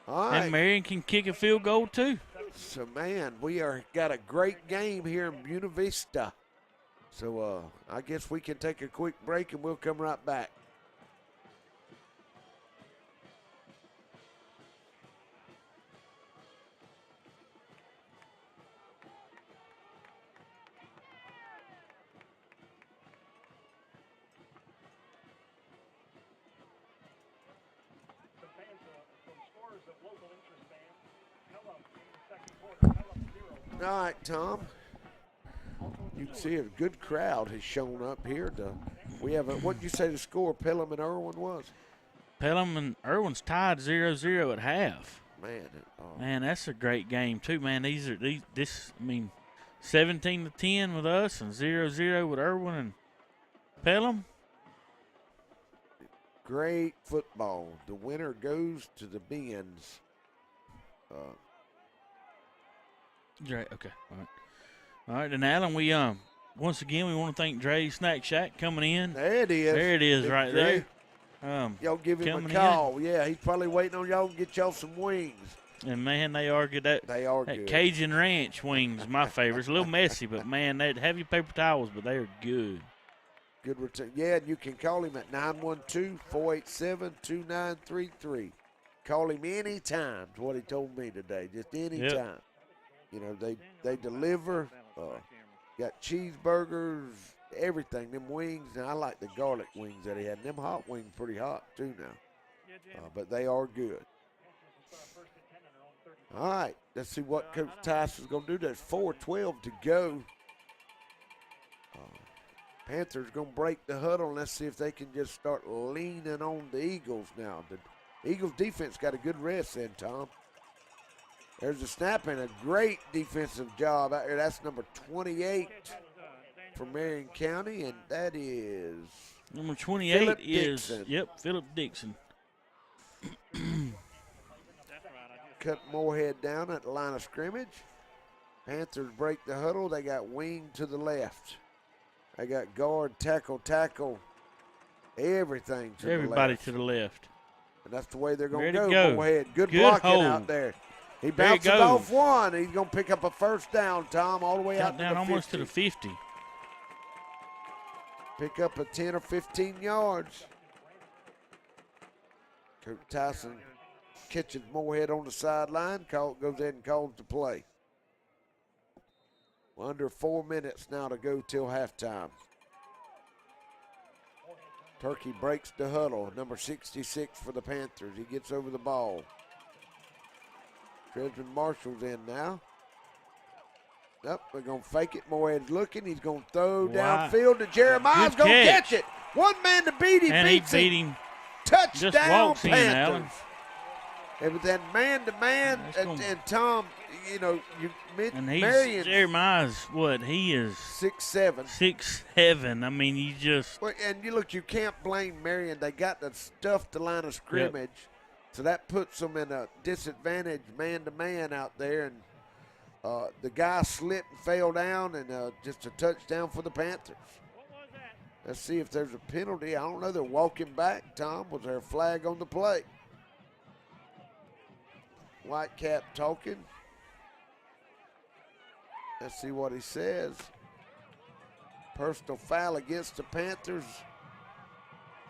S16: All right.
S17: And Marion can kick a field goal too.
S16: So, man, we got a great game here in Buena Vista. So, I guess we can take a quick break and we'll come right back. All right, Tom. You can see a good crowd has shown up here. We have what did you say the score Pelham and Irwin was?
S17: Pelham and Irwin's tied 0-0 at half.
S16: Man,
S17: that's a great game too, man. These 17-10 with us and 0-0 with Irwin and Pelham.
S16: Great football. The winner goes to the Bends.
S17: Right. Okay. All right. And Alan, we once again we want to thank Dre's Snack Shack coming in.
S16: There it is.
S17: There it is, right
S16: Dre.
S17: there.
S16: Y'all give him a call. Yeah, he's probably waiting on y'all to get y'all some wings.
S17: And man, they are good. That
S16: good.
S17: Cajun Ranch wings, my favorite. It's a little messy, but man, they have your paper towels, but they are good.
S16: Good return. Yeah, and you can call him at 912-487-2933. Call him anytime. Is what he told me today. Just anytime.
S17: Yep.
S16: You know, they deliver. Got cheeseburgers, everything. Them wings, and I like the garlic wings that he had. And them hot wings pretty hot too now. But they are good. All right, let's see what Coach Tyson's going to do. There's 4:12 to go. Panthers going to break the huddle. Let's see if they can just start leaning on the Eagles now. The Eagles defense got a good rest then, Tom. There's a snap and a great defensive job out there. That's number 28 for Marion County, and that is
S17: number 28
S16: Phillip
S17: is
S16: Dixon.
S17: Phillip Dixon.
S16: Cut Moorhead down at the line of scrimmage. Panthers break the huddle. They got wing to the left. They got guard, tackle, everything to the left.
S17: Everybody to the left.
S16: And that's the way they're going
S17: Ready
S16: to
S17: to
S16: go.
S17: go.
S16: Go ahead. Good blocking
S17: hold.
S16: out there. He
S17: There he
S16: bounces off one. He's going to pick up a first down, Tom, all the way out to
S17: down
S16: the 50.
S17: almost to the 50.
S16: Pick up a 10 or 15 yards. Coach Tyson catches Moorhead on the sideline. Goes ahead and calls the play. Under 4 minutes now to go till halftime. Turkey breaks the huddle. Number 66 for the Panthers. He gets over the ball. Tresman Marshall's in now. Nope, we're going to fake it. Moorhead's looking. He's going to throw downfield to Jeremiah's going to catch it. One man to beat him.
S17: And
S16: beats
S17: he beat him.
S16: Touchdown,
S17: just walks in,
S16: Panthers.
S17: Alan.
S16: It was that man-to-man, and Tom, you
S17: And
S16: Marion.
S17: Jeremiah's what? He is
S16: 6'7".
S17: 6'7". I mean, you just.
S16: Well, and you can't blame Marion. They got to stuff the line of scrimmage, so that puts them in a disadvantage man-to-man out there. And the guy slipped and fell down, and just a touchdown for the Panthers. Let's see if there's a penalty. I don't know. They're walking back, Tom. Was there a flag on the play? Whitecap talking. Let's see what he says. Personal foul against the Panthers.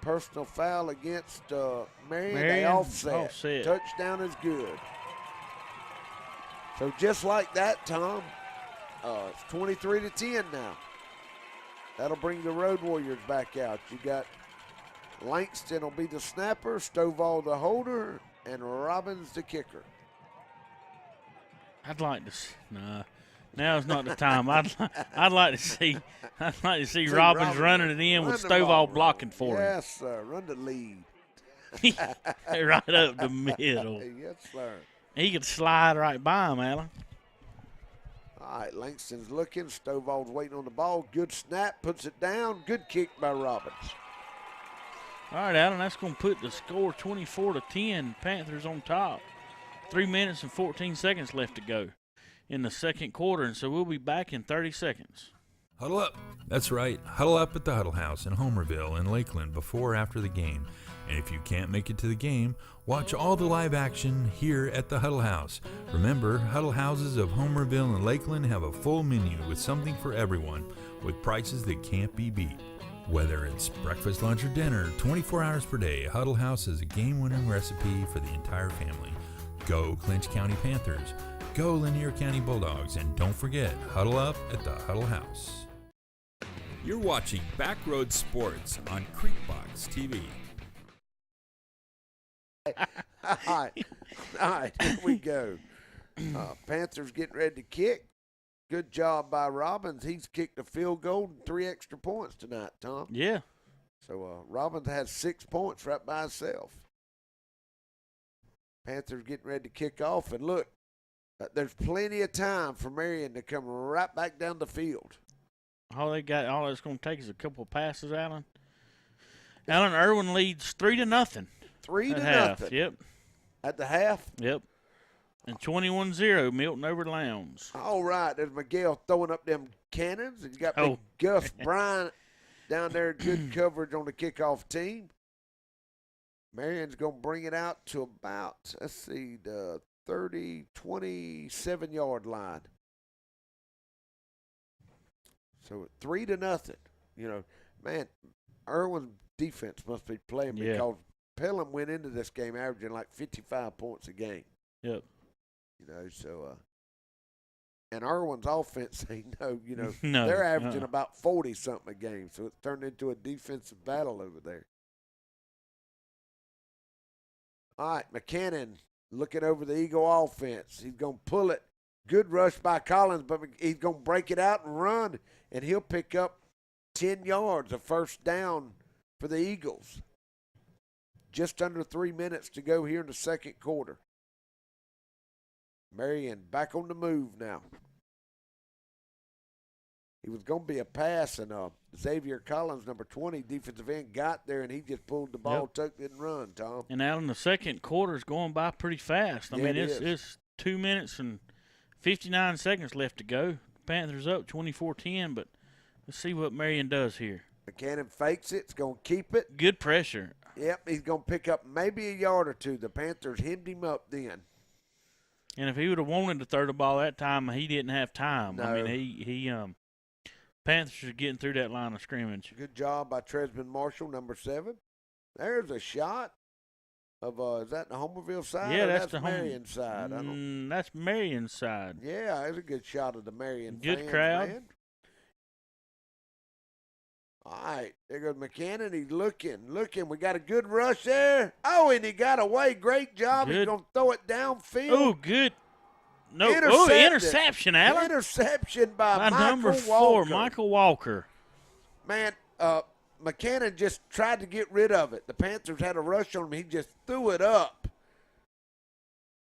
S16: Personal foul against Marion. They offset. Touchdown is good. So just like that, Tom, it's 23-10 now. That'll bring the Road Warriors back out. You got Langston will be the snapper, Stovall the holder, and Robbins the kicker.
S17: I'd like to. Nah, now's not the time. I'd like to see. I'd like to see Robbins running it in with Stovall blocking for him.
S16: Yes, sir. Run the lead.
S17: Right up the middle.
S16: Yes, sir.
S17: He could slide right by him, Alan.
S16: All right, Langston's looking. Stovall's waiting on the ball. Good snap, puts it down. Good kick by Robbins.
S17: All right, Alan, that's going to put the score 24-10. Panthers on top. 3 minutes and 14 seconds left to go in the second quarter, and so we'll be back in 30 seconds.
S10: Huddle up. That's right. Huddle up at the Huddle House in Homerville and Lakeland before or after the game. And if you can't make it to the game, watch all the live action here at the Huddle House. Remember, Huddle Houses of Homerville and Lakeland have a full menu with something for everyone with prices that can't be beat. Whether it's breakfast, lunch, or dinner, 24 hours per day, Huddle House is a game-winning recipe for the entire family. Go Clinch County Panthers, go Lanier County Bulldogs, and don't forget, huddle up at the Huddle House.
S19: You're watching Backroad Sports on Creekbox TV.
S16: All right, here we go. Panthers getting ready to kick. Good job by Robbins. He's kicked a field goal and 3 extra points tonight, Tom.
S17: Yeah.
S16: So Robbins has 6 points right by himself. Panthers getting ready to kick off. And look, there's plenty of time for Marion to come right back down the field.
S17: All it's going to take is a couple of passes, Alan. Alan Irwin leads 3-0.
S16: 3-0.
S17: Yep.
S16: At the half?
S17: Yep. And 21-0, Milton over Lowndes.
S16: All right, there's Miguel throwing up them cannons. And you got big Gus Bryant down there, good coverage on the kickoff team. Marion's going to bring it out to about, the 27-yard line. So 3-0. Man, Irwin's defense must be playing because Pelham went into this game averaging like 55 points a game.
S17: Yep.
S16: And Irwin's offense ain't no,
S17: No,
S16: they're averaging about 40-something a game. So it's turned into a defensive battle over there. All right, McCannon looking over the Eagle offense. He's going to pull it. Good rush by Collins, but he's going to break it out and run, and he'll pick up 10 yards, a first down for the Eagles. Just under 3 minutes to go here in the second quarter. Marion back on the move now. It was going to be a pass, and Xavier Collins, number 20, defensive end, got there, and he just pulled the ball, tucked it, and run, Tom.
S17: And out in the second quarter is going by pretty fast. I mean, it's 2 minutes and 59 seconds left to go. Panthers up 24-10, but let's see what Marion does here.
S16: McCannon fakes it. It's going to keep it.
S17: Good pressure.
S16: Yep, he's going to pick up maybe a yard or two. The Panthers hemmed him up then.
S17: And if he would have wanted to throw the ball that time, he didn't have time.
S16: No.
S17: I mean, Panthers are getting through that line of scrimmage.
S16: Good job by Tresman Marshall, number 7. There's a shot of, is that the Homerville side?
S17: Yeah,
S16: or
S17: that's the
S16: Marion side.
S17: That's Marion's side.
S16: Yeah, it's a good shot of the Marion
S17: Good
S16: fans,
S17: crowd.
S16: man. All right, there goes McCannon. He's looking. We got a good rush there. Oh, and he got away. Great job.
S17: Good.
S16: He's going to throw it downfield.
S17: Oh, good. No, interception, Alan.
S16: Interception by Michael
S17: number 4,
S16: Walker.
S17: Michael Walker.
S16: Man, McCannon just tried to get rid of it. The Panthers had a rush on him. He just threw it up.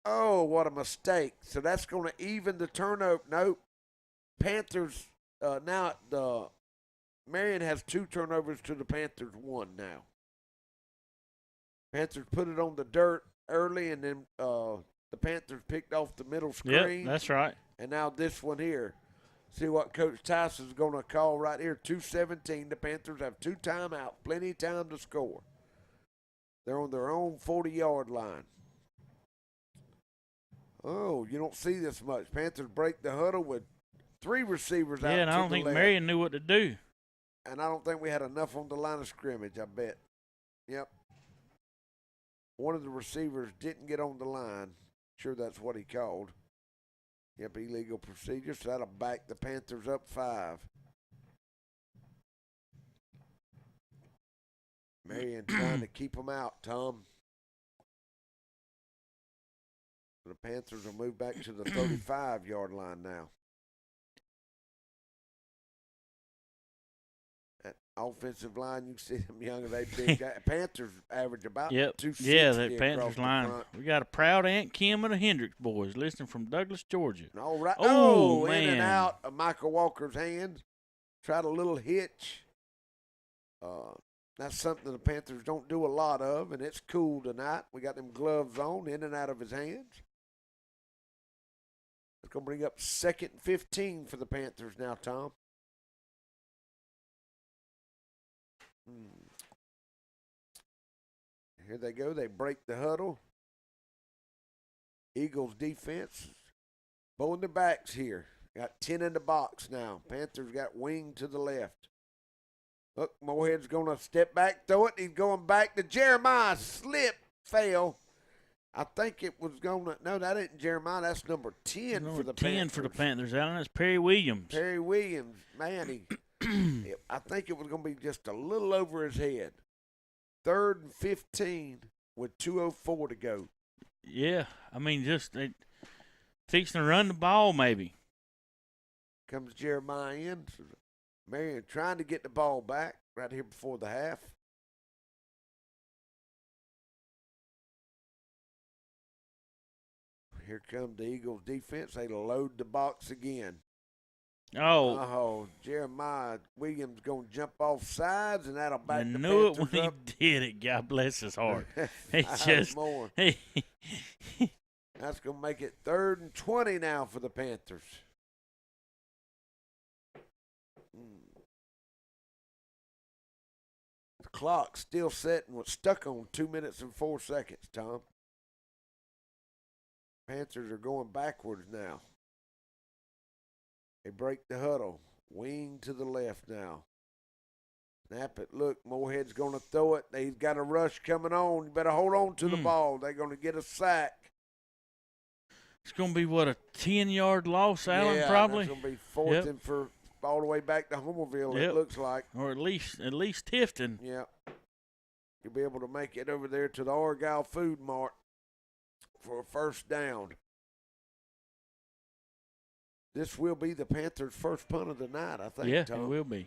S16: Oh, what a mistake. So that's going to even the turnover. Nope. Panthers, now the Marion has 2 turnovers to the Panthers 1 now. Panthers put it on the dirt early, and then the Panthers picked off the middle screen.
S17: Yep, that's right.
S16: And now this one here. See what Coach Tyson's going to call right here. 2:17. The Panthers have 2 timeouts. Plenty of time to score. They're on their own 40-yard line. Oh, you don't see this much. Panthers break the huddle with 3 receivers out to the left.
S17: Yeah, and I don't think Marion knew what to do.
S16: And I don't think we had enough on the line of scrimmage, I bet. Yep. One of the receivers didn't get on the line. Sure that's what he called. Yep, illegal procedure, so that'll back the Panthers up 5. Marion trying to keep them out, Tom. The Panthers will move back to the 35-yard line now. That offensive line, you can see them young, they big guys. Panthers average about 260.
S17: Yeah, that Panthers line. We got a proud Aunt Kim and the Hendricks boys listening from Douglas, Georgia.
S16: All right.
S17: Oh, man.
S16: In and out of Michael Walker's hands. Tried a little hitch. That's something the Panthers don't do a lot of, and it's cool tonight. We got them gloves on, in and out of his hands. It's going to bring up 2nd and 15 for the Panthers now, Tom. Here they go. They break the huddle. Eagles defense bowing their backs here. Got 10 in the box now. Panthers got wing to the left. Look, Moorhead's going to step back, throw it. He's going back to Jeremiah. Slip, fail. I think it was going to – no, that isn't Jeremiah. That's number 10 for the Panthers.
S17: 10 for the Panthers, Alan. That's Perry Williams.
S16: Perry Williams. Man, I think it was going to be just a little over his head. 3rd and 15 with 2:04 to go.
S17: Yeah, I mean, just fixing to run the ball maybe.
S16: Comes Jeremiah in. So Marion trying to get the ball back right here before the half. Here comes the Eagles defense. They load the box again. Oh, Jeremiah Williams going to jump off sides, and that'll back the Panthers up.
S17: I knew it when he did it. God bless his heart. It's just
S16: more. That's going to make it 3rd and 20 now for the Panthers. The clock still set and was stuck on 2 minutes and 4 seconds, Tom. Panthers are going backwards now. They break the huddle. Wing to the left now. Snap it. Look, Moorhead's going to throw it. He's got a rush coming on. You better hold on to the ball. They're going to get a sack.
S17: It's going to be, what, a 10-yard loss, Allen, probably?
S16: Yeah, it's going to be 4th and for all the way back to Homerville, it looks like.
S17: Or at least Tifton.
S16: Yeah. You'll be able to make it over there to the Argyle Food Mart for a 1st down. This will be the Panthers' first punt of the night, I think, Tom.
S17: Yeah, it will be.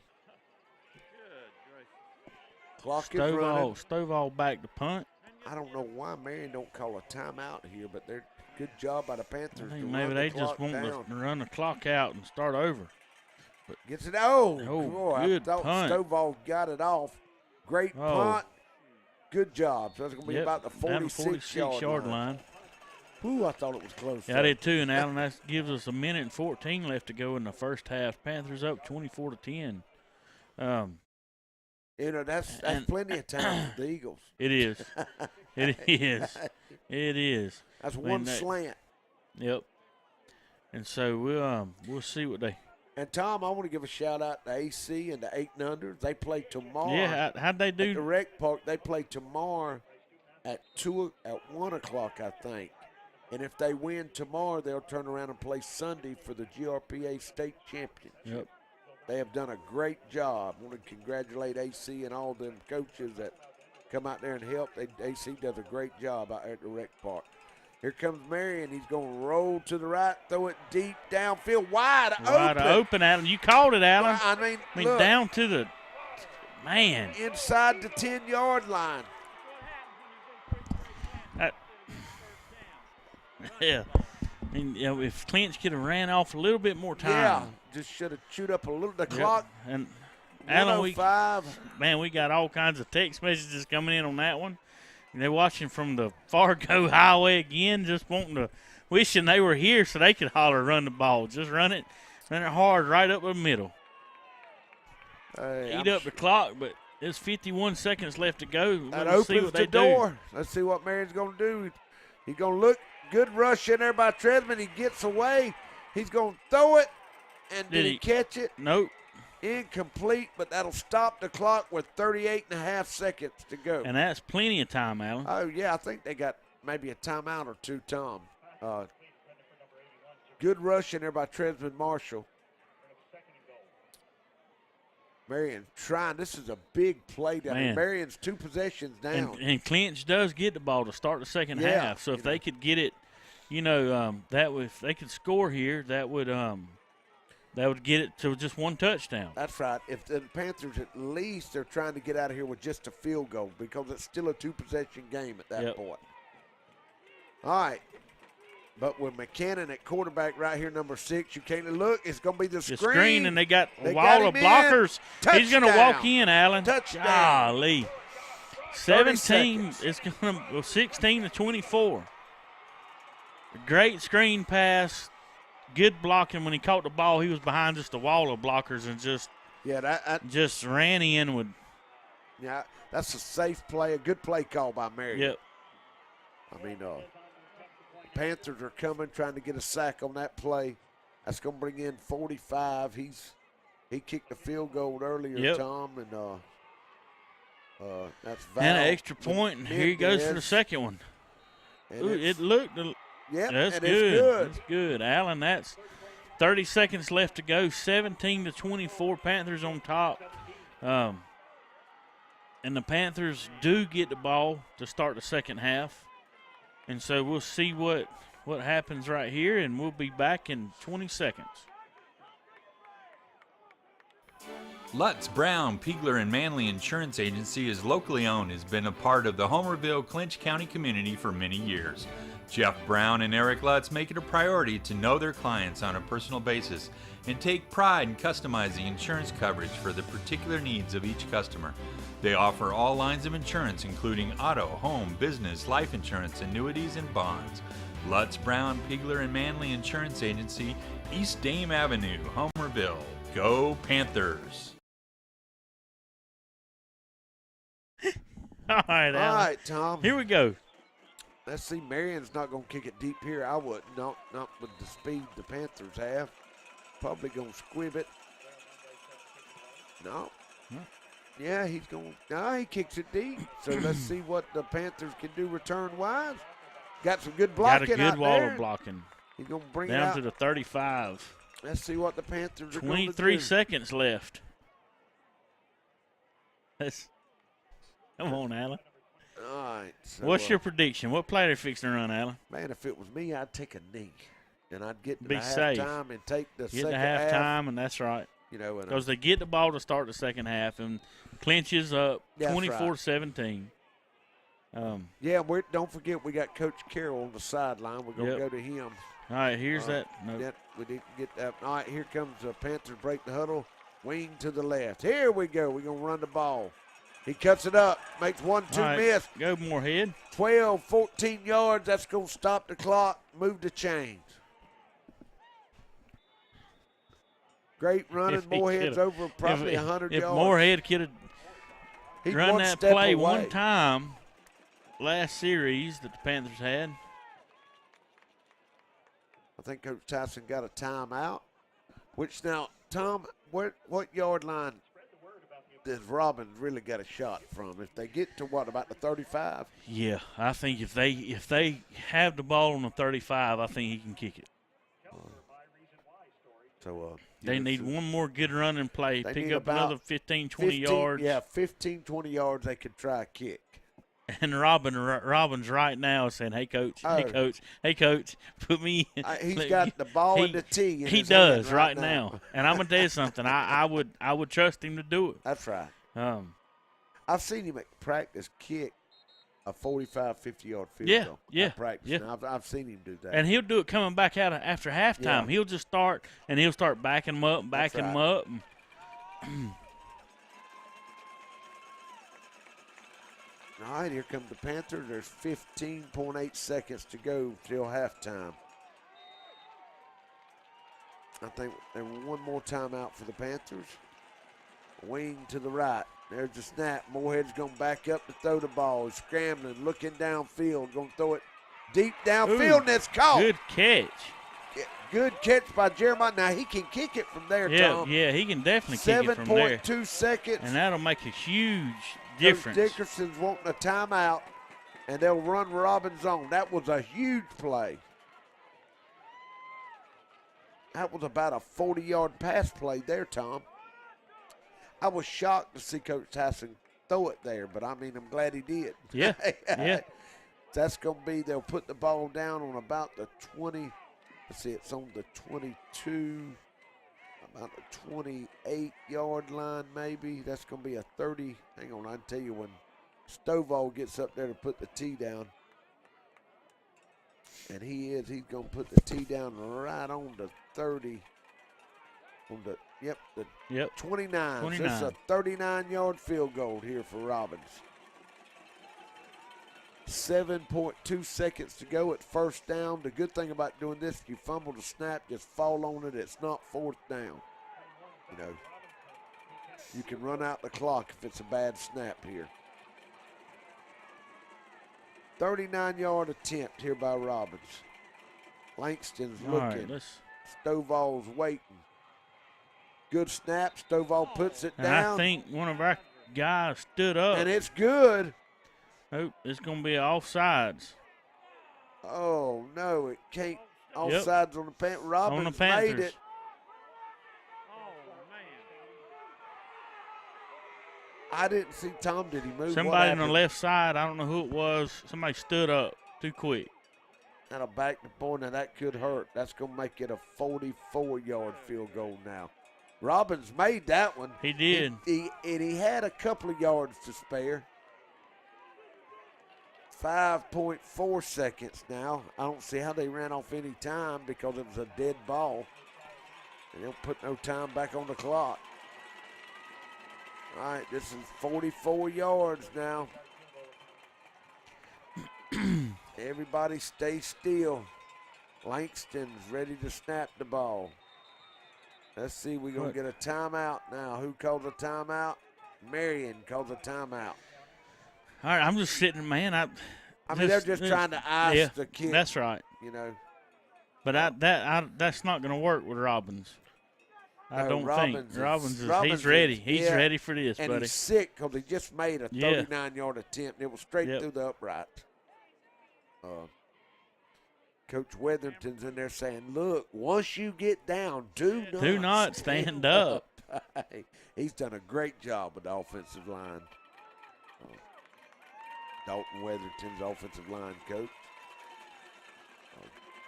S16: Clock is running.
S17: Stovall back to punt.
S16: I don't know why Marion don't call a timeout here, but they're good job by the Panthers.
S17: I think maybe they just want to run the clock out and start over. But
S16: gets it. Boy,
S17: good
S16: I thought
S17: punt.
S16: Stovall got it off. Great punt. Good job. So that's going to be about the 46-yard
S17: line.
S16: Ooh, I thought it was close.
S17: Yeah, I did too, and Alan, that gives us 1:14 left to go in the first half. Panthers up 24-10.
S16: That's plenty of time for the Eagles.
S17: It is. It is. It is.
S16: That's one slant.
S17: Yep. And so we'll see what they.
S16: And Tom, I want to give a shout out to AC and the 8 and Unders. They play tomorrow.
S17: Yeah, how'd they do?
S16: At the Rec Park, they play tomorrow at 1 o'clock, I think. And if they win tomorrow, they'll turn around and play Sunday for the GRPA State Championship.
S17: Yep.
S16: They have done a great job. I want to congratulate AC and all them coaches that come out there and help. AC does a great job out there at the Rec Park. Here comes Marion. He's going to roll to the right, throw it deep downfield, wide
S17: open, Alan. You called it, Alan.
S16: Well, I mean look,
S17: down to the man
S16: inside the 10-yard line.
S17: Yeah. And, if Clinch could have ran off a little bit more time.
S16: Yeah, just should have chewed up a little the clock.
S17: And Alan, we got all kinds of text messages coming in on that one. And they're watching from the Fargo Highway again, just wishing they were here so they could holler, run the ball. Just run it hard right up the middle. Eat up the clock, but there's 51 seconds left to go.
S16: That opens the door. Let's see what Marion's going to do. He's going to look. Good rush in there by Tresman. He gets away. He's going to throw it. And did he catch it?
S17: Nope.
S16: Incomplete, but that'll stop the clock with 38 and a half seconds to go.
S17: And that's plenty of time, Alan.
S16: Oh, yeah, I think they got maybe a timeout or two, Tom. Good rush in there by Tresman Marshall. Marion trying. This is a big play down there. Marion's 2 possessions down.
S17: And Clinch does get the ball to start the second half. So if they could get it, if they could score here, that would get it to just 1 touchdown.
S16: That's right. If the Panthers, at least they're trying to get out of here with just a field goal because it's still a 2-possession game at that point. All right. But with McCannon at quarterback right here, number 6, you can't look. It's going to be the screen.
S17: And they got a wall of blockers. He's going to walk in, Alan.
S16: Touchdown.
S17: Golly. 17. It's going to 16-24. Great screen pass. Good blocking. When he caught the ball, he was behind just a wall of blockers and just ran in with.
S16: Yeah, that's a safe play, a good play call by Marion.
S17: Yep.
S16: I mean, Panthers are coming, trying to get a sack on that play. That's going to bring in 45. He kicked the field goal earlier, Tom, and that's Val.
S17: And an extra point, and here he goes for the second one. Ooh, it looked. That's good. That's good, Alan. That's 30 seconds left to go. 17-24. Panthers on top. And the Panthers do get the ball to start the second half. And so we'll see what happens right here, and we'll be back in 20 seconds.
S10: Lutz, Brown, Pegler, and Manley Insurance Agency is locally owned, has been a part of the Homerville, Clinch County community for many years. Jeff Brown and Eric Lutz make it a priority to know their clients on a personal basis and take pride in customizing insurance coverage for the particular needs of each customer. They offer all lines of insurance, including auto, home, business, life insurance, annuities, and bonds. Lutz, Brown, Pegler, and Manley Insurance Agency, East Dame Avenue, Homerville. Go Panthers!
S17: All right, Alan.
S16: All right, Tom.
S17: Here we go.
S16: Let's see. Marion's not going to kick it deep here. I wouldn't. Not with the speed the Panthers have. Probably going to squib it. No. Yeah, he's going. No, he kicks it deep. So let's see what the Panthers can do return-wise. Got some good blocking out there.
S17: Got a good wall of blocking.
S16: He's going to bring it
S17: down
S16: out
S17: to the 35.
S16: Let's see what the Panthers are going to do.
S17: 23 seconds left. Come on, Alan.
S16: All right. So,
S17: what's your prediction? What play are you fixing to run, Alan?
S16: Man, if it was me, I'd take a knee. And I'd get to
S17: be
S16: the
S17: safe.
S16: Halftime and take the
S17: get
S16: second
S17: to
S16: half.
S17: Halftime, and that's right. Because they get the ball to start the second half, and clinches up 24-17.
S16: Yeah, don't forget we got Coach Carroll on the sideline. We're going to go to him.
S17: All right, here's that.
S16: Nope. We didn't get that. All right, here comes the Panthers break the huddle. Wing to the left. Here we go. We're going to run the ball. He cuts it up, makes 1-2
S17: All right,
S16: miss.
S17: Go Moorhead.
S16: 12, 14 yards. That's going to stop the clock, move the chains. Great running. Moorhead's over probably 100 yards.
S17: If Moorhead could have run that play one time last series that the Panthers had.
S16: I think Coach Tyson got a timeout, which now, Tom, what yard line does Robbins really got a shot from? If they get to about the 35?
S17: Yeah, I think if they have the ball on the 35, I think he can kick it.
S16: So
S17: they need one more good running play, pick up another 15, 20 yards.
S16: Yeah, 15, 20 yards they could try a kick.
S17: And Robbins right now is saying, hey, Coach, put me in.
S16: He's got the ball in the tee.
S17: He does right now. And I'm going to tell you something. I would trust him to do it.
S16: That's right. I've seen him at practice kick a 45, 50-yard field goal.
S17: Yeah,
S16: practice.
S17: yeah.
S16: Now, I've seen him do that.
S17: And he'll do it coming back out after halftime.
S16: Yeah.
S17: He'll just start, and he'll start backing them up, backing them up.
S16: All right, here come the Panthers. There's 15.8 seconds to go till halftime. I think there one more timeout for the Panthers. Wing to the right. There's the snap. Moorhead's going back up to throw the ball. He's scrambling, looking downfield, going to throw it deep downfield, and it's caught.
S17: Good catch.
S16: Good catch by Jeremiah. Now, he can kick it from there, Tom.
S17: Yeah, he can definitely kick it from there.
S16: 7.2 seconds.
S17: And that'll make a huge difference.
S16: Coach Dickerson's wanting a timeout, and they'll run Robbins on. That was a huge play. That was about a 40-yard pass play there, Tom. I was shocked to see Coach Tyson throw it there, but, I mean, I'm glad he did.
S17: Yeah, yeah.
S16: That's going to be, they'll put the ball down on about the 20. Let's see, it's on the 22, about the 28-yard line maybe. That's going to be a 30. Hang on, I can tell you when Stovall gets up there to put the tee down. And he's going to put the tee down right on the 30. On the, the 29. So it's a 39-yard field goal here for Robbins. 7.2 seconds to go at first down. The good thing about doing this, if you fumble the snap, just fall on it. It's not fourth down. You know, you can run out the clock if it's a bad snap here. 39-yard attempt here by Robbins. Langston's looking. Stovall's waiting. Good snap. Stovall puts it down.
S17: I think one of our guys stood up.
S16: And it's good.
S17: Oh, it's going to be offsides.
S16: Oh, no, it can't. Offsides on the Panthers. Robbins made it. I didn't see Tom. Did he move?
S17: Somebody on the left side, I don't know who it was. Somebody stood up too quick.
S16: That'll back the point. Now, that could hurt. That's going to make it a 44-yard field goal now. Robbins made that one.
S17: He did.
S16: He had a couple of yards to spare. 5.4 seconds now. I don't see how they ran off any time because it was a dead ball. They don't put no time back on the clock. All right, this is 44 yards now. Everybody stay still. Langston's ready to snap the ball. Let's see, we're going to get a timeout now. Who calls a timeout? Marion calls a timeout.
S17: All right, I'm just sitting, man.
S16: I mean, they're just trying to ice the kid.
S17: That's right.
S16: You know.
S17: But that's not going to work with Robbins. I don't think. Robbins he's ready. He's ready for this,
S16: and
S17: buddy.
S16: And he's sick because he just made a 39-yard attempt. And it was straight through the upright. Coach Weatherington's in there saying, look, once you get down, do not
S17: stand up.
S16: He's done a great job with the offensive line. Dalton Weatherington's offensive line coach.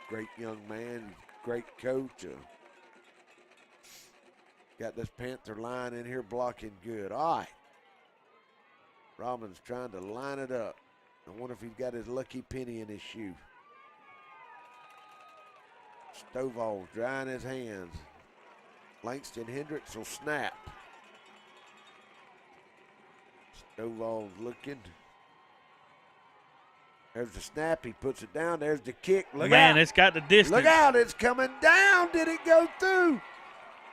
S16: Great young man, great coach. Got this Panther line in here blocking good. All right. Robbins trying to line it up. I wonder if he's got his lucky penny in his shoe. Stovall's drying his hands. Langston Hendricks will snap. Stovall's looking. There's the snap. He puts it down. There's the kick. Look
S17: Man,
S16: out.
S17: it's got the distance.
S16: Look out. It's coming down. Did it go through?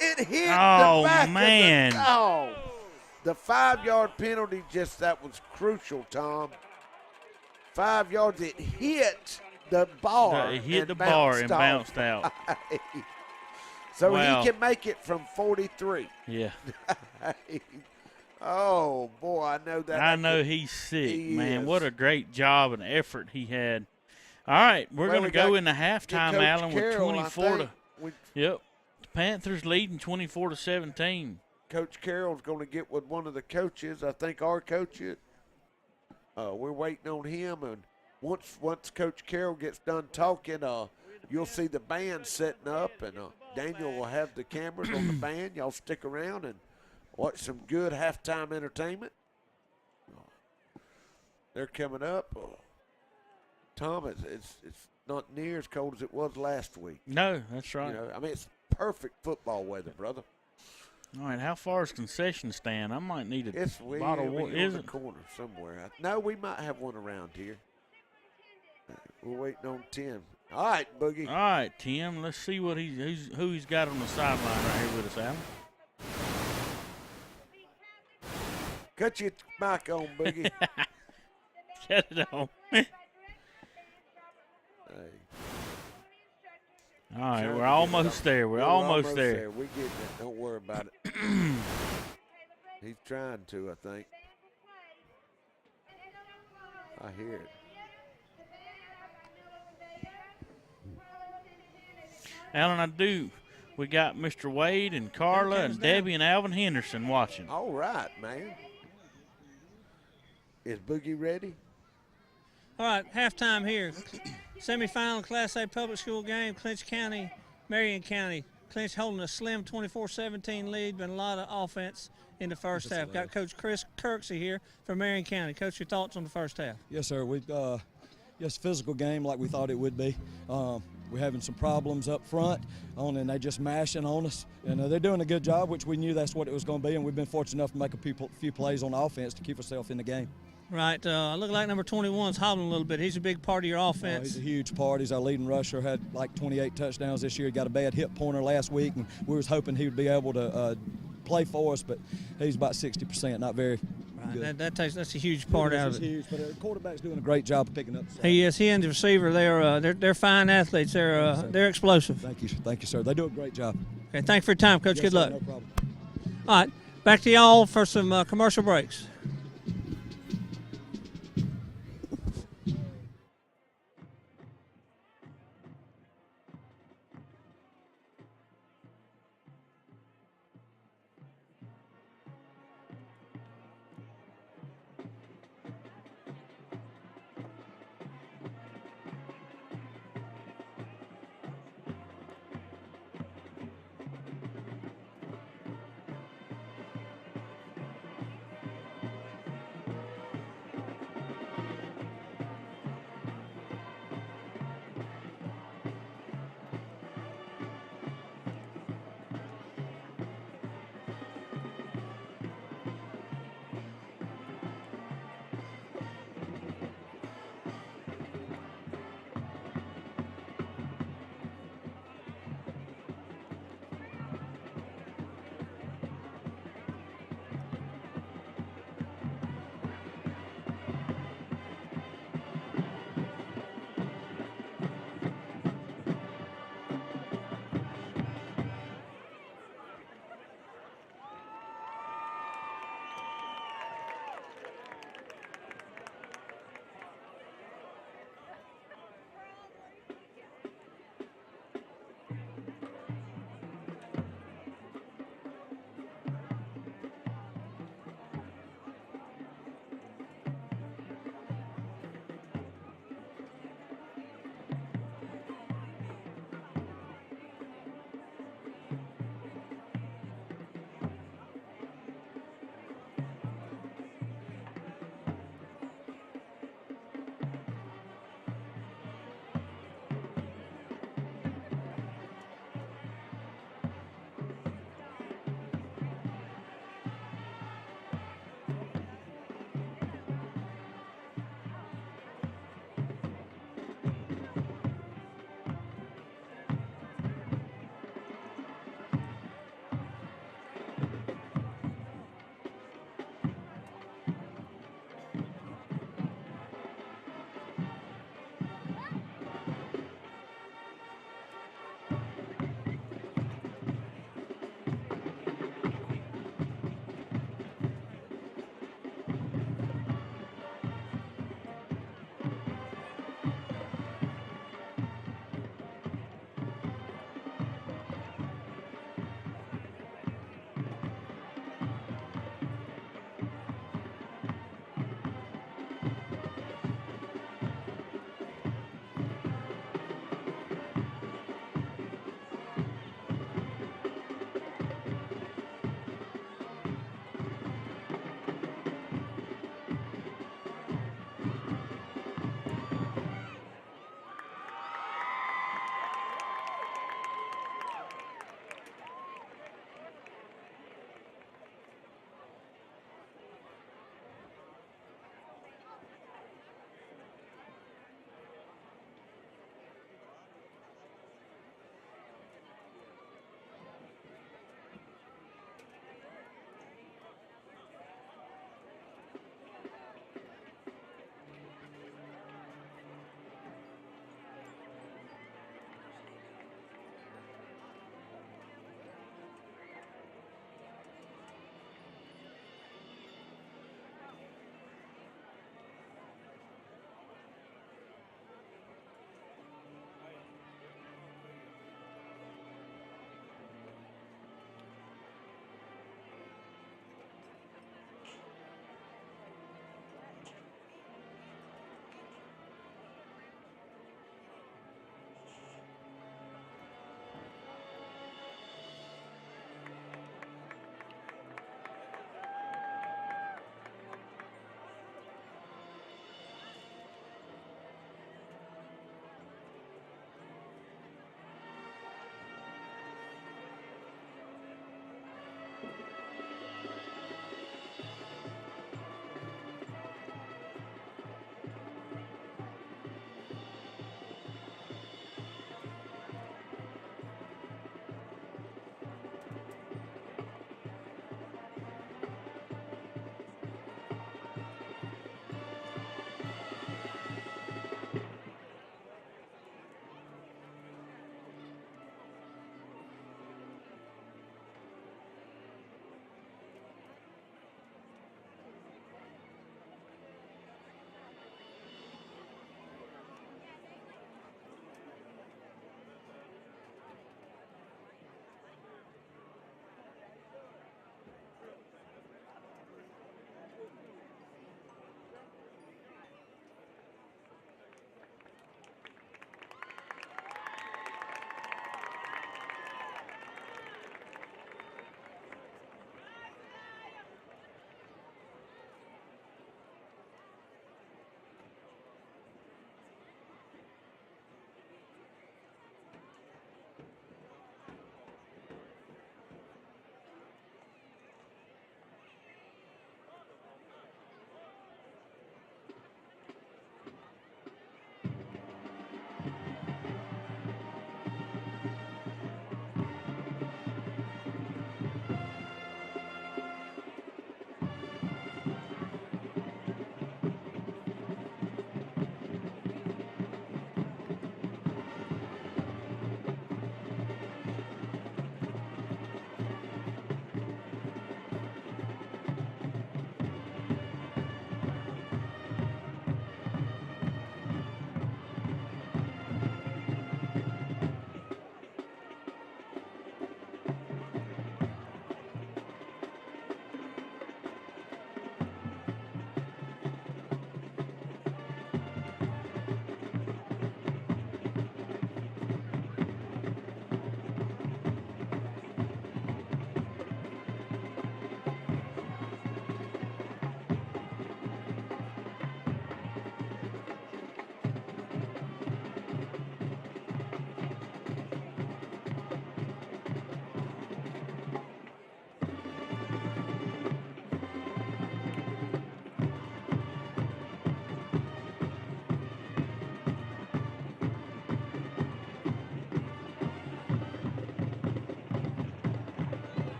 S16: It hit the back
S17: man.
S16: of the dog. The 5-yard penalty that was crucial, Tom. 5 yards. It hit the bar.
S17: It hit the bar and bounced out.
S16: So
S17: wow.
S16: he can make it from 43.
S17: Yeah.
S16: Oh, boy, I know that.
S17: I know he's sick, man.
S16: is.
S17: What a great job and effort he had. All right, we're going to go into halftime, Alan, with 24 to. Yep. The Panthers leading 24-17.
S16: Coach Carroll's going to get with one of the coaches. I think our coach is. We're waiting on him, and once Coach Carroll gets done talking, you'll see the band setting up, and Daniel will have the cameras on the band. Y'all stick around and watch some good halftime entertainment. They're coming up. Tom, it's not near as cold as it was last week.
S17: No, that's right.
S16: You know, I mean, it's perfect football weather, brother.
S17: All right, how far is concession stand? I might need a
S16: It's way
S17: bottle of
S16: in
S17: water.
S16: the
S17: Is it?
S16: corner somewhere. No, we might have one around here. We're waiting on Tim. All right, Boogie.
S17: All right, Tim. Let's see what who he's got on the sideline right here with us, Alan.
S16: Cut your mic on, Boogie.
S17: Cut it on. All right, we're almost there. We're almost there.
S16: We get that. Don't worry about it. He's trying to, I think. I hear it.
S17: Alan, I do. We got Mr. Wade and Carla and Debbie and Alvin Henderson watching.
S16: All right, man. Is Boogie ready?
S1: All right, halftime here. Semifinal Class A public school game, Clinch County, Marion County. Clinch holding a slim 24-17 lead, but a lot of offense in the first half. Got Coach Chris Kirksey here from Marion County. Coach, your thoughts on the first half?
S20: Yes, sir. Yes, physical game like we thought it would be. We're having some problems up front, and they just mashing on us. And they're doing a good job, which we knew that's what it was going to be, and we've been fortunate enough to make a few plays on offense to keep ourselves in the game.
S1: Right. Look like number 21's hobbling a little bit. He's a big part of your offense.
S20: He's a huge part. He's our leading rusher. Had like 28 touchdowns this year. He got a bad hip pointer last week, and we was hoping he would be able to play for us, but he's about 60%, not very good.
S1: That's a huge part out of it.
S20: Huge, but the quarterback's doing a great job of picking up.
S1: He is. He and the receiver, they're fine athletes. They're explosive.
S20: Thank you, sir. They do a great job.
S1: Okay, thanks for your time, Coach.
S20: Yes,
S1: good
S20: sir,
S1: luck.
S20: no problem.
S1: All right, back to y'all for some commercial breaks.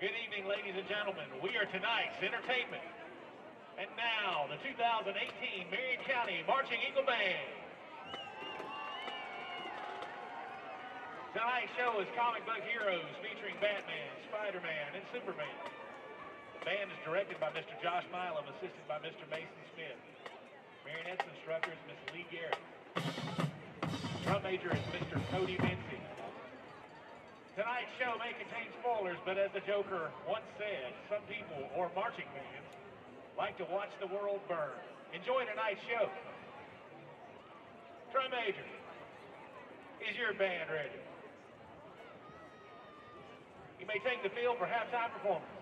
S21: Good evening, ladies and gentlemen. We are tonight's entertainment. And now, the 2018 Marion County Marching Eagle Band. Tonight's show is comic book heroes featuring Batman, Spider-Man, and Superman. The band is directed by Mr. Josh Milam, assisted by Mr. Mason Smith. Marionette's instructor is Miss Lee Garrett. Drum major is Mr. Cody Mincy. Tonight's show may contain spoilers, but as the Joker once said, some people, or marching bands, like to watch the world burn. Enjoy tonight's show. Drum major, is your band ready? You may take the field for halftime performance.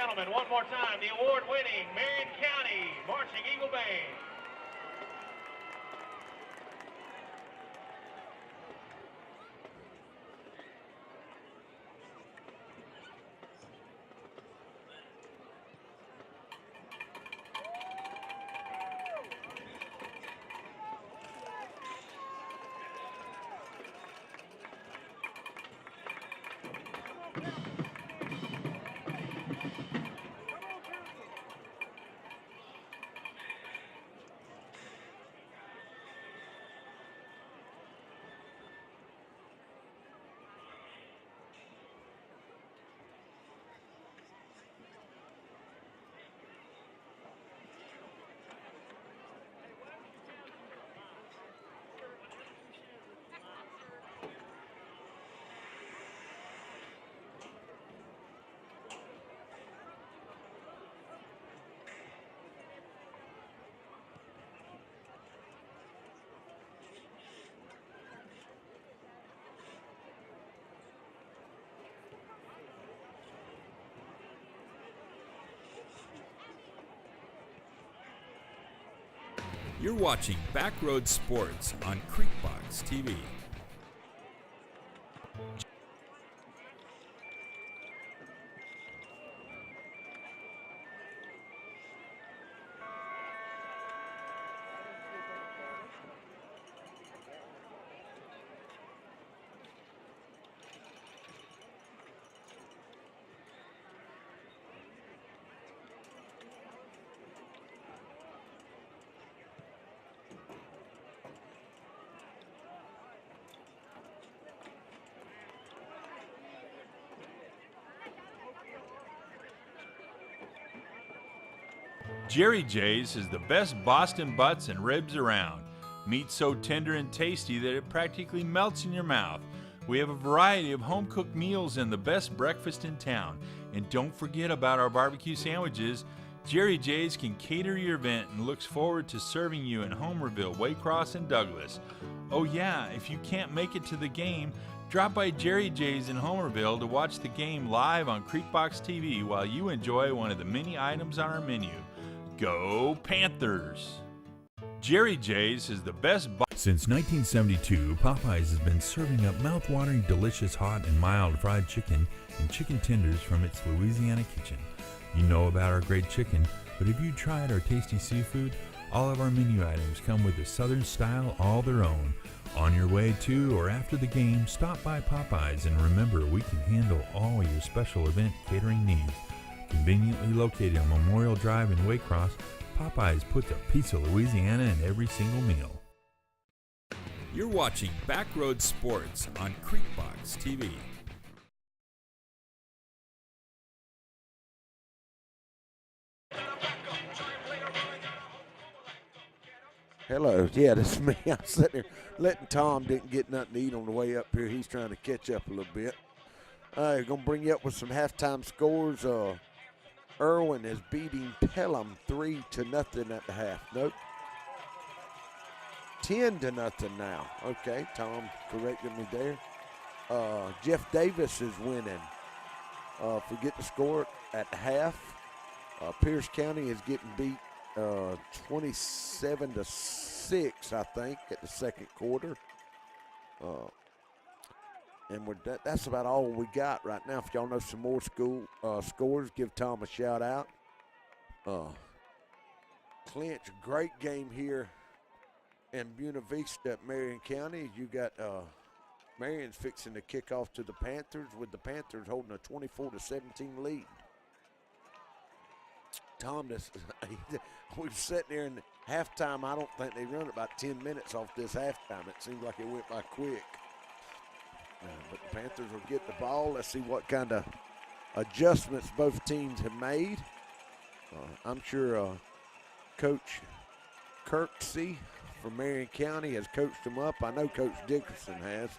S21: gentlemen, one more time, the award-winning Marion County Marching Eagle Band.
S19: You're watching Backroad Sports on Creekbox TV.
S10: Jerry J's is the best Boston butts and ribs around. Meat so tender and tasty that it practically melts in your mouth. We have a variety of home-cooked meals and the best breakfast in town. And don't forget about our barbecue sandwiches. Jerry J's can cater your event and looks forward to serving you in Homerville, Waycross, and Douglas. Oh yeah, if you can't make it to the game, drop by Jerry J's in Homerville to watch the game live on Creekbox TV while you enjoy one of the many items on our menu. Go Panthers! Jerry J's is the best.
S19: Since 1972, Popeyes has been serving up mouth-watering, delicious, hot and mild fried chicken and chicken tenders from its Louisiana kitchen. You know about our great chicken, but have you tried our tasty seafood? All of our menu items come with a southern style all their own. On your way to or after the game, stop by Popeyes and remember we can handle all your special event catering needs. Conveniently located on Memorial Drive in Waycross, Popeyes puts a piece of Louisiana in every single meal. You're watching Backroad Sports on Creekbox TV.
S16: Hello, yeah, this is me. I'm sitting here letting Tom didn't get nothing to eat on the way up here. He's trying to catch up a little bit. We're going to bring you up with some halftime scores. Irwin is beating Pelham 3-0 at the half. Nope. 10-0 now. Okay, Tom corrected me there. Jeff Davis is winning. Forget the score at half. Pierce County is getting beat 27-6, I think, at the second quarter. And that's about all we got right now. If y'all know some more scores, give Tom a shout out. Clinch, great game here in Buena Vista at Marion County. You got Marion's fixing to kick off to the Panthers, with the Panthers holding a 24-17 lead. Tom, we're sitting there in halftime. I don't think they run about 10 minutes off this halftime. It seems like it went by quick. But the Panthers will get the ball. Let's see what kind of adjustments both teams have made. I'm sure Coach Kirksey from Marion County has coached them up. I know Coach Dickerson has.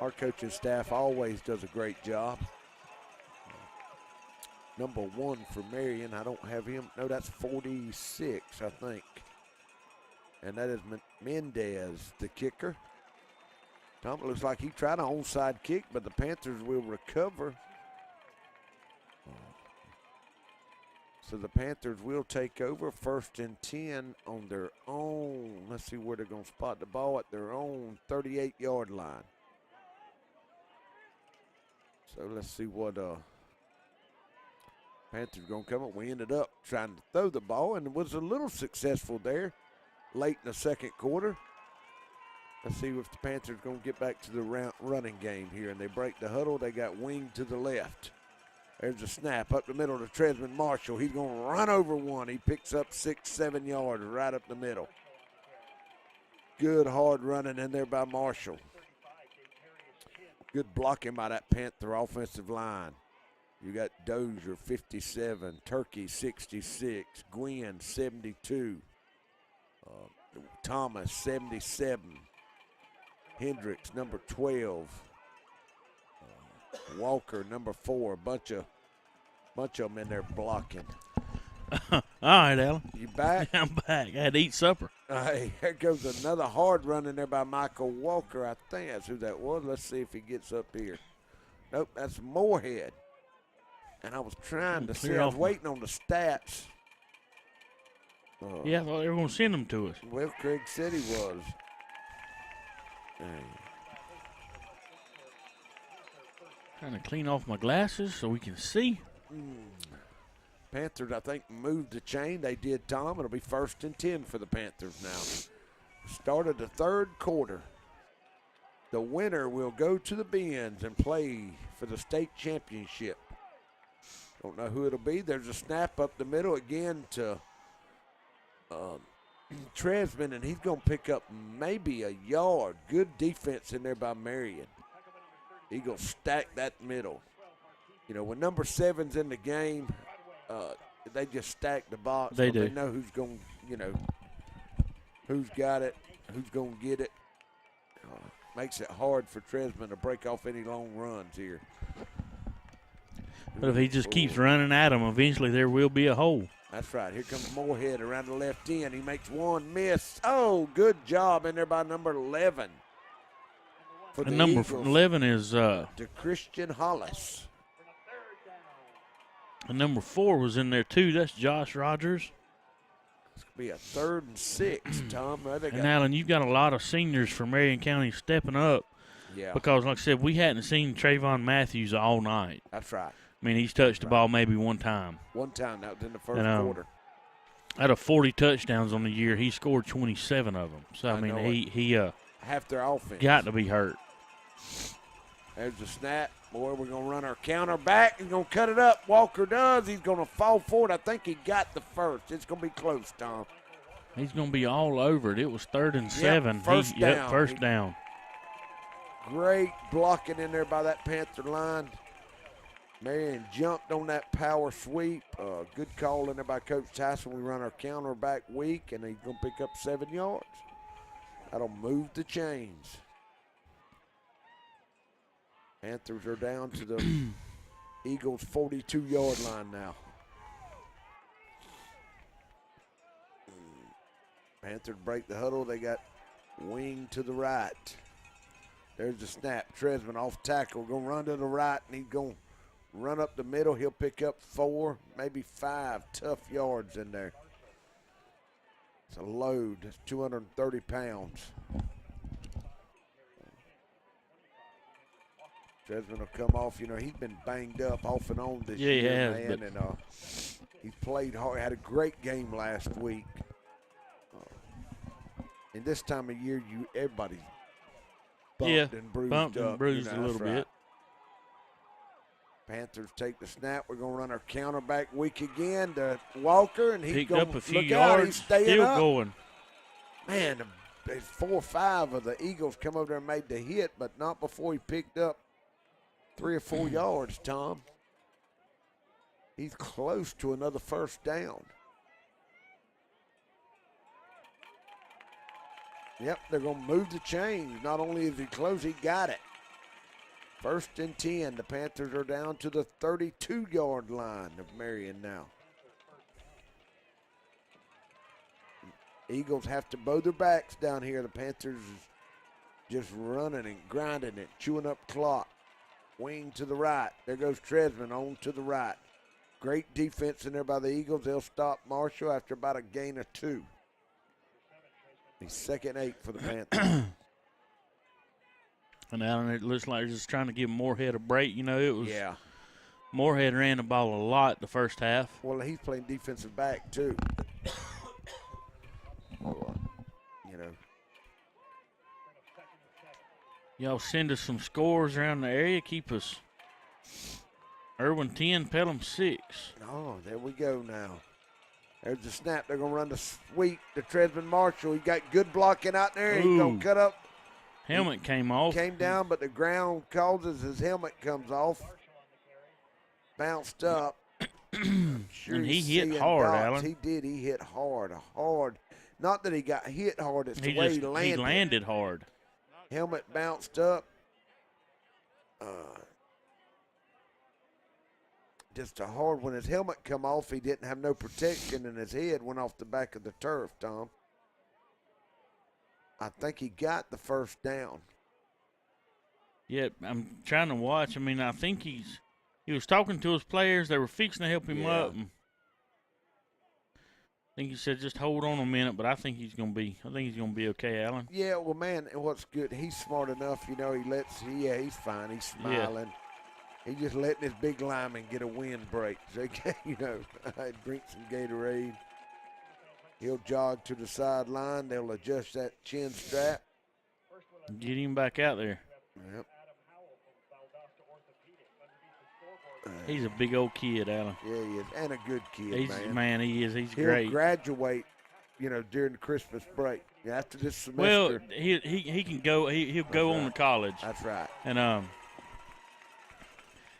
S16: Our coaching staff always does a great job. Number 1 for Marion, I don't have him. No, that's 46, I think. And that is Mendez, the kicker. Tom, it looks like he tried an onside kick, but the Panthers will recover. So the Panthers will take over 1st and 10 on their own. Let's see where they're going to spot the ball, at their own 38-yard line. So let's see what Panthers going to come up. We ended up trying to throw the ball and was a little successful there late in the second quarter. Let's see if the Panthers going to get back to the running game here. And they break the huddle. They got wing to the left. There's a snap up the middle to Tresman Marshall. He's going to run over one. He picks up 6-7 yards right up the middle. Good hard running in there by Marshall. Good blocking by that Panther offensive line. You got Dozier, 57, Turkey, 66, Gwynn, 72, Thomas, 77, Hendricks, number 12, Walker, number 4. A bunch of them in there blocking.
S17: All right, Alan.
S16: You back?
S17: I'm back. I had to eat supper.
S16: Hey, here goes another hard run in there by Michael Walker. I think that's who that was. Let's see if he gets up here. Nope, that's Moorhead. And I was trying to see. I was waiting on the stats.
S17: Yeah, I thought they were going to send them to us.
S16: Well, Craig said he was. Hey.
S17: Trying to clean off my glasses so we can see.
S16: Panthers, I think, moved the chain. They did, Tom. It'll be 1st and 10 for the Panthers now. Start of the third quarter. The winner will go to the Bends and play for the state championship. Don't know who it'll be. There's a snap up the middle again to Tresman, and he's going to pick up maybe a yard. Good defense in there by Marion. He's going to stack that middle. You know, when number 7's in the game, they just stack the box.
S17: They do.
S16: They know who's going, who's got it, who's going to get it. Makes it hard for Tresman to break off any long runs here.
S17: But if he just keeps running at them, eventually there will be a hole.
S16: That's right. Here comes Moorhead around the left end. He makes one miss. Oh, good job in there by number 11. For the
S17: number
S16: Eagles,
S17: 11 is
S16: to Christian Hollis.
S17: And number 4 was in there too. That's Josh Rogers.
S16: It's going to be a 3rd and 6, Tom.
S17: And Alan, you've got a lot of seniors from Marion County stepping up.
S16: Yeah.
S17: Because, like I said, we hadn't seen Trayvon Matthews all night.
S16: That's right.
S17: I mean, he's touched the ball maybe one time.
S16: One time. That was in the first quarter.
S17: Out of 40 touchdowns on the year, he scored 27 of them. So, I mean, he
S16: half their offense.
S17: Got to be hurt.
S16: There's the snap. Boy, we're going to run our counter back. He's going to cut it up. Walker does. He's going to fall forward. I think he got the first. It's going to be close, Tom.
S17: He's going to be all over it. It was 3rd and 7.
S16: First down.
S17: First down.
S16: Great blocking in there by that Panther line. Marion jumped on that power sweep. Good call in there by Coach Tyson. We run our counter back weak, and he's going to pick up 7 yards. That'll move the chains. Panthers are down to the Eagles' 42-yard line now. Panthers break the huddle. They got wing to the right. There's the snap. Tresman off tackle. Going to run to the right, and he's going to run up the middle. He'll pick up 4, maybe 5 tough yards in there. It's a load. It's 230 pounds. Tresman will come off. You know, he's been banged up off and on this year, man. And he played hard. Had a great game last week. And this time of year, everybody's bumped and bruised
S17: bumped
S16: up.
S17: And bruised a little bit.
S16: Panthers take the snap. We're going to run our counter back weak again to Walker, and he's going
S17: up a few
S16: look
S17: yards.
S16: Out, he's staying
S17: Still
S16: up.
S17: going.
S16: Man, 4 or 5 of the Eagles come over there and made the hit, but not before he picked up 3 or 4 yards, Tom. He's close to another first down. Yep, they're going to move the chains. Not only is he close, he got it. 1st and 10. The Panthers are down to the 32-yard line of Marion now. Eagles have to bow their backs down here. The Panthers just running and grinding it, chewing up clock. Wing to the right. There goes Tresman on to the right. Great defense in there by the Eagles. They'll stop Marshall after about a gain of 2. He's 2nd and 8 for the Panthers.
S17: And Allen, it looks like they're just trying to give Moorhead a break. You know, it was
S16: Yeah.
S17: Moorhead ran the ball a lot the first half.
S16: Well, he's playing defensive back, too. You know.
S17: Y'all send us some scores around the area. Keep us. Irwin 10, Pelham 6.
S16: Oh, there we go now. There's the snap. They're going to run the sweep to Tresman Marshall. He got good blocking out there. He's going to cut up.
S17: Helmet came off.
S16: Came down, but the ground causes his helmet comes off. Bounced up. Sure,
S17: and he hit hard, Alan.
S16: He did. He hit hard. Not that he got hit hard. It's the way he landed.
S17: He landed hard.
S16: Helmet bounced up. Just a hard. When his helmet come off, he didn't have no protection, and his head went off the back of the turf, Tom. I think he got the first down.
S17: Yeah, I'm trying to watch. I mean, I think he was talking to his players. They were fixing to help him up. And I think he said, just hold on a minute, but I think he's going to be okay, Alan.
S16: Yeah, well, man, what's good, he's smart enough, you know, he's fine. He's smiling. Yeah. He's just letting his big lineman get a wind break. So he can, you know, drink some Gatorade. He'll jog to the sideline. They'll adjust that chin strap.
S17: Get him back out there.
S16: Yep.
S17: He's a big old kid, Alan.
S16: Yeah, he is, and a good kid,
S17: man. He is. He's
S16: He'll
S17: great.
S16: Graduate, you know, during the Christmas break. After this semester.
S17: Well, he can go. He'll go on to college.
S16: That's right.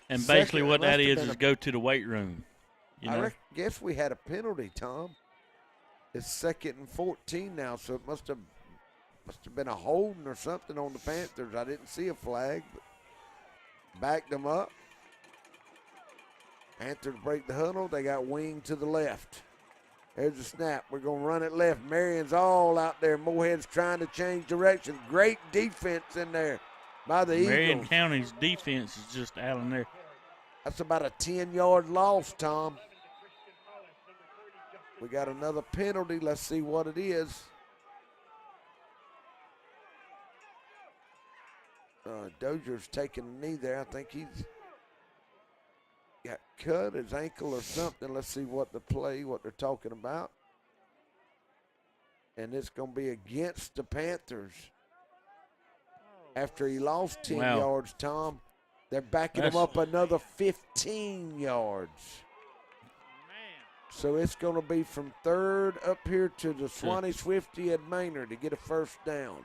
S17: And basically what that is go to the weight room. You know?
S16: I guess we had a penalty, Tom. It's 2nd and 14 now, so it must have been a holding or something on the Panthers. I didn't see a flag, but backed them up. Panthers break the huddle. They got wing to the left. There's the snap. We're going to run it left. Marion's all out there. Moorhead's trying to change direction. Great defense in there by the Eagles.
S17: Marion County's defense is just out in there.
S16: That's about a 10-yard loss, Tom. We got another penalty. Let's see what it is. Dozier's taking a knee there. I think he's got cut his ankle or something. Let's see what they're talking about. And it's going to be against the Panthers. After he lost 10 yards, Tom, they're backing him up another 15 yards. So it's going to be from 3rd up here to the Swanee Swifty at Maynard to get a first down.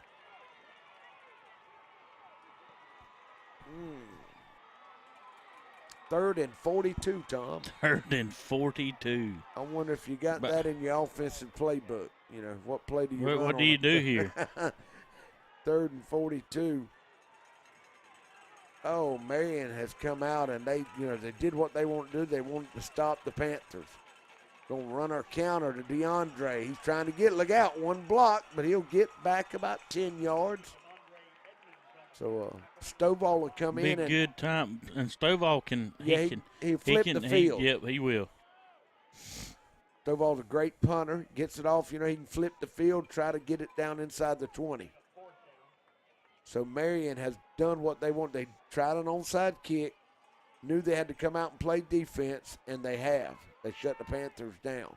S16: 3rd and 42, Tom.
S17: 3rd and 42.
S16: I wonder if you got that in your offensive playbook. You know, what play do you run
S17: What do you do here?
S16: 3rd and 42. Oh, Marion has come out and they did what they want to do. They wanted to stop the Panthers. Going to run our counter to DeAndre. He's trying to look out, one block, but he'll get back about 10 yards. So Stovall will come in.
S17: Big good time, and Stovall can.
S16: He'll flip the field.
S17: Yep, he will.
S16: Stovall's a great punter. Gets it off. You know, he can flip the field, try to get it down inside the 20. So Marion has done what they want. They tried an onside kick, knew they had to come out and play defense, and they have. They shut the Panthers down.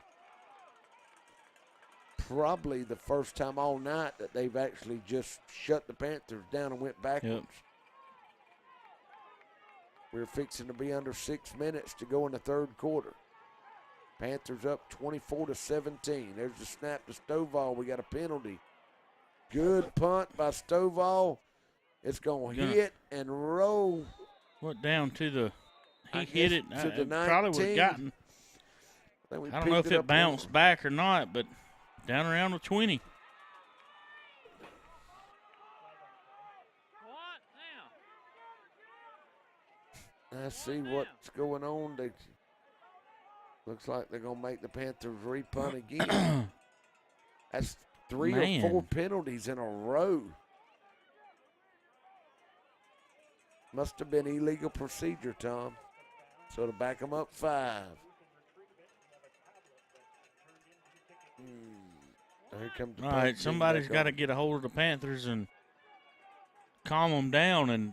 S16: Probably the first time all night that they've actually just shut the Panthers down and went backwards.
S17: Yep.
S16: We're fixing to be under 6 minutes to go in the 3rd quarter. Panthers up 24-17. There's the snap to Stovall. We got a penalty. Good punt by Stovall. It's going to hit and roll.
S17: What down to the? He hit it.
S16: To the 19.
S17: Probably would have gotten. I don't know if it bounced back or not, but down around the 20.
S16: Let's see what's going on. Looks like they're going to make the Panthers repunt again. That's 3 or 4 penalties in a row. Must have been illegal procedure, Tom. So to back them up 5. Here comes the
S17: All right, somebody's got to get a hold of the Panthers and calm them down, and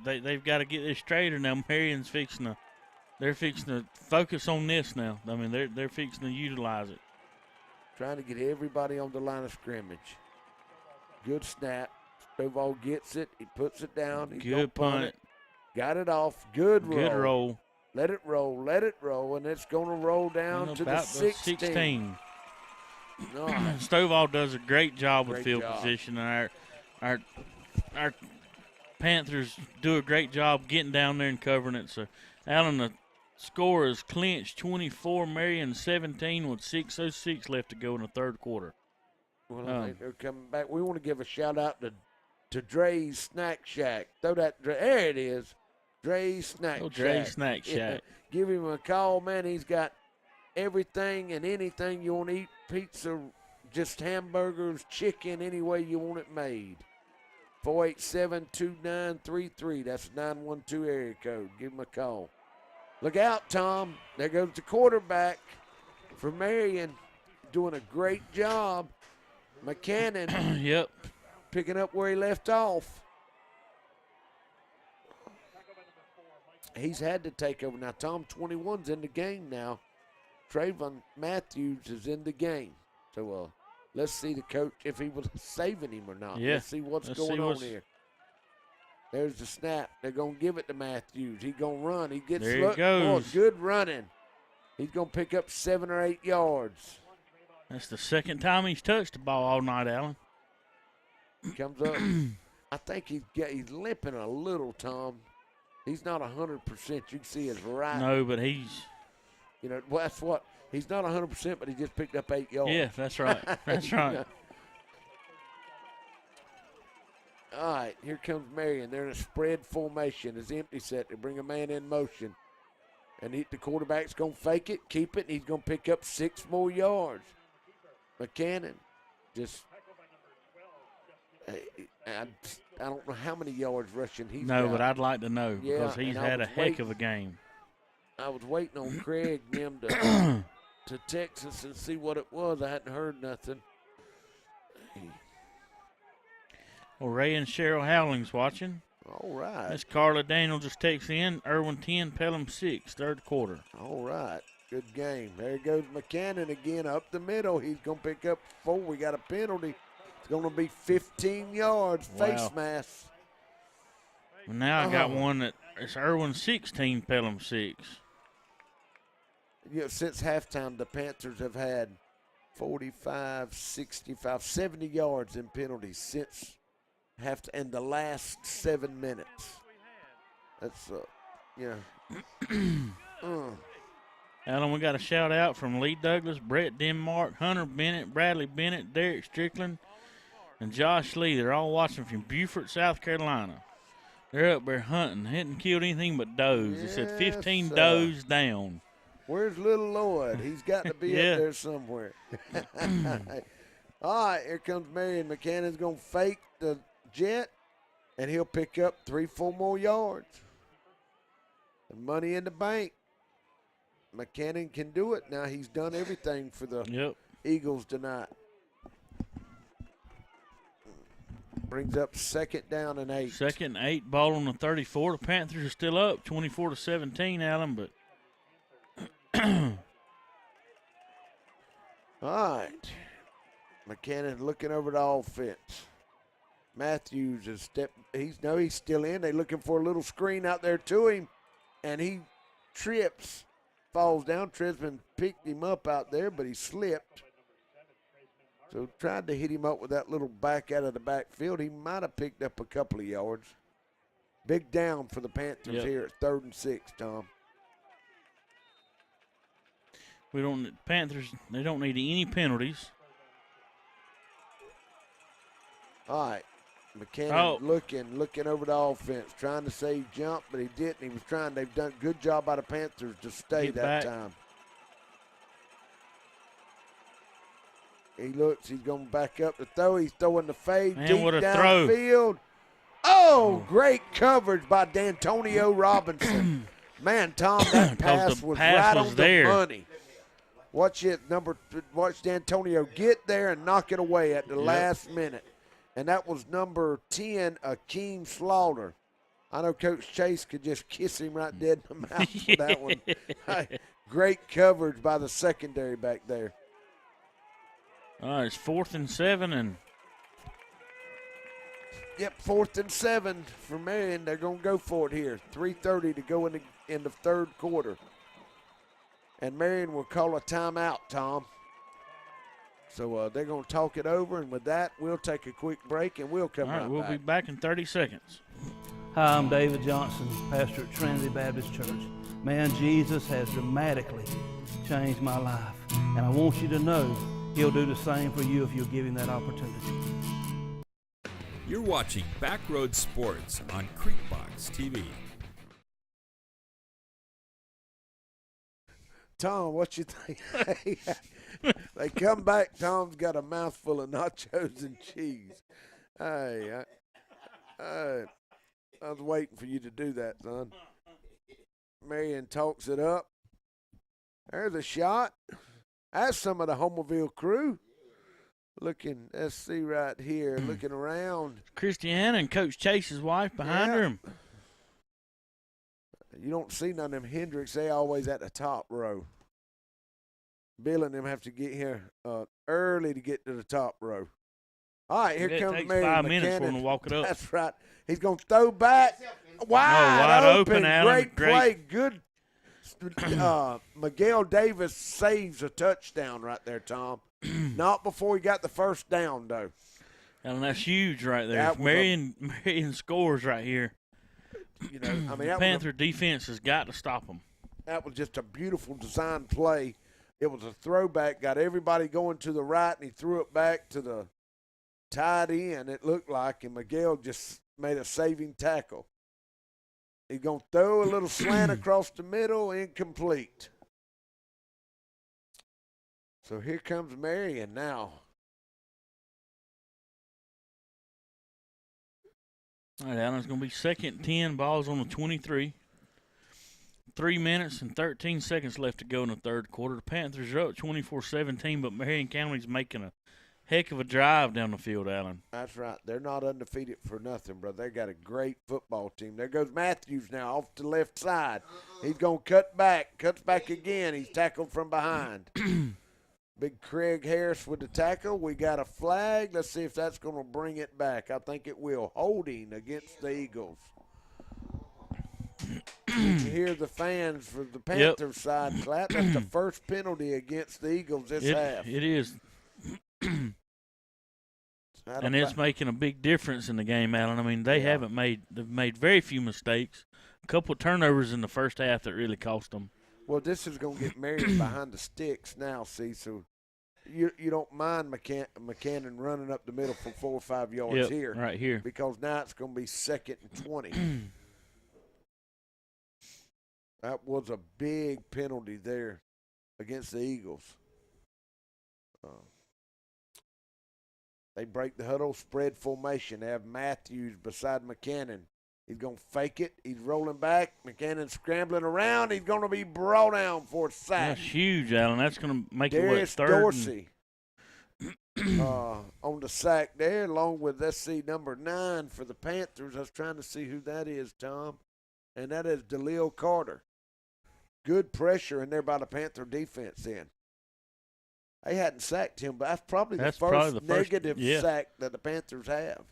S17: they've got to get this straighter now. Marion's they're fixing to focus on this now. I mean, they're fixing to utilize it.
S16: Trying to get everybody on the line of scrimmage. Good snap. Stovall gets it. He puts it down. He
S17: Good punt.
S16: It. Got it off. Good roll.
S17: Good roll.
S16: Let it roll. Let it roll. And it's going to roll down to the 16.
S17: No. Stovall does a great job with field position, and our Panthers do a great job getting down there and covering it. So, Alan, the score is Clinch 24, Marion 17 with 6:06 left to go in the third quarter.
S16: Well, they're coming back. We want to give a shout out to Dre's Snack Shack. Throw that. There it is. Dre's Snack Shack.
S17: Dre's Snack Shack.
S16: Yeah. Give him a call, man. He's got everything and anything you want to eat. Pizza, just hamburgers, chicken, any way you want it made. 487-2933. That's 912 area code. Give him a call. Look out, Tom. There goes the quarterback for Marion. Doing a great job. McCannon.
S17: Yep.
S16: Picking up where he left off. He's had to take over. Now, Tom 21's in the game now. Trayvon Matthews is in the game. So, let's see the coach if he was saving him or not.
S17: Yeah.
S16: Let's see what's going on here. There's the snap. They're going to give it to Matthews. He's going to run. He gets
S17: there he goes.
S16: Oh, good running. He's going to pick up 7 or 8 yards.
S17: That's the second time he's touched the ball all night, Alan.
S16: He comes up. I think he's limping a little, Tom. He's not 100%. You can see his right.
S17: No, but he's.
S16: You know, well, that's what. He's not 100%, but he just picked up 8 yards.
S17: Yeah, that's right. That's right.
S16: All right, here comes Marion. They're in a spread formation. It's empty set. They bring a man in motion. And the quarterback's going to fake it, keep it, and he's going to pick up 6 more yards. McCannon just I don't know how many yards rushing he's got.
S17: No, but I'd like to know because he's had a heck of a game.
S16: I was waiting on Craig and them to text us and see what it was. I hadn't heard nothing.
S17: Well, Ray and Cheryl Howling's watching.
S16: All right.
S17: Miss Carla Daniel just texts in. Irwin 10, Pelham 6, third quarter.
S16: All right. Good game. There goes McCannon again up the middle. He's going to pick up 4. We got a penalty. It's going to be 15 yards.
S17: Wow.
S16: Face mask.
S17: Well, now I got one that it's Irwin 16, Pelham 6.
S16: You know, since halftime, the Panthers have had 45, 65, 70 yards in penalties since in the last 7 minutes. That's,
S17: Alan, we got a shout out from Lee Douglas, Brett Denmark, Hunter Bennett, Bradley Bennett, Derek Strickland, and Josh Lee. They're all watching from Beaufort, South Carolina. They're up there hunting. Hadn't killed anything but does. They said 15 does down.
S16: Where's little Lloyd? He's got to be up there somewhere. All right, here comes Marion. McCannon's going to fake the jet, and he'll pick up 3-4 more yards. The money in the bank. McCannon can do it. Now he's done everything for the Eagles tonight. Brings up 2nd down and 8.
S17: 2nd and 8, ball on the 34. The Panthers are still up 24-17, Alan, but
S16: all right. McCannon looking over the offense. Matthews is he's still in. They're looking for a little screen out there to him, and he trips, falls down. Tresman picked him up out there, but he slipped. So tried to hit him up with that little back out of the backfield. He might have picked up a couple of yards. Big down for the Panthers here at 3rd and 6, Tom.
S17: Panthers, they don't need any penalties.
S16: All right. McCannon looking over the offense, trying to say jump, but he didn't. He was trying. They've done a good job by the Panthers to stay that time. He looks. He's going back up to throw. He's throwing the fade deep downfield. Oh, great coverage by D'Antonio Robinson. Man, Tom, that pass was right on the money. Watch D'Antonio get there and knock it away at the last minute. And that was number 10, Akeem Slaughter. I know Coach Chase could just kiss him right dead in the mouth for that one. Great coverage by the secondary back there.
S17: It's 4th and 7 and.
S16: Yep, 4th and 7 for Marion. They're going to go for it here. 3:30 to go in the third quarter. And Marion will call a timeout, Tom. So they're going to talk it over, and with that, we'll take a quick break, and we'll come right back.
S17: We'll be back in 30 seconds.
S11: Hi, I'm David Johnson, pastor at Trinity Baptist Church. Man, Jesus has dramatically changed my life, and I want you to know he'll do the same for you if you'll give him that opportunity.
S10: You're watching Backroad Sports on Creekbox TV.
S16: Tom, what you think? They come back. Tom's got a mouthful of nachos and cheese. Hey, I was waiting for you to do that, son. Marion talks it up. There's a shot. That's some of the Homerville crew. Looking, let's see right here, looking around.
S17: Christiana and Coach Chase's wife behind her.
S16: You don't see none of them Hendricks. They always at the top row. Bill and them have to get here early to get to the top row. All right, here comes
S17: takes
S16: Marion
S17: 5 minutes for
S16: McKinnon.
S17: him to walk it up.
S16: That's right. He's going to throw back. Wide open.
S17: Alan.
S16: Great play. Good. Miguel Davis saves a touchdown right there, Tom. Not before he got the first down, though.
S17: And that's huge right there. Marion scores right here.
S16: You know, I mean,
S17: the Panther defense has got to stop them.
S16: That was just a beautiful design play. It was a throwback, got everybody going to the right, and he threw it back to the tight end, it looked like, and Miguel just made a saving tackle. He's going to throw a little slant across the middle, incomplete. So here comes Marion now.
S17: All right, Alan, it's going to be 2nd and 10, balls on the 23. 3 minutes and 13 seconds left to go in the third quarter. The Panthers are up 24-17, but Marion County's making a heck of a drive down the field, Alan.
S16: That's right. They're not undefeated for nothing, brother. They got a great football team. There goes Matthews now off to the left side. He's going to cut back. Cuts back again. He's tackled from behind. Big Craig Harris with the tackle. We got a flag. Let's see if that's going to bring it back. I think it will. Holding against the Eagles. You hear the fans for the Panthers side clap. That's the first penalty against the Eagles this half.
S17: It is. And it's making a big difference in the game, Alan. I mean, they've made very few mistakes. A couple of turnovers in the first half that really cost them.
S16: Well, this is going to get Marion behind the sticks now, see, so you don't mind McCannon running up the middle for 4 or 5 yards here.
S17: Right here.
S16: Because now it's going to be 2nd and 20. That was a big penalty there against the Eagles. They break the huddle, spread formation. They have Matthews beside McCannon. He's going to fake it. He's rolling back. McCannon scrambling around. He's going to be brought down for a sack.
S17: That's huge, Alan. That's going to make it,
S16: Darius
S17: third
S16: Dorsey on the sack there, along with, let's see, number 9 for the Panthers. I was trying to see who that is, Tom. And that is DeLeo Carter. Good pressure in there by the Panther defense then. They hadn't sacked him, but that's probably the first negative sack that the Panthers have.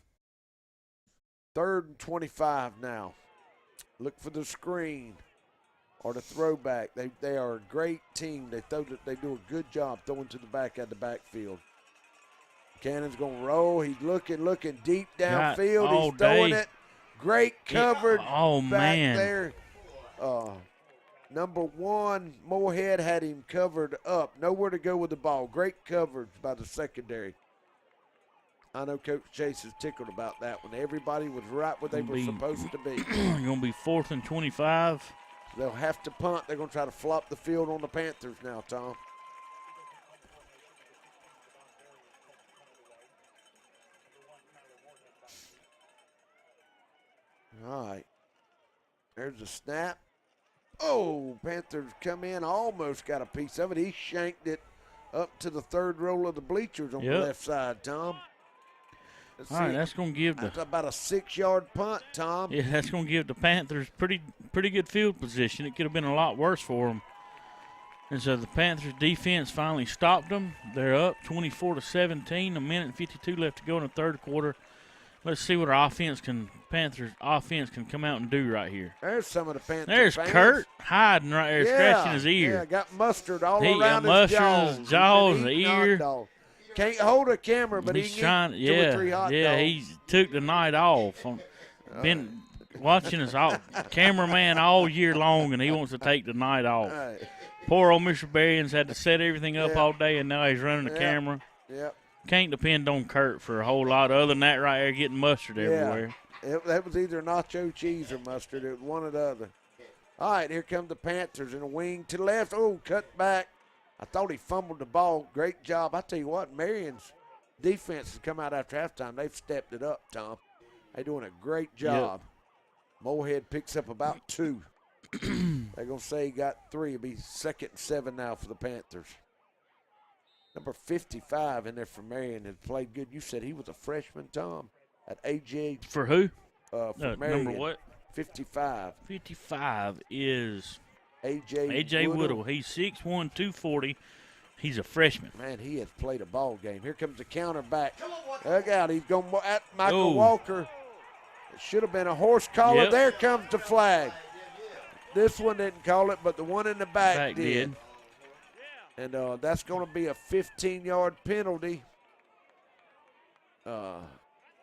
S16: 3rd and 25 now. Look for the screen or the throwback. They are a great team. They do a good job throwing to the back at the backfield. Cannon's going to roll. He's looking deep downfield. He's throwing it. Great coverage back there. Number 1, Moorhead had him covered up. Nowhere to go with the ball. Great coverage by the secondary. I know Coach Chase is tickled about that one. Everybody was right where they were supposed to be.
S17: Going to be 4th and 25.
S16: They'll have to punt. They're going to try to flop the field on the Panthers now, Tom. All right. There's the snap. Oh, Panthers come in, almost got a piece of it. He shanked it up to the third row of the bleachers on the left side, Tom.
S17: All right, that's going to give
S16: that's about a 6-yard punt, Tom.
S17: Yeah, that's going to give the Panthers pretty good field position. It could have been a lot worse for them. And so the Panthers defense finally stopped them. They're up 24-17. A minute and 52 left to go in the third quarter. Let's see what our Panthers offense can come out and do right here.
S16: There's some of the Panthers.
S17: There's
S16: fans.
S17: Kurt hiding right there, scratching his ear.
S16: Yeah, got mustard all
S17: he
S16: around
S17: got
S16: his jaws.
S17: his jaws, the ear.
S16: Can't hold a camera, but
S17: he's
S16: he
S17: trying.
S16: can eat 2 or 3 hot dogs.
S17: He took the night off. Been watching us all, cameraman all year long, and he wants to take the night off.
S16: Right.
S17: Poor old Mr. Berrien's had to set everything up all day, and now he's running the camera.
S16: Yep.
S17: Can't depend on Kurt for a whole lot other than that right there, getting mustard everywhere.
S16: That was either nacho cheese or mustard. It was one or the other. All right, here come the Panthers in a wing to the left. Oh, cut back. I thought he fumbled the ball. Great job. I tell you what, Marion's defense has come out after halftime. They've stepped it up, Tom. They're doing a great job. Yep. Moorhead picks up about 2. They're going to say he got 3. It'll be 2nd and 7 now for the Panthers. Number 55 in there for Marion has played good. You said he was a freshman, Tom, at AJ.
S17: For who?
S16: For Marion.
S17: Number what?
S16: 55.
S17: 55 is
S16: AJ
S17: Woodle. He's 6'1", 240. He's a freshman.
S16: Man, he has played a ball game. Here comes the counter back. Look out. He's going at Michael Walker. It should have been a horse collar.
S17: Yep.
S16: There comes the flag. This one didn't call it, but the one in the back did. And that's going to be a 15-yard penalty.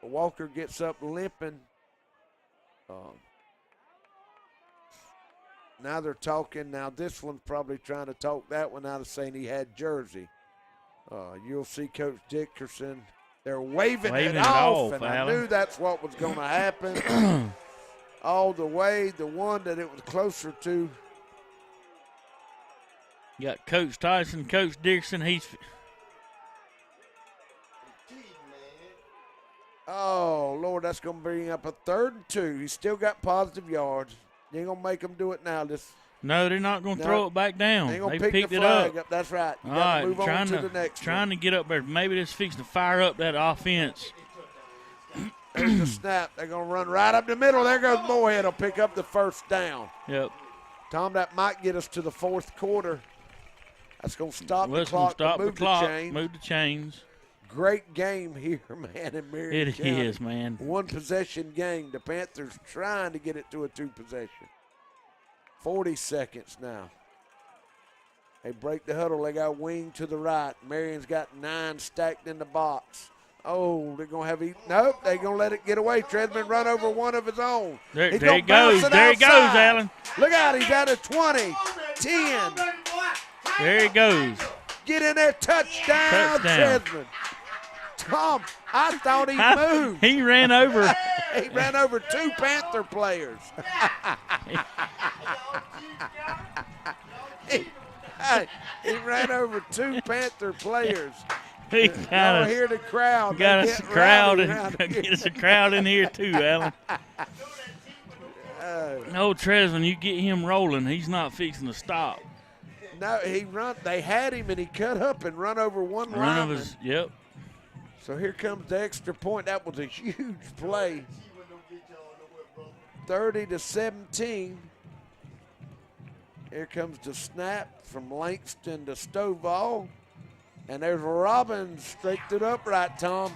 S16: Walker gets up limping. Now they're talking. Now this one's probably trying to talk that one out of saying he had jersey. You'll see Coach Dickerson. They're waving it off, and I knew that's what was going to happen. All the way, the one that it was closer to.
S17: You got Coach Tyson, Coach Dickerson.
S16: Oh, Lord, that's going to bring up a 3rd and 2. He's still got positive yards. You ain't going to make them do it now.
S17: No, they're not going to throw it back down.
S16: They
S17: picked
S16: the
S17: it
S16: flag
S17: up.
S16: That's right. You
S17: all
S16: got
S17: right,
S16: to move on to the next
S17: trying to get up there. Maybe this fixing to fire up that offense.
S16: There's the snap. They're going to run right up the middle. There goes Moorhead. Will pick up the 1st down.
S17: Yep.
S16: Tom, that might get us to the 4th quarter. That's going to stop the clock.
S17: Move the chains.
S16: Great game here, man, in Marion County.
S17: It is, man.
S16: 1-possession game. The Panthers trying to get it to a 2-possession. 40 seconds now. They break the huddle. They got wing to the right. Marion's got 9 stacked in the box. Oh, they're going to have nope, they're going to let it get away. Tresman run over one of his own.
S17: There he goes. There he goes, Alan.
S16: Look out, he's at a 20, 10.
S17: There he goes.
S16: Get in there, touchdown. Tresman. Tom, I thought he moved.
S17: He ran over.
S16: He ran over 2 Panther players. he ran over 2 Panther players.
S17: He
S16: gotta hear the crowd.
S17: Got us a crowd, get us a crowd in here too, Alan. No, Tresman, you get him rolling. He's not fixing to stop.
S16: No, they had him and he cut up and run over one lineman.
S17: Yep.
S16: So here comes the extra point. That was a huge play. 30-17. Here comes the snap from Langston to Stovall. And there's Robbins straight to the upright, Tom.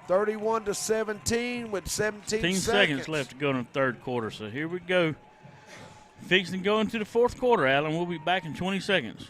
S16: 31-17 with 17
S17: seconds left to go in the third quarter. So here we go. Fixing to go into the fourth quarter, Alan. We'll be back in 20 seconds.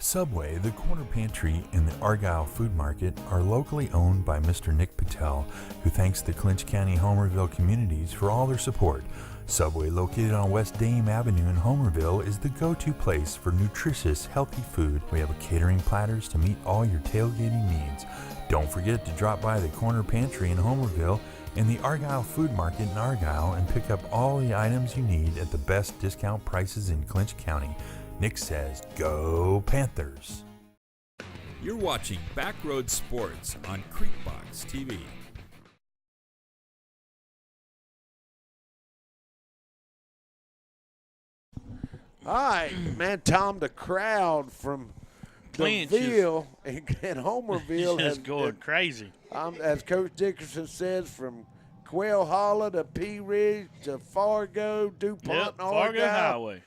S19: Subway, the Corner Pantry, and the Argyle Food Market are locally owned by Mr. Nick Patel, who thanks the Clinch County Homerville communities for all their support. Subway, located on West Dame Avenue in Homerville, is the go-to place for nutritious, healthy food. We have catering platters to meet all your tailgating needs. Don't forget to drop by the Corner Pantry in Homerville and the Argyle Food Market in Argyle and pick up all the items you need at the best discount prices in Clinch County. Nick says, go Panthers.
S3: You're watching Backroad Sports on Creekbox TV.
S16: All right, man, Tom, the crowd from
S17: Clinch
S16: Deville and Homerville
S17: is going crazy.
S16: As Coach Dickerson says, from Quail Hollow to Pea Ridge to Fargo, DuPont, and
S17: Fargo Highway.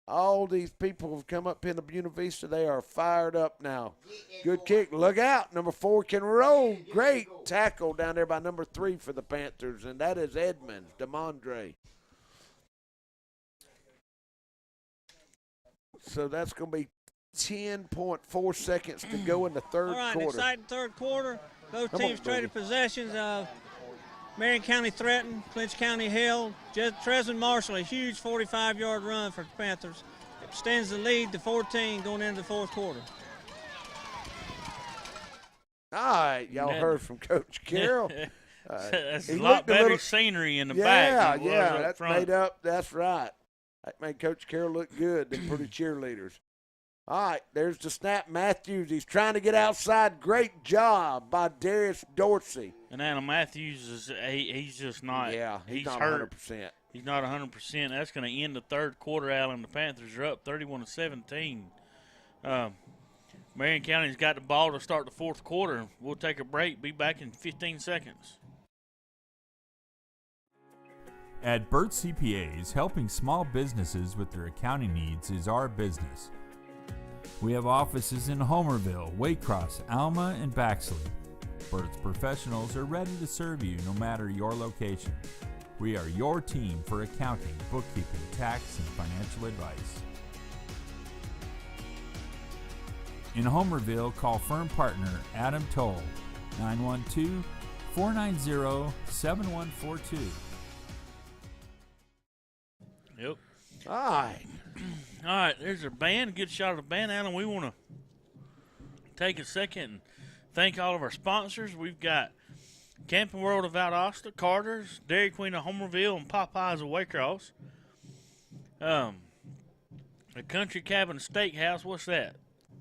S16: All these people have come up in the Buena Vista. They are fired up now. Good kick. Look out. Number 4 can roll. Great tackle down there by number 3 for the Panthers, and that is Edmonds, DeMondre. So that's going to be 10.4 seconds to go in the third quarter.
S1: All right, exciting third quarter. Both teams traded possessions. Marion County threatened, Clinch County held. Tresman Marshall, a huge 45-yard run for the Panthers. It extends the lead to 14 going into the fourth quarter.
S16: All right, y'all heard from Coach Carroll.
S17: That's a lot better scenery in the back.
S16: Yeah, that's made up. That's right. That made Coach Carroll look good. They're pretty cheerleaders. All right, there's the snap. Matthews, he's trying to get outside. Great job by Darius Dorsey.
S17: And Adam Matthews, he's just not.
S16: Yeah, he's not
S17: hurt.
S16: 100%.
S17: He's not 100%. That's going to end the third quarter, Alan. The Panthers are up 31-17. Marion County's got the ball to start the fourth quarter. We'll take a break. Be back in 15 seconds.
S10: At Burt CPAs, helping small businesses with their accounting needs is our business. We have offices in Homerville, Waycross, Alma, and Baxley. Burt's professionals are ready to serve you no matter your location. We are your team for accounting, bookkeeping, tax, and financial advice. In Homerville, call firm partner Adam Toll, 912-490-7142.
S17: Yep.
S16: All right.
S17: All right, there's our band. Good shot of the band, Alan. We want to take a second and thank all of our sponsors. We've got Camping World of Valdosta, Carter's, Dairy Queen of Homerville, and Popeyes of Waycross. The Country Cabin Steakhouse, what's that?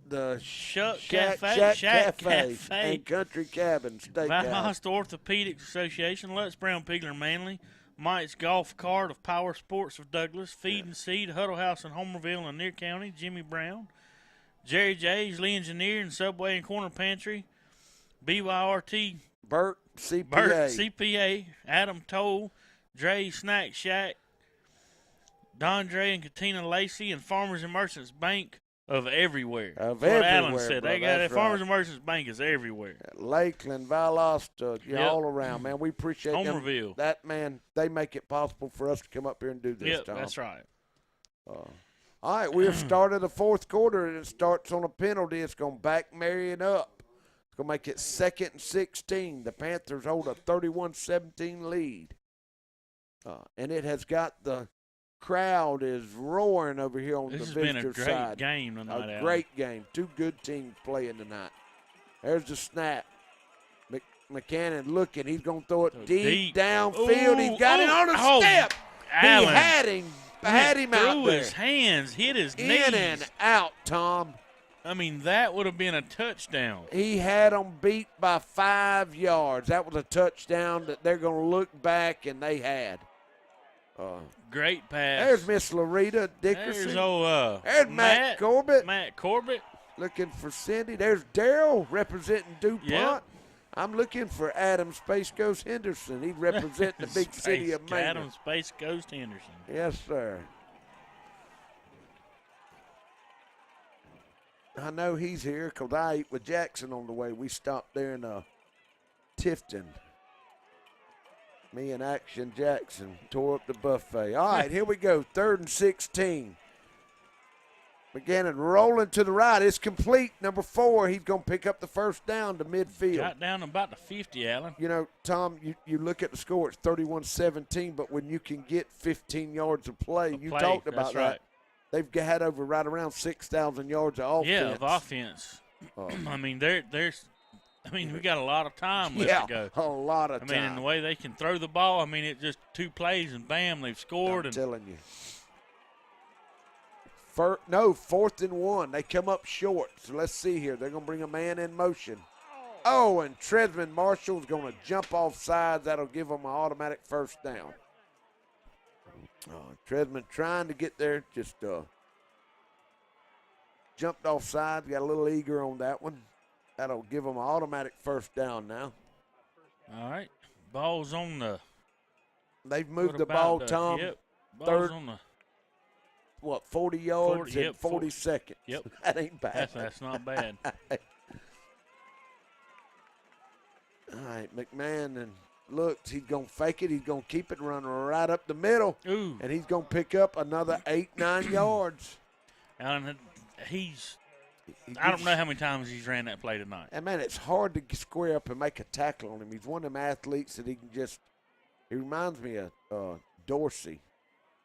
S16: The
S17: Shack
S16: Cafe and Country Cabin Steakhouse.
S17: Valdosta Orthopedics Association, Lutz Brown Pigler Manley, Mike's Golf Cart of Power Sports of Douglas, Feed and Seed, Huddle House in Homerville and Near County, Jimmy Brown, Jerry J's, Lee Engineer and Subway and Corner Pantry, BYRT,
S16: Burt CPA,
S17: Adam Toll, Dre Snack Shack, Don Dre and Katina Lacey, and Farmers and Merchants Bank of everywhere.
S16: Of
S17: That's what
S16: everywhere,
S17: Alan said.
S16: bro,
S17: They got
S16: that's
S17: it. Farmers
S16: right.
S17: and Merchants Bank is everywhere.
S16: Lakeland, Valdosta, all around, man. We appreciate
S17: Homerville.
S16: them. That, man, they make it possible for us to come up here and do this,
S17: Yep,
S16: Tom.
S17: that's right.
S16: All right, we have started the fourth quarter, and it starts on a penalty. It's going to back Marion up. It's going to make it 2nd and 16. The Panthers hold a 31-17 lead. And it has got the crowd is roaring over here on the visitor side.
S17: This has been a great game tonight,
S16: A great game. Two good teams playing tonight. There's the snap. McCannon looking. He's going to throw it deep downfield. He's got it on a step.
S17: Allen.
S16: He had him out there.
S17: Threw his hands, hit his knees.
S16: In and out, Tom.
S17: I mean, that would have been a touchdown.
S16: He had them beat by 5 yards. That was a touchdown that they're going to look back, and they had.
S17: Great pass.
S16: There's Miss Loretta Dickerson.
S17: There's
S16: Matt Corbett.
S17: Matt Corbett.
S16: Looking for Cindy. There's Daryl representing DuPont.
S17: Yep.
S16: I'm looking for Adam Space Ghost Henderson. He represents the big city of Maine.
S17: Adam Space Ghost Henderson.
S16: Yes, sir. I know he's here because I ate with Jackson on the way. We stopped there in Tifton. Me and Action Jackson tore up the buffet. All right, here we go. 3rd and 16. McGannon rolling to the right. It's complete. Number 4, he's going to pick up the first down to midfield.
S17: Got down about the 50, Allen.
S16: You know, Tom, you look at the score, it's 31-17, but when you can get 15 yards of play, you talked about that.
S17: Right.
S16: They've had over right around 6,000 yards of offense.
S17: Yeah, of offense. I mean, we got a lot of time left to go.
S16: A lot of time.
S17: I mean, and the way they can throw the ball, I mean, it just 2 plays and bam, they've scored.
S16: I'm telling you. 4th and 1. They come up short. So let's see here. They're going to bring a man in motion. Oh, and Tresman Marshall's going to jump off sides. That'll give them an automatic first down. Tresman trying to get there, just jumped offside, got a little eager on that one. That'll give them an automatic first down now.
S17: All right, ball's on the.
S16: They've moved the ball, Tom.
S17: Yep, ball's
S16: third,
S17: on the.
S16: 40 yards
S17: 40,
S16: and 40 seconds.
S17: Yep.
S16: That ain't bad.
S17: That's not bad.
S16: All right, McMahon, and looks, he's going to fake it. He's going to keep it and run right up the middle.
S17: Ooh.
S16: And he's going to pick up another 8-9 yards.
S17: And I don't know how many times he's ran that play tonight.
S16: And, man, it's hard to square up and make a tackle on him. He's one of them athletes that he can just – he reminds me of Dorsey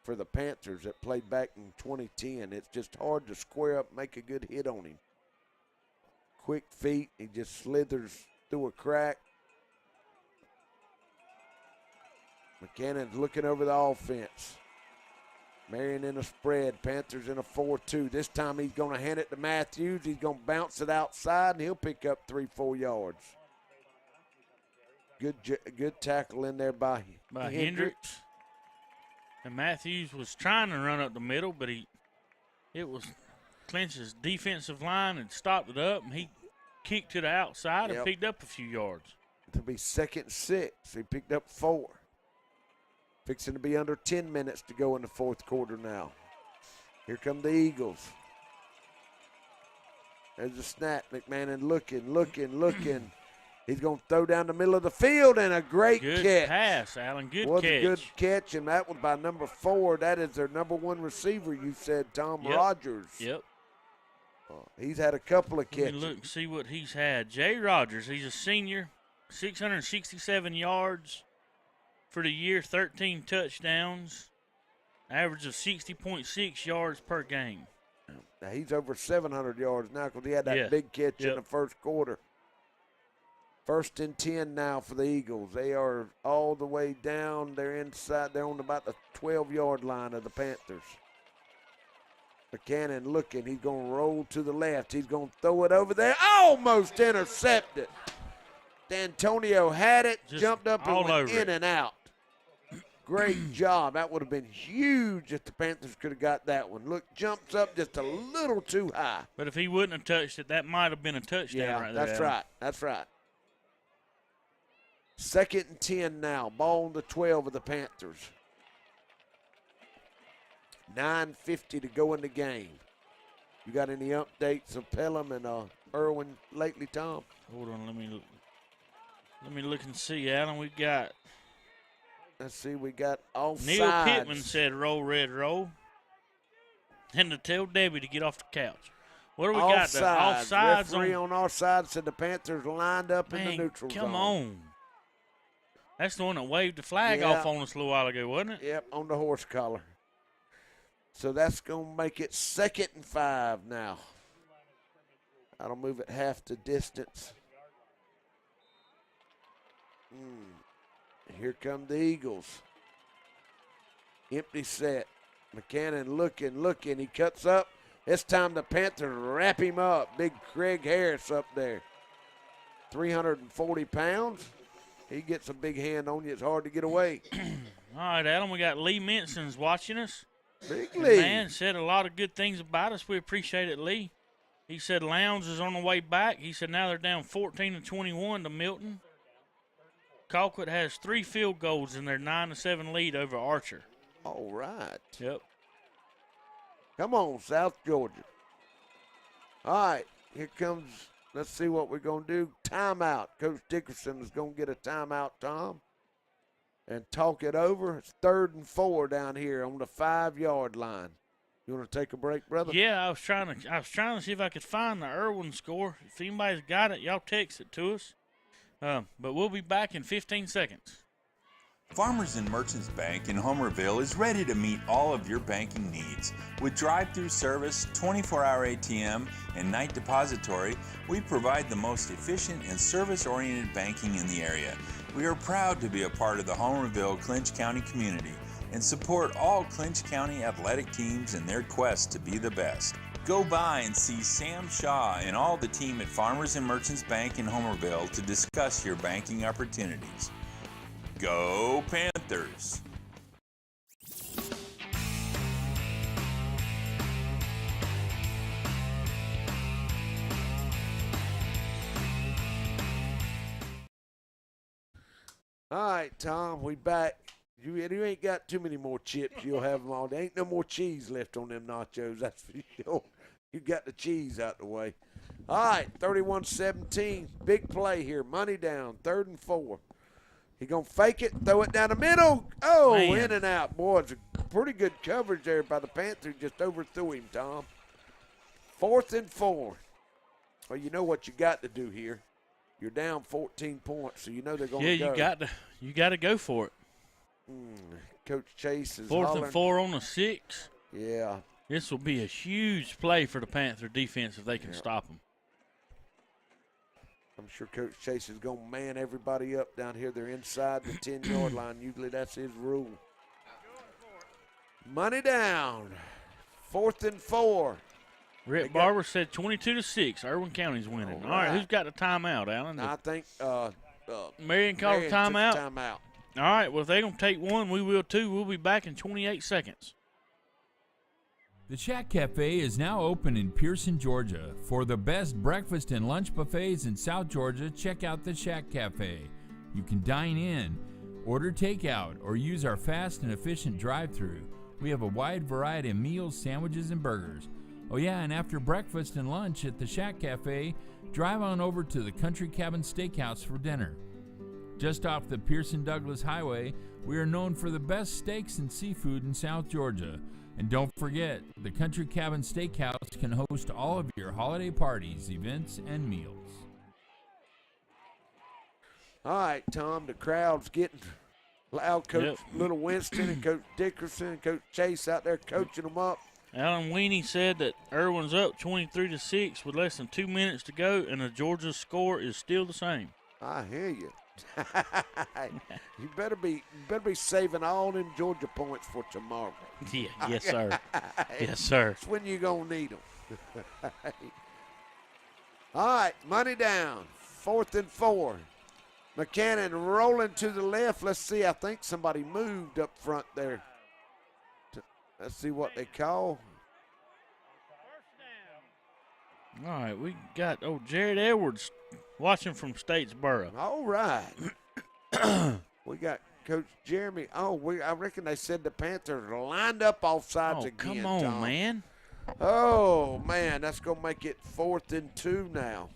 S16: for the Panthers that played back in 2010. It's just hard to square up and make a good hit on him. Quick feet. He just slithers through a crack. McCannon's looking over the offense. Marion in a spread. Panthers in a 4-2. This time he's going to hand it to Matthews. He's going to bounce it outside, and he'll pick up 3-4 yards. Good tackle in there by Hendricks.
S17: And Matthews was trying to run up the middle, but it was Clinch's defensive line and stopped it up, and he kicked to the outside and picked up a few yards.
S16: It'll be 2nd and 6. He picked up 4. Fixing to be under 10 minutes to go in the fourth quarter now. Here come the Eagles. There's a snap. McMahon looking. He's going to throw down the middle of the field, and a great catch.
S17: Good pass, Allen. Good catch.
S16: A good catch, and that was by number 4. That is their number 1 receiver, you said, Tom Rogers.
S17: Yep.
S16: He's had a couple of catches.
S17: Let me look and see what he's had. Jay Rogers, he's a senior, 667 yards for the year, 13 touchdowns, average of 60.6 yards per game.
S16: Now he's over 700 yards now because he had that big catch in the first quarter. 1st and 10 now for the Eagles. They are all the way down. They're inside. They're on about the 12-yard line of the Panthers. McCannon looking. He's going to roll to the left. He's going to throw it over there. Almost intercepted. D'Antonio had it, jumped up and went in and out. Great job. That would have been huge if the Panthers could have got that one. Look, jumps up just a little too high.
S17: But if he wouldn't have touched it, that might have been a touchdown right there.
S16: That's right. That's right. 2nd and 10 now. Ball on the 12 of the Panthers. 9:50 to go in the game. You got any updates of Pelham and Irwin lately, Tom?
S17: Hold on, let me look and see, Alan. We got.
S16: Let's see, we got offsides.
S17: Neil Pittman said roll, red, roll. And to tell Debbie to get off the couch. What do we got there? Offsides.
S16: Referee on our side said the Panthers lined up in the neutral zone.
S17: Come on. That's the one that waved the flag off on us a little while ago, wasn't it?
S16: Yep, on the horse collar. So that's going to make it 2nd and 5 now. That'll move it half the distance. Here come the Eagles. Empty set. McCannon looking. He cuts up. This time the Panthers wrap him up. Big Craig Harris up there. 340 pounds. He gets a big hand on you. It's hard to get away.
S17: All right, Adam, we got Lee Minson's watching us.
S16: Big Lee.
S17: Man said a lot of good things about us. We appreciate it, Lee. He said Lowndes is on the way back. He said now they're down 14-21 to Milton. Colquitt has 3 field goals in their 9-7 lead over Archer.
S16: All right.
S17: Yep.
S16: Come on, South Georgia. All right, here comes, let's see what we're going to do. Timeout. Coach Dickerson is going to get a timeout, Tom, and talk it over. It's 3rd and 4 down here on the 5-yard line. You want to take a break, brother?
S17: Yeah, I was trying to see if I could find the Irwin score. If anybody's got it, y'all text it to us. But we'll be back in 15 seconds.
S10: Farmers and Merchants Bank in Homerville is ready to meet all of your banking needs. With drive-through service, 24-hour ATM, and night depository, we provide the most efficient and service-oriented banking in the area. We are proud to be a part of the Homerville Clinch County community and support all Clinch County athletic teams in their quest to be the best. Go by and see Sam Shaw and all the team at Farmers and Merchants Bank in Homerville to discuss your banking opportunities. Go Panthers!
S16: All right, Tom, we back. You ain't got too many more chips. You'll have them all. There ain't no more cheese left on them nachos, that's for sure. You got the cheese out the way. All right, 31-17. Big play here. Money down, 3rd and 4. He going to fake it, throw it down the middle. Oh, man. In and out. Boy, it's a pretty good coverage there by the Panthers. Just overthrew him, Tom. 4th and 4. Well, you know what you got to do here. You're down 14 points, so you know they're going to go.
S17: Yeah, you got to go for it.
S16: Coach Chase is
S17: 4th
S16: hollering.
S17: and 4 on the 6.
S16: Yeah.
S17: This will be a huge play for the Panther defense if they can stop them.
S16: I'm sure Coach Chase is going to man everybody up down here. They're inside the 10-yard line. Usually that's his rule. Money down. 4th and 4.
S17: Rick Barber said 22-6. Irwin County's winning. All right, who's got the timeout, Alan?
S16: I think
S17: Marion called a timeout.
S16: Timeout.
S17: All right, well, if they're going to take one, we will too. We'll be back in 28 seconds.
S10: The Shack Cafe is now open in Pearson, Georgia. For the best breakfast and lunch buffets in South Georgia, check out the Shack Cafe. You can dine in, order takeout, or use our fast and efficient drive-thru. We have a wide variety of meals, sandwiches, and burgers. Oh yeah, and after breakfast and lunch at the Shack Cafe, drive on over to the Country Cabin Steakhouse for dinner. Just off the Pearson-Douglas Highway, we are known for the best steaks and seafood in South Georgia. And don't forget, the Country Cabin Steakhouse can host all of your holiday parties, events, and meals.
S16: All right, Tom, the crowd's getting loud. Coach Little Winston and Coach Dickerson and Coach Chase out there coaching them up.
S17: Alan Weaney said that Irwin's up 23-6 with less than 2 minutes to go, and the Georgia score is still the same.
S16: I hear you. You better be saving all them Georgia points for tomorrow.
S17: Yeah, yes, sir. Yes, sir.
S16: That's when you gonna need them. All right, money down. 4th and 4. McCannon rolling to the left. Let's see. I think somebody moved up front there. Let's see what they call.
S17: All right, we got Jared Edwards watching from Statesboro.
S16: All right. We got Coach Jeremy. I reckon they said the Panthers are lined up offsides again.
S17: Come on,
S16: Tom.
S17: man.
S16: Oh, man, that's going to make it 4th and 2 now.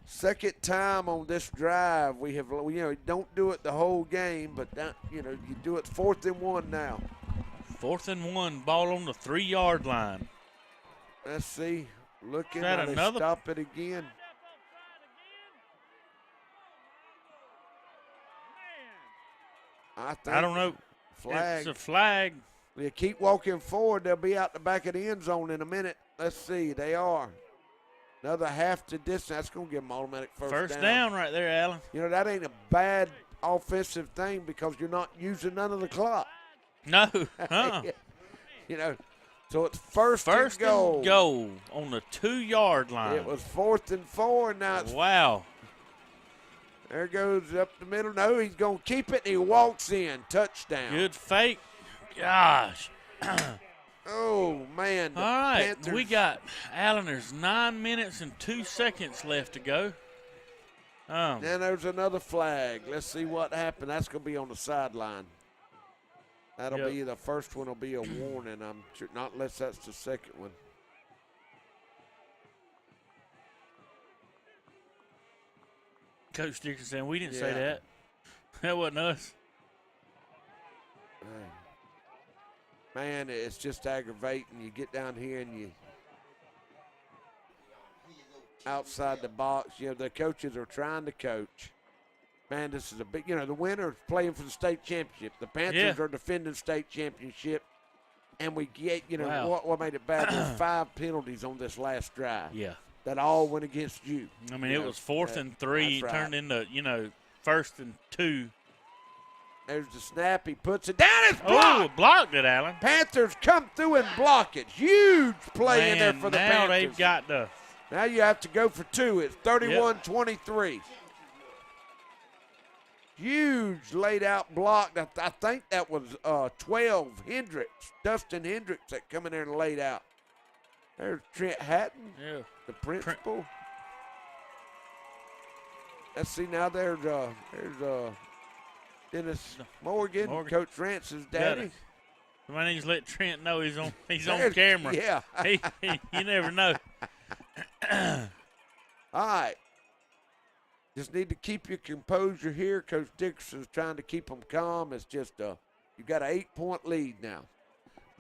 S16: Second time on this drive. We have, don't do it the whole game, but, you do it 4th and 1 now.
S17: 4th and 1, ball on the 3-yard line.
S16: Let's see. Looking
S17: at
S16: they stop it again.
S17: I don't know.
S16: Flag.
S17: It's a flag.
S16: They keep walking forward. They'll be out the back of the end zone in a minute. Let's see. They are. Another half to distance. That's going to give them automatic first down.
S17: Down right there, Alan.
S16: That ain't a bad offensive thing because you're not using none of the clock.
S17: No.
S16: So it's first and goal.
S17: And goal on the 2-yard line.
S16: It was 4th and 4, and now it's
S17: wow.
S16: There goes up the middle. No, he's going to keep it, and he walks in. Touchdown.
S17: Good fake. Gosh.
S16: Oh, man.
S17: All right,
S16: Panthers.
S17: we got Allen. There's 9 minutes and 2 seconds left to go.
S16: Then there's another flag. Let's see what happened. That's going to be on the sideline. That'll be the first one. Will be a warning. I'm sure, not unless that's the second one.
S17: Coach Dickerson, we didn't say that. That wasn't us.
S16: Man, it's just aggravating. You get down here and you outside the box. The coaches are trying to coach. Man, this is a big, the winner's playing for the state championship. The Panthers are defending state championship. And we get, what made it bad? There's 5 penalties on this last drive.
S17: Yeah.
S16: That all went against you.
S17: I mean, it was 4th and 3, turned into, 1st and 2.
S16: There's the snap. He puts it down. It's blocked.
S17: Oh, blocked it, Allen.
S16: Panthers come through and block it. Huge play in there for the Panthers.
S17: Now they've got the.
S16: Now you have to go for 2. It's 31-23. Huge laid out block. I think that was 12 Hendricks, Dustin Hendricks that come in there and laid out. There's Trent Hatton, the principal. Let's see now. There's Dennis Morgan, Coach Rance's daddy.
S17: Somebody needs to let Trent know he's on camera.
S16: Yeah.
S17: You never know.
S16: All right. Just need to keep your composure here. Coach Dickerson's trying to keep them calm. It's just you got an 8-point lead now.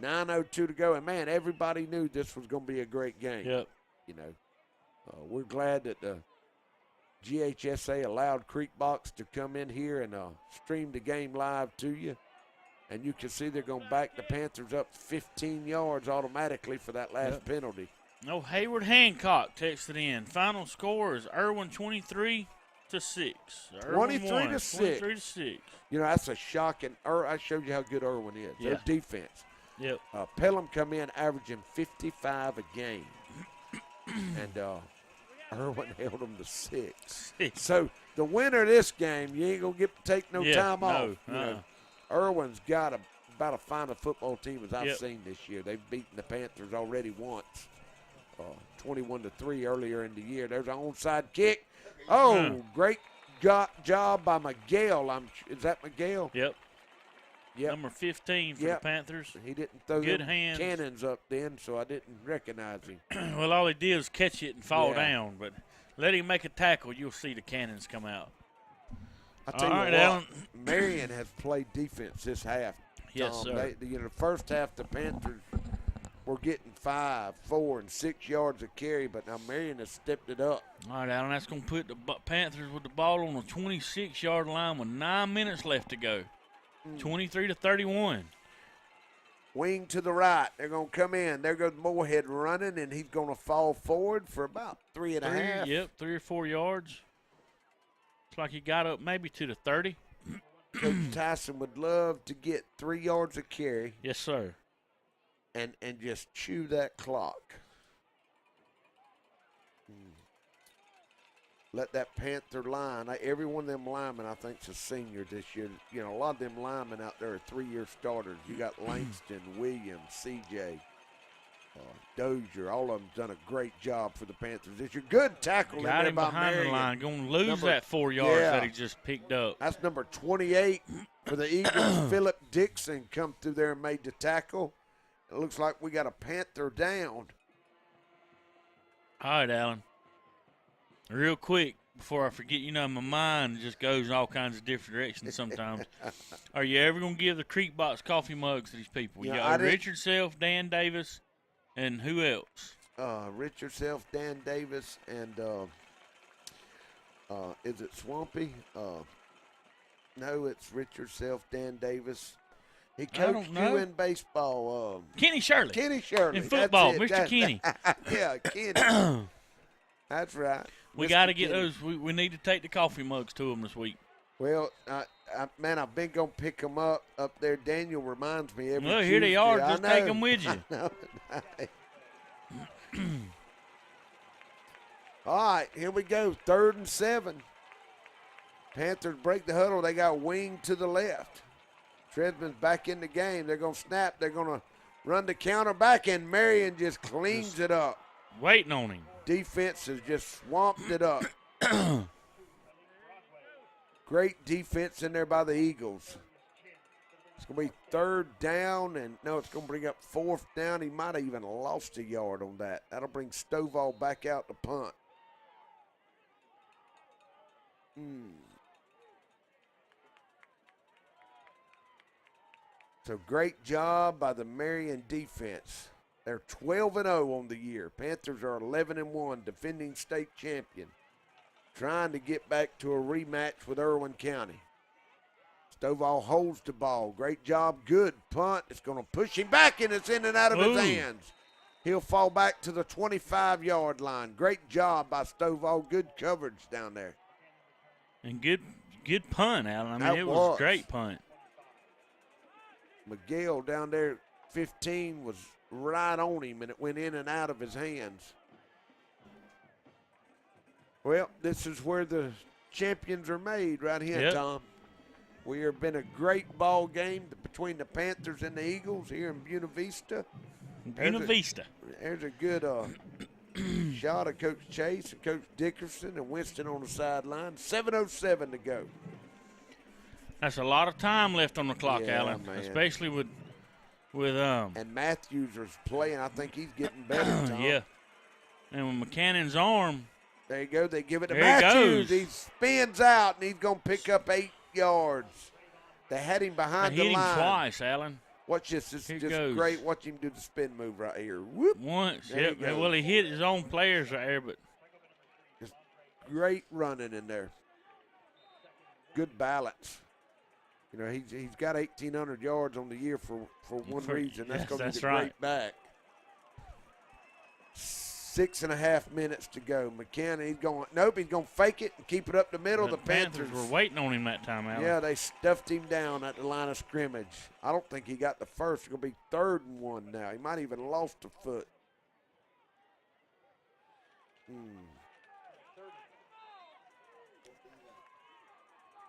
S16: 9:02 to go. And, man, everybody knew this was going to be a great game.
S17: Yep.
S16: You know, we're glad that the GHSA allowed Creekbox to come in here and stream the game live to you. And you can see they're going to back the Panthers up 15 yards automatically for that last penalty.
S17: No, Hayward Hancock texted in. Final score is Irwin 23-6.
S16: 23 to 6.
S17: 23 to 6.
S16: You know, that's a shocking. I showed you how good Irwin is.
S17: Yeah.
S16: Their defense.
S17: Yep.
S16: Pelham come in averaging 55 a game. And Irwin held them to 6. So the winner of this game, you ain't going to get to take no time off. You know, Irwin's got about as fine a football team as I've seen this year. They've beaten the Panthers already once, 21-3 earlier in the year. There's an onside kick. Oh, great job by Miguel. Is that Miguel?
S17: Yep. Number 15 for the Panthers.
S16: He didn't throw
S17: good
S16: them
S17: hands.
S16: cannons up then, so I didn't recognize him.
S17: Well, all he did was catch it and fall down, but let him make a tackle, you'll see the cannons come out.
S16: I tell you what,
S17: Alan.
S16: Marion has played defense this half.
S17: Yes, sir.
S16: The first half, the Panthers were getting 5, 4, and 6 yards of carry, but now Marion has stepped it up.
S17: All right, Alan, that's going to put the Panthers with the ball on the 26-yard line with 9 minutes left to go. 23-31.
S16: Wing to the right. They're going to come in. There goes Moorhead running, and he's going to fall forward for about 3.5.
S17: Yep, 3 or 4 yards. Looks like he got up maybe to the 30.
S16: Coach Tyson would love to get 3 yards of carry.
S17: Yes, sir.
S16: And just chew that clock. Let that Panther line, every one of them linemen I think is a senior this year. You know, a lot of them linemen out there are 3-year starters. You got Langston, Williams, CJ, Dozier. All of them done a great job for the Panthers this year. Good tackle
S17: got
S16: in there
S17: him
S16: by
S17: behind
S16: Marion.
S17: the line. Going to lose that 4 yards that he just picked up.
S16: That's number 28 for the Eagles. Philip Dixon come through there and made the tackle. It looks like we got a Panther down.
S17: All right, Alan. Real quick, before I forget, you know, my mind just goes in all kinds of different directions sometimes. Are you ever going to give the Creek Box coffee mugs to these people? You got Richard Self, Dan Davis, and who else?
S16: Richard Self, Dan Davis, and is it Swampy? No, it's Richard Self, Dan Davis. He coached you in baseball.
S17: Kenny Shirley.
S16: Kenny Shirley.
S17: In football, Mr. Kenny.
S16: Yeah, Kenny. That's right.
S17: We got to get those. We need to take the coffee mugs to them this week.
S16: Well, man, I've been going to pick them up there. Daniel reminds me every Tuesday.
S17: Here they are. Just take them with you.
S16: All right, here we go. 3rd and 7. Panthers break the huddle. They got wing to the left. Tresman's back in the game. They're going to snap. They're going to run the counter back, and Marion just cleans it up.
S17: Waiting on him.
S16: Defense has just swamped it up. Great defense in there by the Eagles. It's going to be 3rd down, and no, it's going to bring up 4th down. He might have even lost a yard on that. That'll bring Stovall back out to punt. So great job by the Marion defense. They're 12-0 on the year. Panthers are 11-1, defending state champion. Trying to get back to a rematch with Irwin County. Stovall holds the ball. Great job. Good punt. It's going to push him back, and it's in and out of his hands. He'll fall back to the 25-yard line. Great job by Stovall. Good coverage down there.
S17: And good punt, Alan. I mean, it was a great punt.
S16: Miguel down there, 15, was right on him, and it went in and out of his hands. Well, this is where the champions are made right here, Tom. We have been a great ball game between the Panthers and the Eagles here in Buena Vista. There's a good shot of Coach Chase and Coach Dickerson and Winston on the sideline. 7:07 to go.
S17: That's a lot of time left on the clock,
S16: Yeah,
S17: Allen,
S16: man.
S17: especially with
S16: And Matthews is playing. I think he's getting better, Tom.
S17: yeah. And with McCannon's arm.
S16: There you go. They give it to
S17: There he
S16: Matthews.
S17: goes.
S16: He spins out, and he's going to pick up 8 yards. They had him behind
S17: They
S16: the
S17: hit
S16: line.
S17: him twice, Allen.
S16: Watch this. It's
S17: Here
S16: just
S17: goes.
S16: great. Watch him do the spin move right here. Whoop.
S17: Once,
S16: There
S17: yep.
S16: he goes.
S17: Well, he hit his own players right there, but
S16: Just great running in there. Good balance. You know, he's got 1,800 yards on the year for one reason. That's
S17: yes,
S16: going to
S17: that's
S16: be the
S17: right.
S16: great back. 6.5 minutes to go. McKenna, he's going to fake it and keep it up the middle.
S17: the
S16: The Panthers
S17: were waiting on him that time, Allen.
S16: Yeah, they stuffed him down at the line of scrimmage. I don't think he got the first. It's going to be 3rd and 1 now. He might even lost a foot.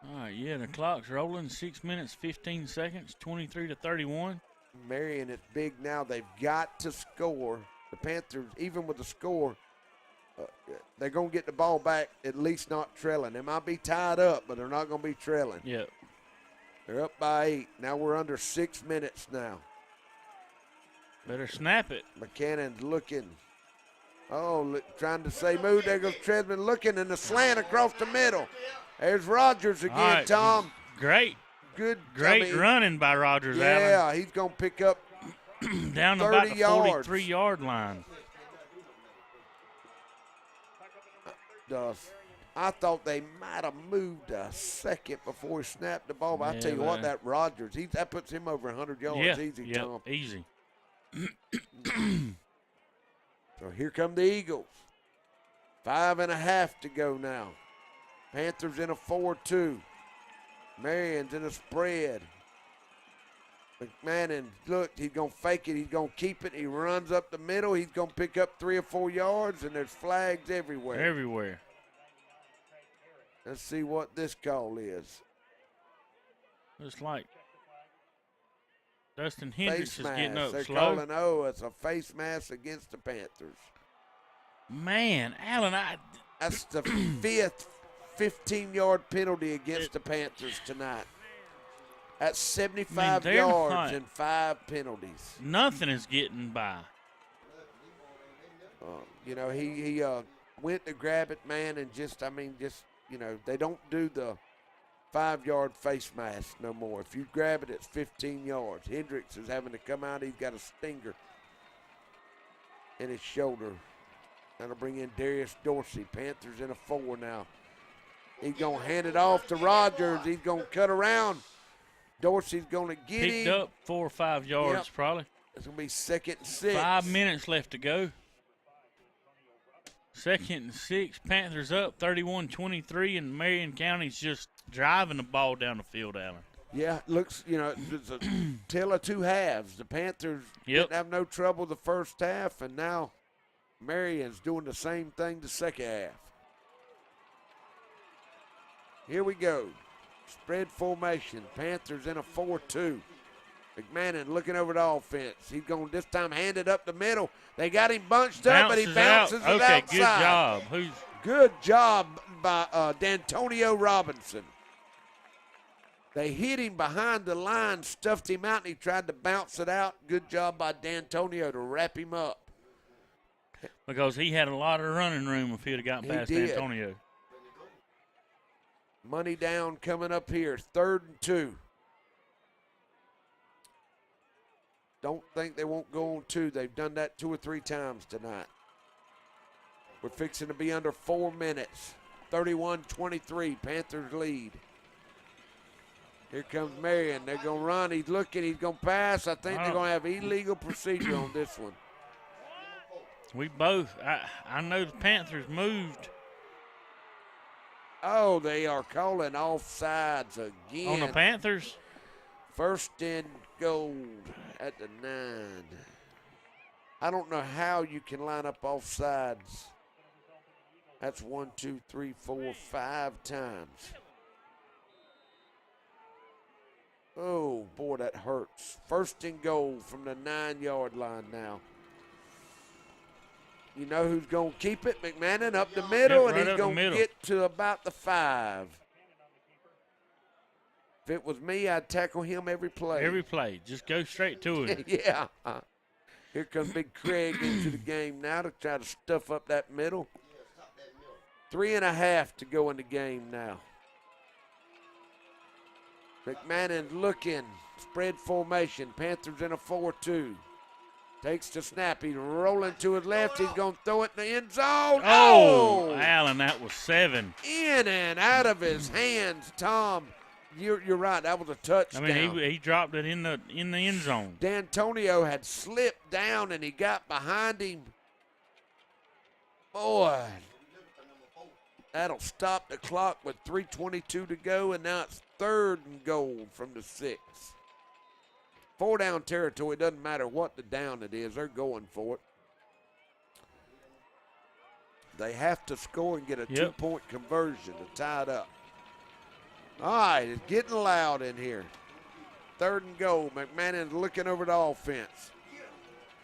S17: All right, yeah, the clock's rolling. 6 minutes, 15 seconds, 23-31.
S16: Marion, it's big now. They've got to score. The Panthers, even with the score, they're going to get the ball back, at least not trailing. They might be tied up, but they're not going to be trailing.
S17: Yep.
S16: They're up by 8. Now we're under 6 minutes now.
S17: Better snap it.
S16: McCannon's looking. Oh, trying to say move. There goes Tresman looking, and the slant across the middle. There's Rogers again,
S17: All right,
S16: Tom.
S17: Great.
S16: Good.
S17: Great running by Rogers, Allen.
S16: Yeah, he's going to pick up
S17: down
S16: 30
S17: about the
S16: yards.
S17: 43-yard line.
S16: I thought they might have moved a second before he snapped the ball. But I tell you what,
S17: man.
S16: that Rogers, that puts him over 100 yards easy,
S17: yeah,
S16: Tom.
S17: easy.
S16: So here come the Eagles. 5.5 to go now. Panthers in a 4-2. Marion's in a spread. McMahon, look, he's going to fake it. He's going to keep it. He runs up the middle. He's going to pick up 3 or 4 yards, and there's flags everywhere.
S17: Everywhere.
S16: Let's see what this call is.
S17: Looks like Dustin Hendricks is getting up
S16: They're
S17: slow.
S16: calling, it's a face mask against the Panthers.
S17: Man, Allen,
S16: That's the 5th 15-yard penalty against the Panthers tonight. That's 75 yards and 5 penalties.
S17: Nothing is getting by.
S16: You know, he went to grab it, man, and they don't do the 5-yard face mask no more. If you grab it, it's 15 yards. Hendricks is having to come out. He's got a stinger in his shoulder. That'll bring in Darius Dorsey. Panthers in a 4 now. He's going to hand it off to Rogers. He's going to cut around. Dorsey's going to get
S17: Picked
S16: him.
S17: up 4 or 5 yards,
S16: Yep.
S17: probably.
S16: It's going to be 2nd and 6.
S17: 5 minutes left to go. 2nd and 6. Panthers up 31-23, and Marion County's just driving the ball down the field, Allen.
S16: Yeah, it looks, it's a tale of 2 halves. The Panthers didn't have no trouble the first half, and now Marion's doing the same thing the second half. Here we go. Spread formation. Panthers in a 4-2. McMahon looking over the offense. He's going to this time hand it up the middle. They got him bunched up, but he bounces it outside.
S17: Good job.
S16: Good job by D'Antonio Robinson. They hit him behind the line, stuffed him out, and he tried to bounce it out. Good job by D'Antonio to wrap him up.
S17: Because he had a lot of running room if he'd have gotten past D'Antonio.
S16: Money down coming up here. 3rd and 2. Don't think they won't go on 2. They've done that 2 or 3 times tonight. We're fixing to be under 4 minutes. 31-23. Panthers lead. Here comes Marion. They're going to run. He's looking. He's going to pass. I think they're going to have illegal procedure on this one.
S17: We both. I know the Panthers moved.
S16: Oh, they are calling offsides again.
S17: On the Panthers?
S16: 1st and goal at the 9. I don't know how you can line up offsides. That's 1, 2, 3, 4, 5 times. Oh, boy, that hurts. 1st and goal from the 9-yard line now. You know who's going to keep it? McMahon up the middle, and he's going to get to about the 5. If it was me, I'd tackle him every play.
S17: Every play. Just go straight to it.
S16: Yeah. Here comes Big Craig into the game now to try to stuff up that middle. 3.5 to go in the game now. McMahon looking. Spread formation. Panthers in a 4-2. Takes the snap. He's rolling to his left. He's going to throw it in the end zone.
S17: Oh, Allen, that was 7.
S16: In and out of his hands, Tom. You're right. That was a touchdown.
S17: I mean, he dropped it in the end zone.
S16: D'Antonio had slipped down, and he got behind him. Boy, that'll stop the clock with 3:22 to go, and now it's 3rd and goal from the 6. 4-down territory. Doesn't matter what the down it is. They're going for it. They have to score and get a 2-point conversion to tie it up. All right, it's getting loud in here. 3rd and goal. McMahon looking over the offense.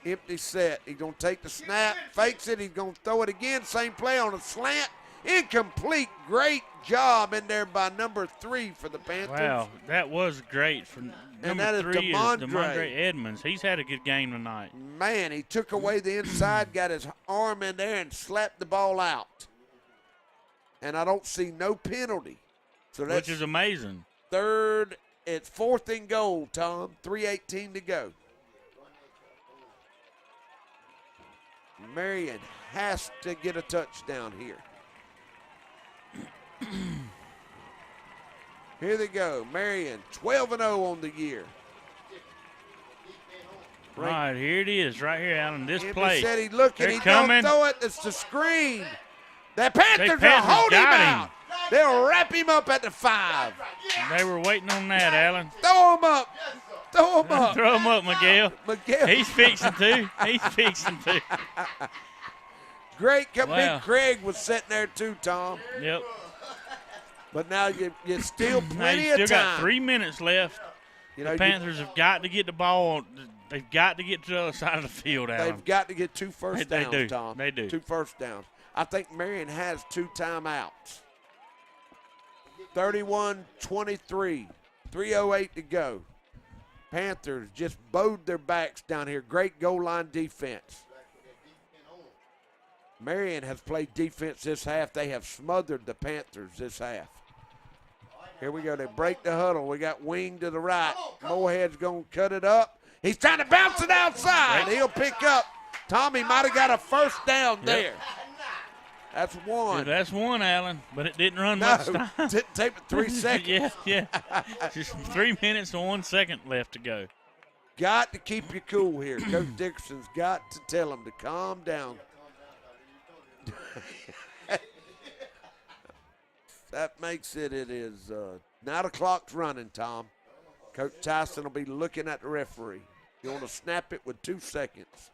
S16: Empty set. He's going to take the snap, fakes it. He's going to throw it again. Same play on a slant. Incomplete. Great job in there by number 3 for the Panthers.
S17: Wow, that was great. For number 3 is DeMondre Edmonds. He's had a good game tonight.
S16: Man, he took away the inside, got his arm in there, and slapped the ball out. And I don't see no penalty. So that's
S17: which is amazing.
S16: 3rd, it's 4th and goal, Tom. 3:18 to go. Marion has to get a touchdown here. Here they go. Marion, 12-0 on the year.
S17: All right, here it is, right here, Allen. This play.
S16: Said he's looking.
S17: They're
S16: He's
S17: coming.
S16: going to throw it. It's the screen. The Panthers are holding him out. They'll wrap him up at the 5.
S17: They were waiting on that, Allen.
S16: Throw him up. Throw him up.
S17: Throw him up, Miguel.
S16: Miguel.
S17: He's fixing to. He's fixing to.
S16: Great.
S17: Wow.
S16: Big Craig was sitting there too, Tom.
S17: Yep.
S16: But now you still
S17: Now
S16: plenty
S17: you
S16: of
S17: still
S16: time.
S17: got 3 minutes left.
S16: You know,
S17: the Panthers have got to get the ball. They've got to get to the other side of the field, Allen.
S16: They've got to get 2 first downs,
S17: they do.
S16: Tom.
S17: They do.
S16: 2 first downs. I think Marion has 2 timeouts. 31-23. 3:08 to go. Panthers just bowed their backs down here. Great goal line defense. Marion has played defense this half. They have smothered the Panthers this half. Here we go. They break the huddle. We got wing to the right. Moorhead's going to cut it up. He's trying to bounce it outside. He'll pick up. Tommy might have got a first down there. That's 1.
S17: Yeah, that's 1, Allen, but it didn't run much time.
S16: Didn't take but 3 seconds.
S17: yeah. Just 3 minutes and 1 second left to go.
S16: Got to keep you cool here. Coach Dickerson's got to tell him to calm down. That makes it is now the clock's running, Tom. Coach Tyson will be looking at the referee. You want to snap it with 2 seconds.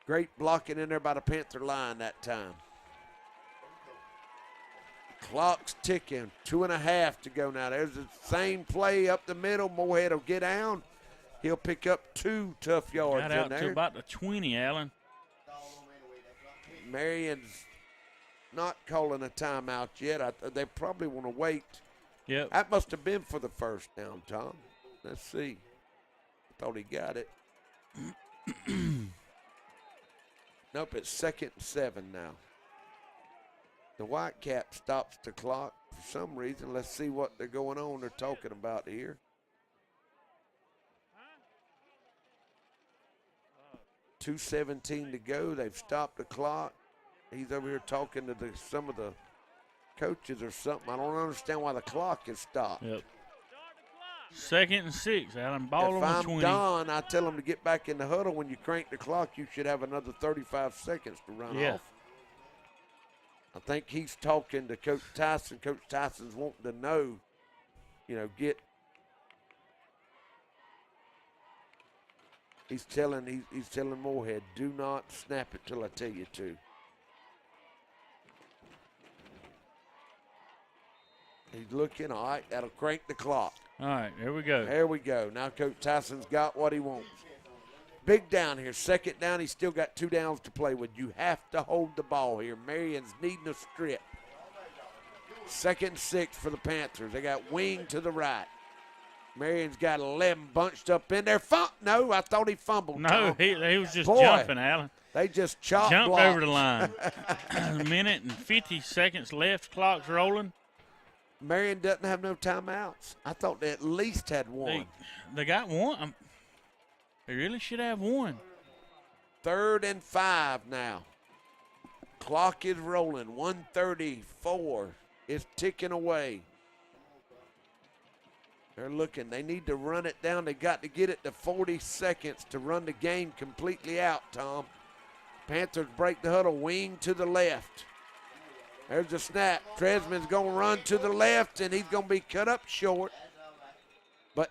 S16: Great blocking in there by the Panther line that time. Clock's ticking. 2.5 to go now. There's the same play up the middle. Moorhead will get down. He'll pick up 2 tough yards
S17: Got out
S16: in there.
S17: to about the 20, Allen.
S16: Marion's not calling a timeout yet. They probably want to wait.
S17: Yep.
S16: That must have been for the first down, Tom. Let's see. Thought he got it. Nope, it's 2nd and 7 now. The Whitecap stops the clock for some reason. Let's see what they're going on. They're talking about here. $2:17 to go. They've stopped the clock. He's over here talking to some of the coaches or something. I don't understand why the clock is stopped.
S17: Yep. 2nd and 6, Allen. Ball
S16: If
S17: on the
S16: I'm
S17: 20.
S16: Don, I tell them to get back in the huddle. When you crank the clock, you should have another 35 seconds to run off. I think he's talking to Coach Tyson. Coach Tyson's wanting to know, He's telling Moorhead, do not snap it till I tell you to. He's looking. All right, that'll crank the clock.
S17: All right, there we go.
S16: There we go. Now Coach Tyson's got what he wants. Big down here. 2nd down. He's still got 2 downs to play with. You have to hold the ball here. Marion's needing a strip. 2nd and 6 for the Panthers. They got wing to the right. Marion's got 11 bunched up in there. No, I thought he fumbled.
S17: No,
S16: Tom.
S17: he was just
S16: Boy,
S17: jumping, Alan.
S16: They just jumped
S17: over the line. A minute and 50 seconds left. Clock's rolling.
S16: Marion doesn't have no timeouts. I thought they at least had one.
S17: They got one. They really should have one.
S16: 3rd and 5 now. Clock is rolling. 1:34. It's ticking away. They're looking. They need to run it down. They got to get it to 40 seconds to run the game completely out, Tom. Panthers break the huddle. Wing to the left. There's the snap. Tresman's going to run to the left, and he's going to be cut up short.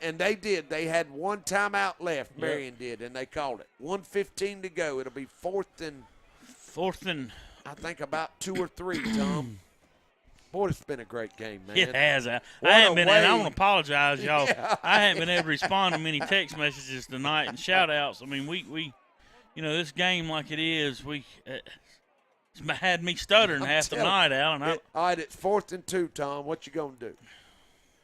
S16: And they did. They had one timeout left, Marion did, and they called it. 1:15 to go. It'll be 4th and I think about 2 or 3, Tom. Boy, it's been a great game, man.
S17: It has. I haven't been, and I want to apologize, y'all. Yeah. I haven't been able to respond to many text messages tonight and shout-outs. I mean, we this game like it is, it's had me stuttering half the night, Alan.
S16: All right, it's 4th and 2, Tom. What you going to do?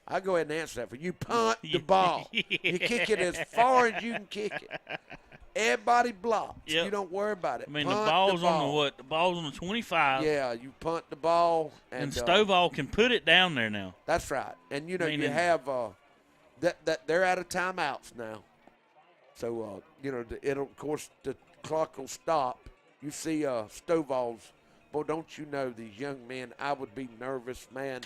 S16: I'll go ahead and answer that for you. Punt the ball. You kick it as far as you can kick it. Everybody blocks. Yep. You don't worry about it.
S17: I mean,
S16: punt
S17: the ball's
S16: ball.
S17: on the what? The ball's on the 25.
S16: Yeah, you punt the ball. And
S17: Stovall can put it down there now.
S16: That's right. And, you have that they're out of timeouts now. So, it'll, of course, the clock will stop. You see Stovall's. Boy, don't you know these young men, I would be nervous, man.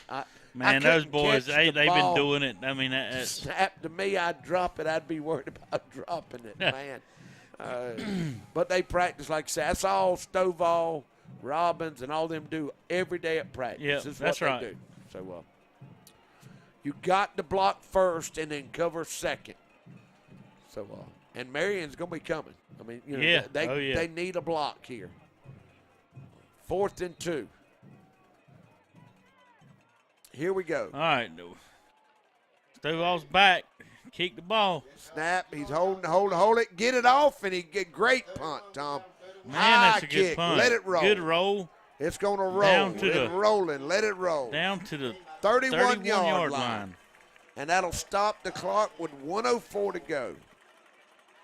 S17: Those boys, they've been doing it. I mean,
S16: snap to me, I'd drop it. I'd be worried about dropping it, man. But they practice, like I said, that's all Stovall, Robbins, and all them do every day at practice.
S17: Yeah,
S16: that's what they do. So you got to block first and then cover second. So, and Marion's going to be coming. I mean, they need a block here. 4th and 2. Here we go.
S17: All right. Stovall's back. Kick the ball.
S16: Snap. He's hold it. Get it off, and he get great punt, Tom.
S17: Man,
S16: high
S17: that's a
S16: kick.
S17: good punt.
S16: Let it roll.
S17: Good roll.
S16: It's going to roll.
S17: Down to
S16: it's rolling. Let it roll.
S17: Down to the
S16: 31-yard line. And that'll stop the clock with 1:04 to go.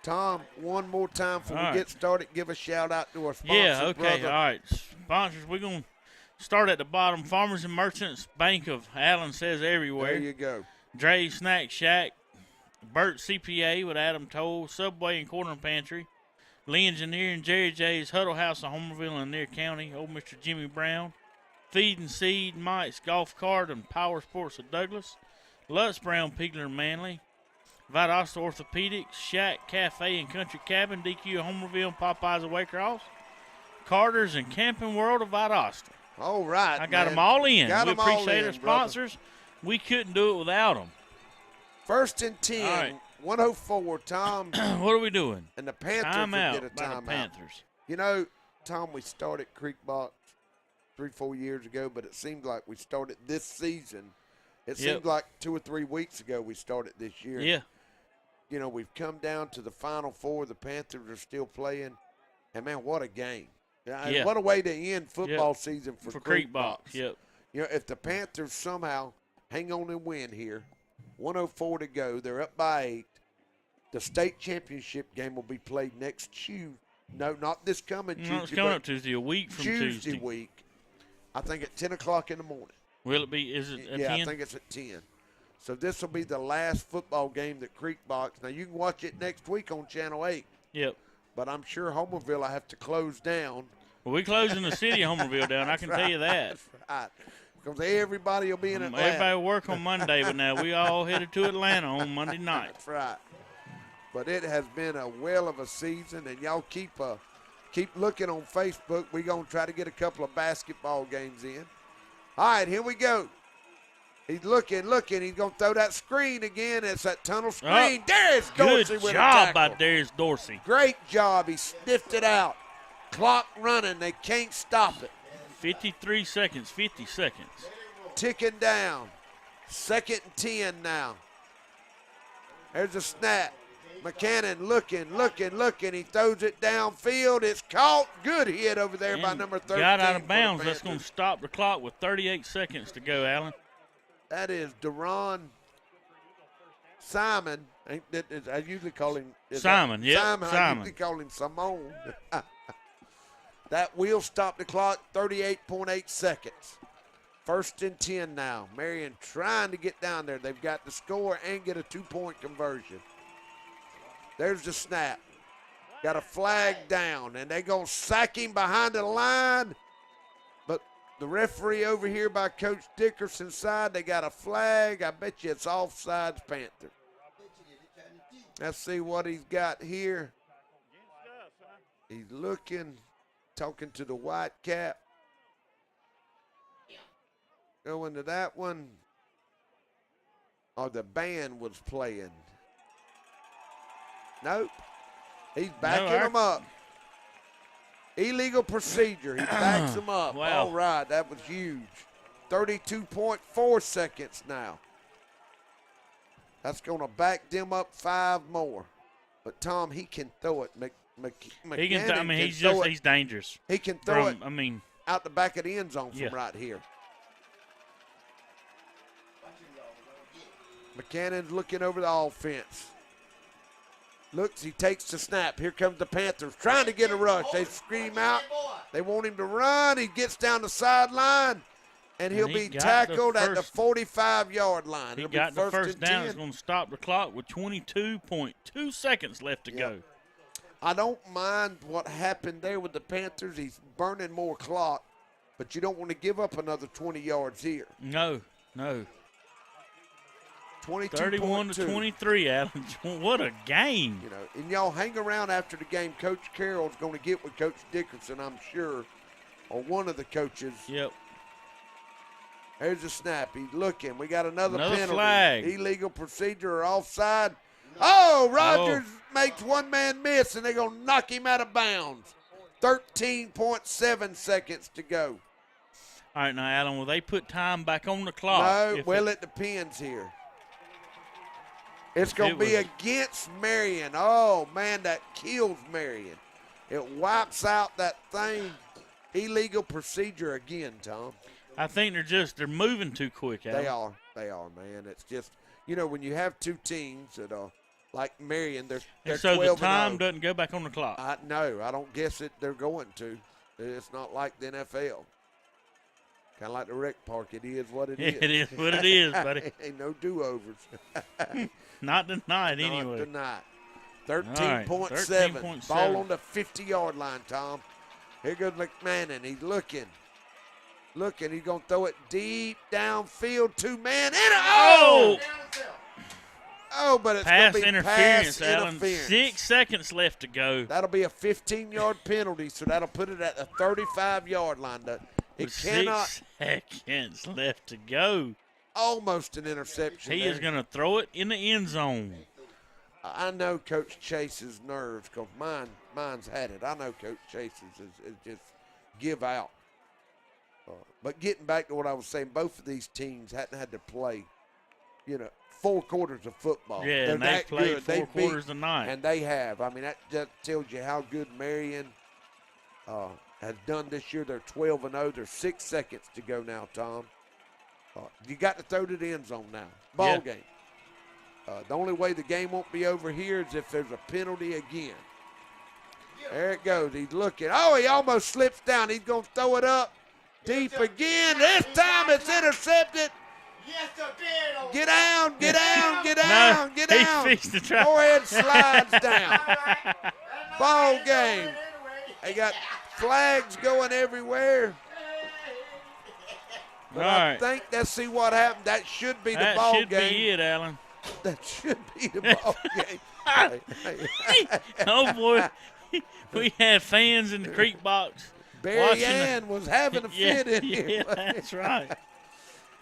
S16: Tom, one more time before we get started, give a shout-out to our sponsors,
S17: Yeah, okay,
S16: brother.
S17: all right. Sponsors, we're going to start at the bottom. Farmers and Merchants, Bank of Allen says everywhere.
S16: There you go.
S17: Dre's Snack Shack, Burt CPA with Adam Toll, Subway and Corner Pantry, Lee Engineer and Jerry J's Huddle House of Homerville and Near County, old Mr. Jimmy Brown, Feed and Seed, Mike's Golf Cart and Power Sports of Douglas, Lutz Brown Pigler Manley, Valdosta Orthopedics, Shack Cafe and Country Cabin, DQ of Homerville, Popeyes of Waycross, Carter's and Camping World of Valdosta.
S16: All right,
S17: I got them all in.
S16: Got
S17: we
S16: them all
S17: appreciate
S16: in,
S17: our sponsors.
S16: Brother.
S17: We couldn't do it without them.
S16: 1st and 10,
S17: right.
S16: 1:04, Tom.
S17: What are we doing?
S16: And the Panthers
S17: Timeout
S16: get a
S17: by the
S16: timeout.
S17: Panthers.
S16: You know, Tom, we started Creek Box 3-4 years ago, but it seemed like we started this season. It seemed like 2 or 3 weeks ago we started this year.
S17: Yeah.
S16: You know, we've come down to the Final Four. The Panthers are still playing. And, man, what a game.
S17: Yeah.
S16: What a way to end football season for
S17: Creek Box. Yep.
S16: You know, if the Panthers somehow hang on and win here, 1:04 to go, they're up by 8. The state championship game will be played next Tuesday. No, not this coming Tuesday.
S17: No, it's coming up Tuesday, a week from
S16: Tuesday week. I think at 10 o'clock in the morning.
S17: Will it be? Is it at 10?
S16: Yeah, I think it's at 10. So this will be the last football game that Creek Box. Now, you can watch it next week on Channel 8.
S17: Yep.
S16: But I'm sure Homerville I have to close down.
S17: Well, we're closing the city of Homerville down. I can tell you that.
S16: That's right. Because everybody will be in Atlanta.
S17: Everybody will work on Monday, but now we all headed to Atlanta on Monday night.
S16: That's right. But it has been a well of a season, and y'all keep looking on Facebook. We're going to try to get a couple of basketball games in. All right, here we go. He's looking. He's going to throw that screen again. It's that tunnel screen. Darius Dorsey with a tackle.
S17: Good job by Darius Dorsey.
S16: Great job. He sniffed it out. Clock running. They can't stop it.
S17: 53 seconds, 50 seconds.
S16: Ticking down. 2nd and 10 now. There's a snap. McCannon looking. He throws it downfield. It's caught. Good hit over there by number 13.
S17: Got out of bounds. That's going to stop the clock with 38 seconds to go, Alan.
S16: That is Deron Simon. I usually call him
S17: Simon. Yeah,
S16: Simon. I usually call him Simone. That will stop the clock. 38.8 seconds. 1st and 10 now. Marion trying to get down there. They've got to score and get a 2-point conversion. There's the snap. Got a flag down, and they're going to sack him behind the line. But the referee over here by Coach Dickerson's side, they got a flag. I bet you it's offsides Panther. Let's see what he's got here. He's looking, talking to the white cap. Going to that one. Oh, the band was playing. Nope. He's backing him up. Illegal procedure. He backs him up.
S17: Wow.
S16: All right, that was huge. 32.4 seconds now. That's going to back them up 5 more. But Tom, he can throw it.
S17: He's dangerous.
S16: He can throw it. Out the back of the end zone from right here. McCannon's looking over the offense. Looks, he takes the snap. Here comes the Panthers trying to get a rush. They scream out. They want him to run. He gets down the sideline, and he'll be tackled at the 45-yard line.
S17: He got the first down. It's going to stop the clock with 22.2 seconds left to go.
S16: I don't mind what happened there with the Panthers. He's burning more clock, but you don't want to give up another 20 yards here.
S17: No. 31-23, Alan. What a game.
S16: You know, and y'all hang around after the game. Coach Carroll's going to get with Coach Dickerson, I'm sure, or one of the coaches.
S17: Yep.
S16: There's a snap. He's looking. We got another penalty.
S17: Flag.
S16: Illegal procedure or offside. Oh, Rogers makes one man miss, and they're going to knock him out of bounds. 13.7 seconds to go.
S17: All right, now, Alan, will they put time back on the clock?
S16: No, it depends here. It's going to be against Marion. Oh, man, that kills Marion. It wipes out that thing. Illegal procedure again, Tom.
S17: I think they're moving too quick, Alan.
S16: They are, man. It's just, you know, when you have two teams that are like Marion, they're
S17: so
S16: 12
S17: the time doesn't go back on the clock.
S16: No, I don't guess they're going to. It's not like the NFL. Kind of like the rec park. It is what it is.
S17: It is what it is, buddy.
S16: Ain't no do-overs.
S17: Not tonight, anyway.
S16: Not tonight. 13.7. Ball on the 50-yard line, Tom. Here goes McMahon. He's looking. He's going to throw it deep downfield. 2-man. Oh! Oh, but it's going to be
S17: interference,
S16: pass
S17: Alan.
S16: interference.
S17: 6 seconds left to go.
S16: That'll be a 15-yard penalty, so that'll put it at the 35-yard line. It cannot.
S17: 6 seconds left to go.
S16: Almost an interception.
S17: He is going to throw it in the end zone.
S16: I know Coach Chase's nerves because mine's had it. I know Coach Chase's is just give out. But getting back to what I was saying, both of these teams hadn't had to play, 4 quarters of football.
S17: Yeah, and they've played 4 quarters tonight.
S16: And they have. I mean, that just tells you how good Marion has done this year. They're 12-0. There's 6 seconds to go now, Tom. You got to throw to the end zone now. Ball game. The only way the game won't be over here is if there's a penalty again. There it goes. He's looking. Oh, he almost slips down. He's going to throw it up deep again. This time it's intercepted. Get down. Get down. Go ahead, slides down. Ball game. They got flags going everywhere. But I think let's see what happened. That should be the ball game.
S17: That should be it, Alan.
S16: That should be the ball game.
S17: Oh, boy. We had fans in the creek box.
S16: Barry Ann was having a fit in here.
S17: Yeah, that's right.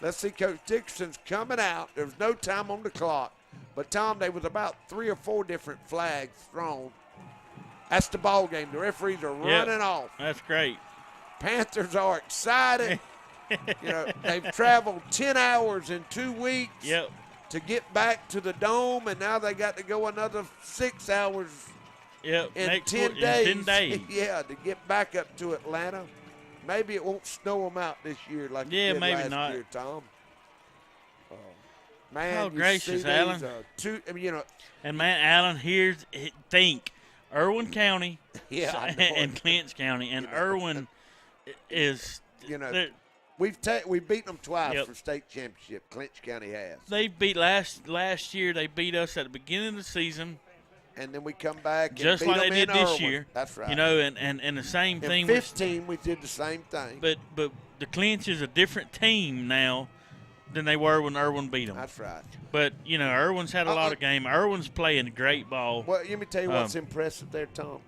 S16: Let's see, Coach Dixon's coming out. There's no time on the clock. But, Tom, there was about 3 or 4 different flags thrown. That's the ball game. The referees are running off.
S17: That's great.
S16: Panthers are excited. They've traveled 10 hours in 2 weeks to get back to the Dome, and now they got to go another 6 hours
S17: in
S16: 10 days.
S17: 10 days.
S16: Yeah, to get back up to Atlanta. Maybe it won't snow them out this year like it did
S17: maybe
S16: last
S17: not.
S16: year, Tom. Man,
S17: Oh, gracious, Alan.
S16: And
S17: man, Alan, think Irwin County and Clinch County, and Irwin is
S16: we've beaten them twice for state championship. Clinch County has.
S17: They beat last year. They beat us at the beginning of the season,
S16: and then we come back
S17: just
S16: and beat
S17: like
S16: them
S17: they did
S16: in
S17: this
S16: Irwin.
S17: year.
S16: That's right.
S17: And the same thing.
S16: In 15, we did the same thing.
S17: But the Clinch is a different team now than they were when Irwin beat them.
S16: That's right.
S17: But Irwin's had a lot of game. Irwin's playing great ball.
S16: Well, let me tell you what's impressive there, Tom.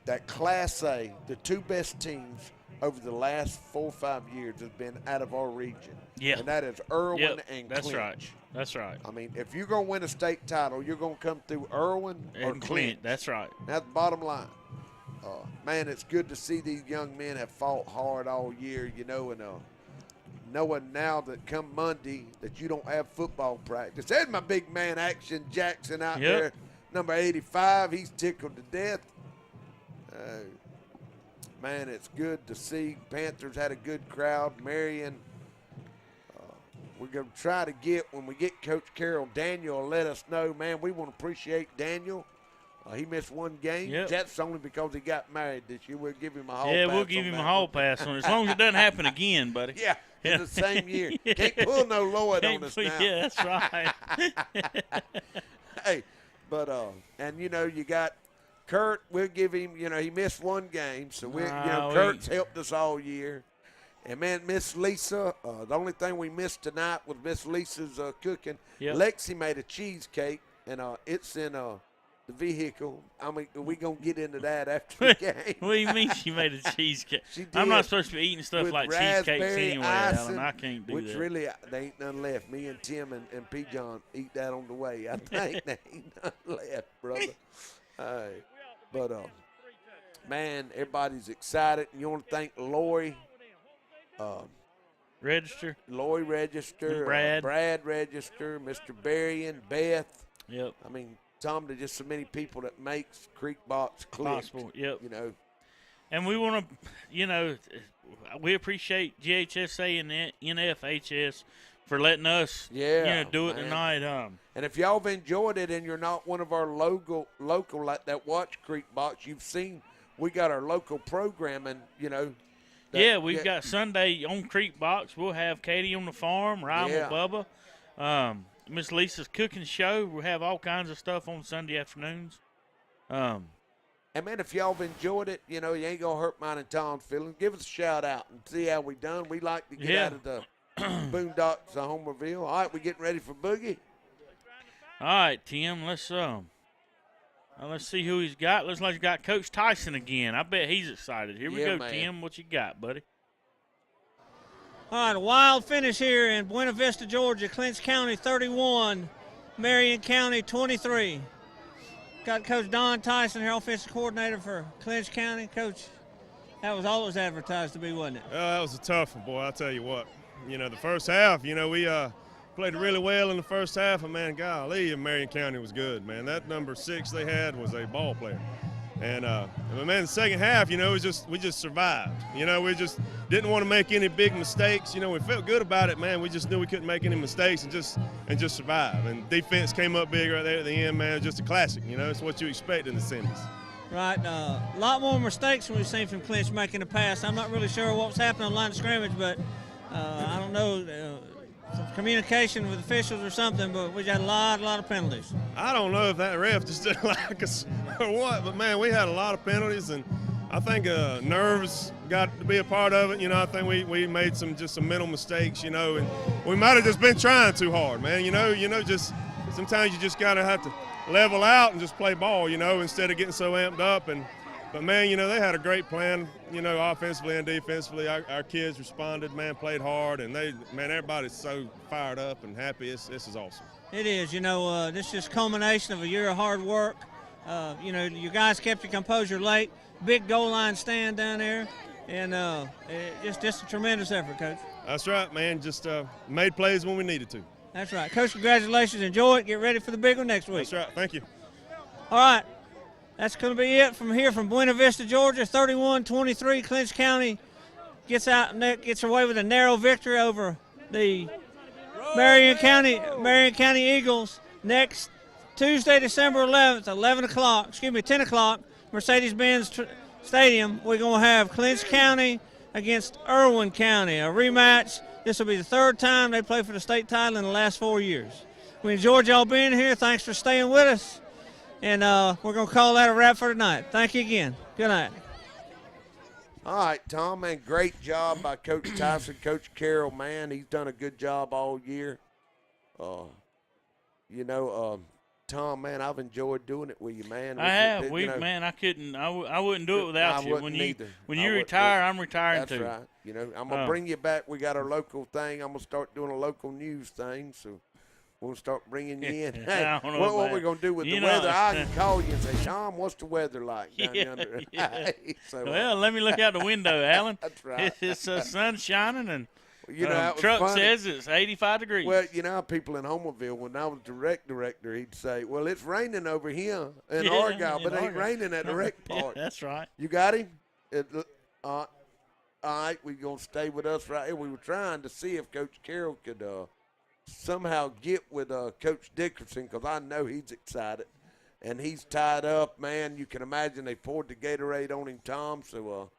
S16: That Class A, the two best teams over the last 4 or 5 years has been out of our region.
S17: Yeah.
S16: And that is Irwin and
S17: That's
S16: Clinch.
S17: right. That's right.
S16: I mean, if you're going to win a state title, you're going to come through Irwin or
S17: And
S16: Clinch.
S17: That's right.
S16: That's the bottom line. Man, it's good to see these young men have fought hard all year, and knowing now that come Monday that you don't have football practice. There's my big man, Action Jackson, out there, number 85. He's tickled to death. Man, it's good to see. Panthers had a good crowd. Marion, we're going to try to get, when we get Coach Carroll, Daniel will let us know. Man, we want to appreciate Daniel. He missed one game.
S17: Yep.
S16: That's only because he got married this year. We'll give him a hall pass.
S17: Yeah, we'll give him a hall pass on it, as long as it doesn't happen again, buddy.
S16: Yeah, in the same year. Can't pull no Lloyd on us now.
S17: Yeah, that's right.
S16: Hey, but and you got Kurt. We'll give him. He missed one game, so Kurt's helped us all year. And man, Miss Lisa, the only thing we missed tonight was Miss Lisa's cooking.
S17: Yep.
S16: Lexi made a cheesecake, and it's in the vehicle. I mean, we gonna get into that after the game.
S17: What do you mean she made a cheesecake?
S16: She
S17: I'm
S16: did,
S17: not supposed to be eating stuff
S16: with
S17: like cheesecakes
S16: raspberry
S17: anyway,
S16: icing,
S17: Alan. I can't do
S16: which
S17: that.
S16: really, there ain't none left. Me and Tim and P. John eat that on the way. I think there ain't none left, brother. But man, everybody's excited. And you want to thank Lori.
S17: Register.
S16: Lori Register.
S17: Brad.
S16: Brad Register. Mr. Barry and Beth.
S17: Yep.
S16: I mean, Tom, there's just so many people that makes Creek Box click.
S17: Possible. Yep. And we want to, we appreciate GHSA and NFHS for letting us, do it tonight.
S16: And if y'all have enjoyed it and you're not one of our local like that watch Creek Box, you've seen we got our local programming,
S17: we've got Sunday on Creek Box. We'll have Katie on the farm, Ryan with Bubba. Miss Lisa's cooking show. We'll have all kinds of stuff on Sunday afternoons.
S16: And, man, if y'all have enjoyed it, you ain't going to hurt mine and Tom's feelings. Give us a shout-out and see how we done. We like to get out of the boondocks of Homerville. All right, we getting ready for Boogie?
S17: All right, Tim, let's see who he's got. Looks like he's got Coach Tyson again. I bet he's excited. Here we go,
S16: man.
S17: Tim. What you got, buddy?
S1: All right, a wild finish here in Buena Vista, Georgia. Clinch County 31, Marion County 23. Got Coach Don Tyson here, offensive coordinator for Clinch County. Coach, that was always advertised to be, wasn't it?
S2: That was a tough one, boy. I'll tell you what. The first half, we played really well in the first half, and, man, golly, Marion County was good, man. That number 6 they had was a ball player. And, man, the second half, we just survived. We just didn't want to make any big mistakes. We felt good about it, man. We just knew we couldn't make any mistakes and just survive. And defense came up big right there at the end, man. Just a classic. It's what you expect in the semis.
S1: Right. A lot more mistakes than we've seen from Clinch making the pass. I'm not really sure what was happening on the line of scrimmage, but I don't know. Some communication with officials or something, but we got a lot of penalties.
S2: I don't know if that ref just didn't like us or what, but, man, we had a lot of penalties, and I think nerves got to be a part of it. I think we made some mental mistakes, and we might have just been trying too hard, man. Just sometimes you just gotta have to level out and just play ball, instead of getting so amped up. But, man, they had a great plan, offensively and defensively. Our kids responded, man, played hard, and everybody's so fired up and happy. This is awesome.
S1: It is. This is just culmination of a year of hard work. You guys kept your composure late. Big goal line stand down there, and just a tremendous effort, Coach.
S2: That's right, man. Just made plays when we needed to.
S1: That's right. Coach, congratulations. Enjoy it. Get ready for the big one next week.
S2: That's right. Thank you.
S1: All right. That's going to be it from here from Buena Vista, Georgia. 31-23. Clinch County gets away with a narrow victory over the Marion County Eagles. Next Tuesday, December 11th, 10 o'clock, Mercedes-Benz Stadium, we're going to have Clinch County against Irwin County, a rematch. This will be the third time they play for the state title in the last 4 years. We enjoyed y'all being here. Thanks for staying with us. And we're going to call that a wrap for tonight. Thank you again. Good night.
S16: All right, Tom, man, great job by Coach Tyson. Coach Carroll, man, he's done a good job all year. Tom, man, I've enjoyed doing it with you, man.
S17: I have. Man, I wouldn't do it without you. When you retire, I'm retiring too.
S16: That's right. I'm going to bring you back. We got our local thing. I'm going to start doing a local news thing, so we'll start bringing you in. Hey, what we're going to do with the weather, I can call you and say, Tom, what's the weather like down yonder? So,
S17: well, let me look out the window, Alan.
S16: That's right.
S17: It's the sun shining and
S16: that
S17: truck
S16: was funny.
S17: says it's 85 degrees.
S16: Well, people in Homerville, when I was the rec director, he'd say, well, it's raining over here in Argyle, but it ain't raining at the rec park.
S17: Yeah, that's right.
S16: You got him? All right, we're going to stay with us right here. We were trying to see if Coach Carroll could somehow get with Coach Dickerson, because I know he's excited. And he's tied up, man. You can imagine they poured the Gatorade on him, Tom, so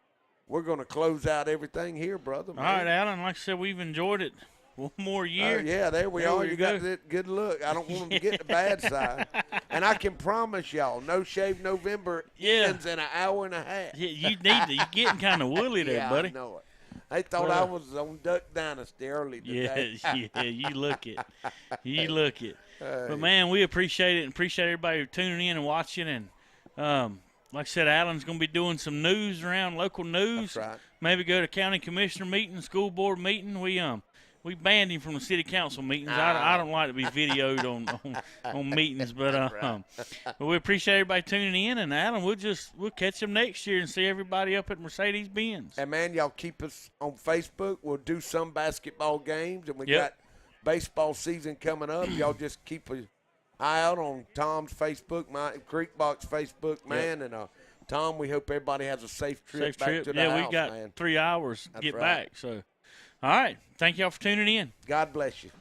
S16: we're going to close out everything here, brother. Man.
S17: All right, Alan. Like I said, we've enjoyed it. One more year.
S16: Yeah, there we are. You got that good look. I don't want them to get the bad side. And I can promise y'all, No Shave November ends in an hour and a half.
S17: Yeah, you need to. You're getting kind of woolly there, buddy.
S16: I know it. They thought I was on Duck Dynasty early today.
S17: Yeah, you look it. You look it. But, man, we appreciate it and appreciate everybody tuning in and watching. And, like I said, Alan's going to be doing some news around, local news.
S16: That's right.
S17: Maybe go to county commissioner meeting, school board meeting. We banned him from the city council meetings. I don't like to be videoed on meetings, but we appreciate everybody tuning in. And Alan, we'll catch them next year and see everybody up at Mercedes-Benz.
S16: And man, y'all keep us on Facebook. We'll do some basketball games, and we got baseball season coming up. Y'all just keep an eye out on Tom's Facebook, my Creekbox Facebook, man. And Tom, we hope everybody has a safe trip back to the house,
S17: we got
S16: man.
S17: 3 hours to get back. So, all right. Thank y'all for tuning in.
S16: God bless you.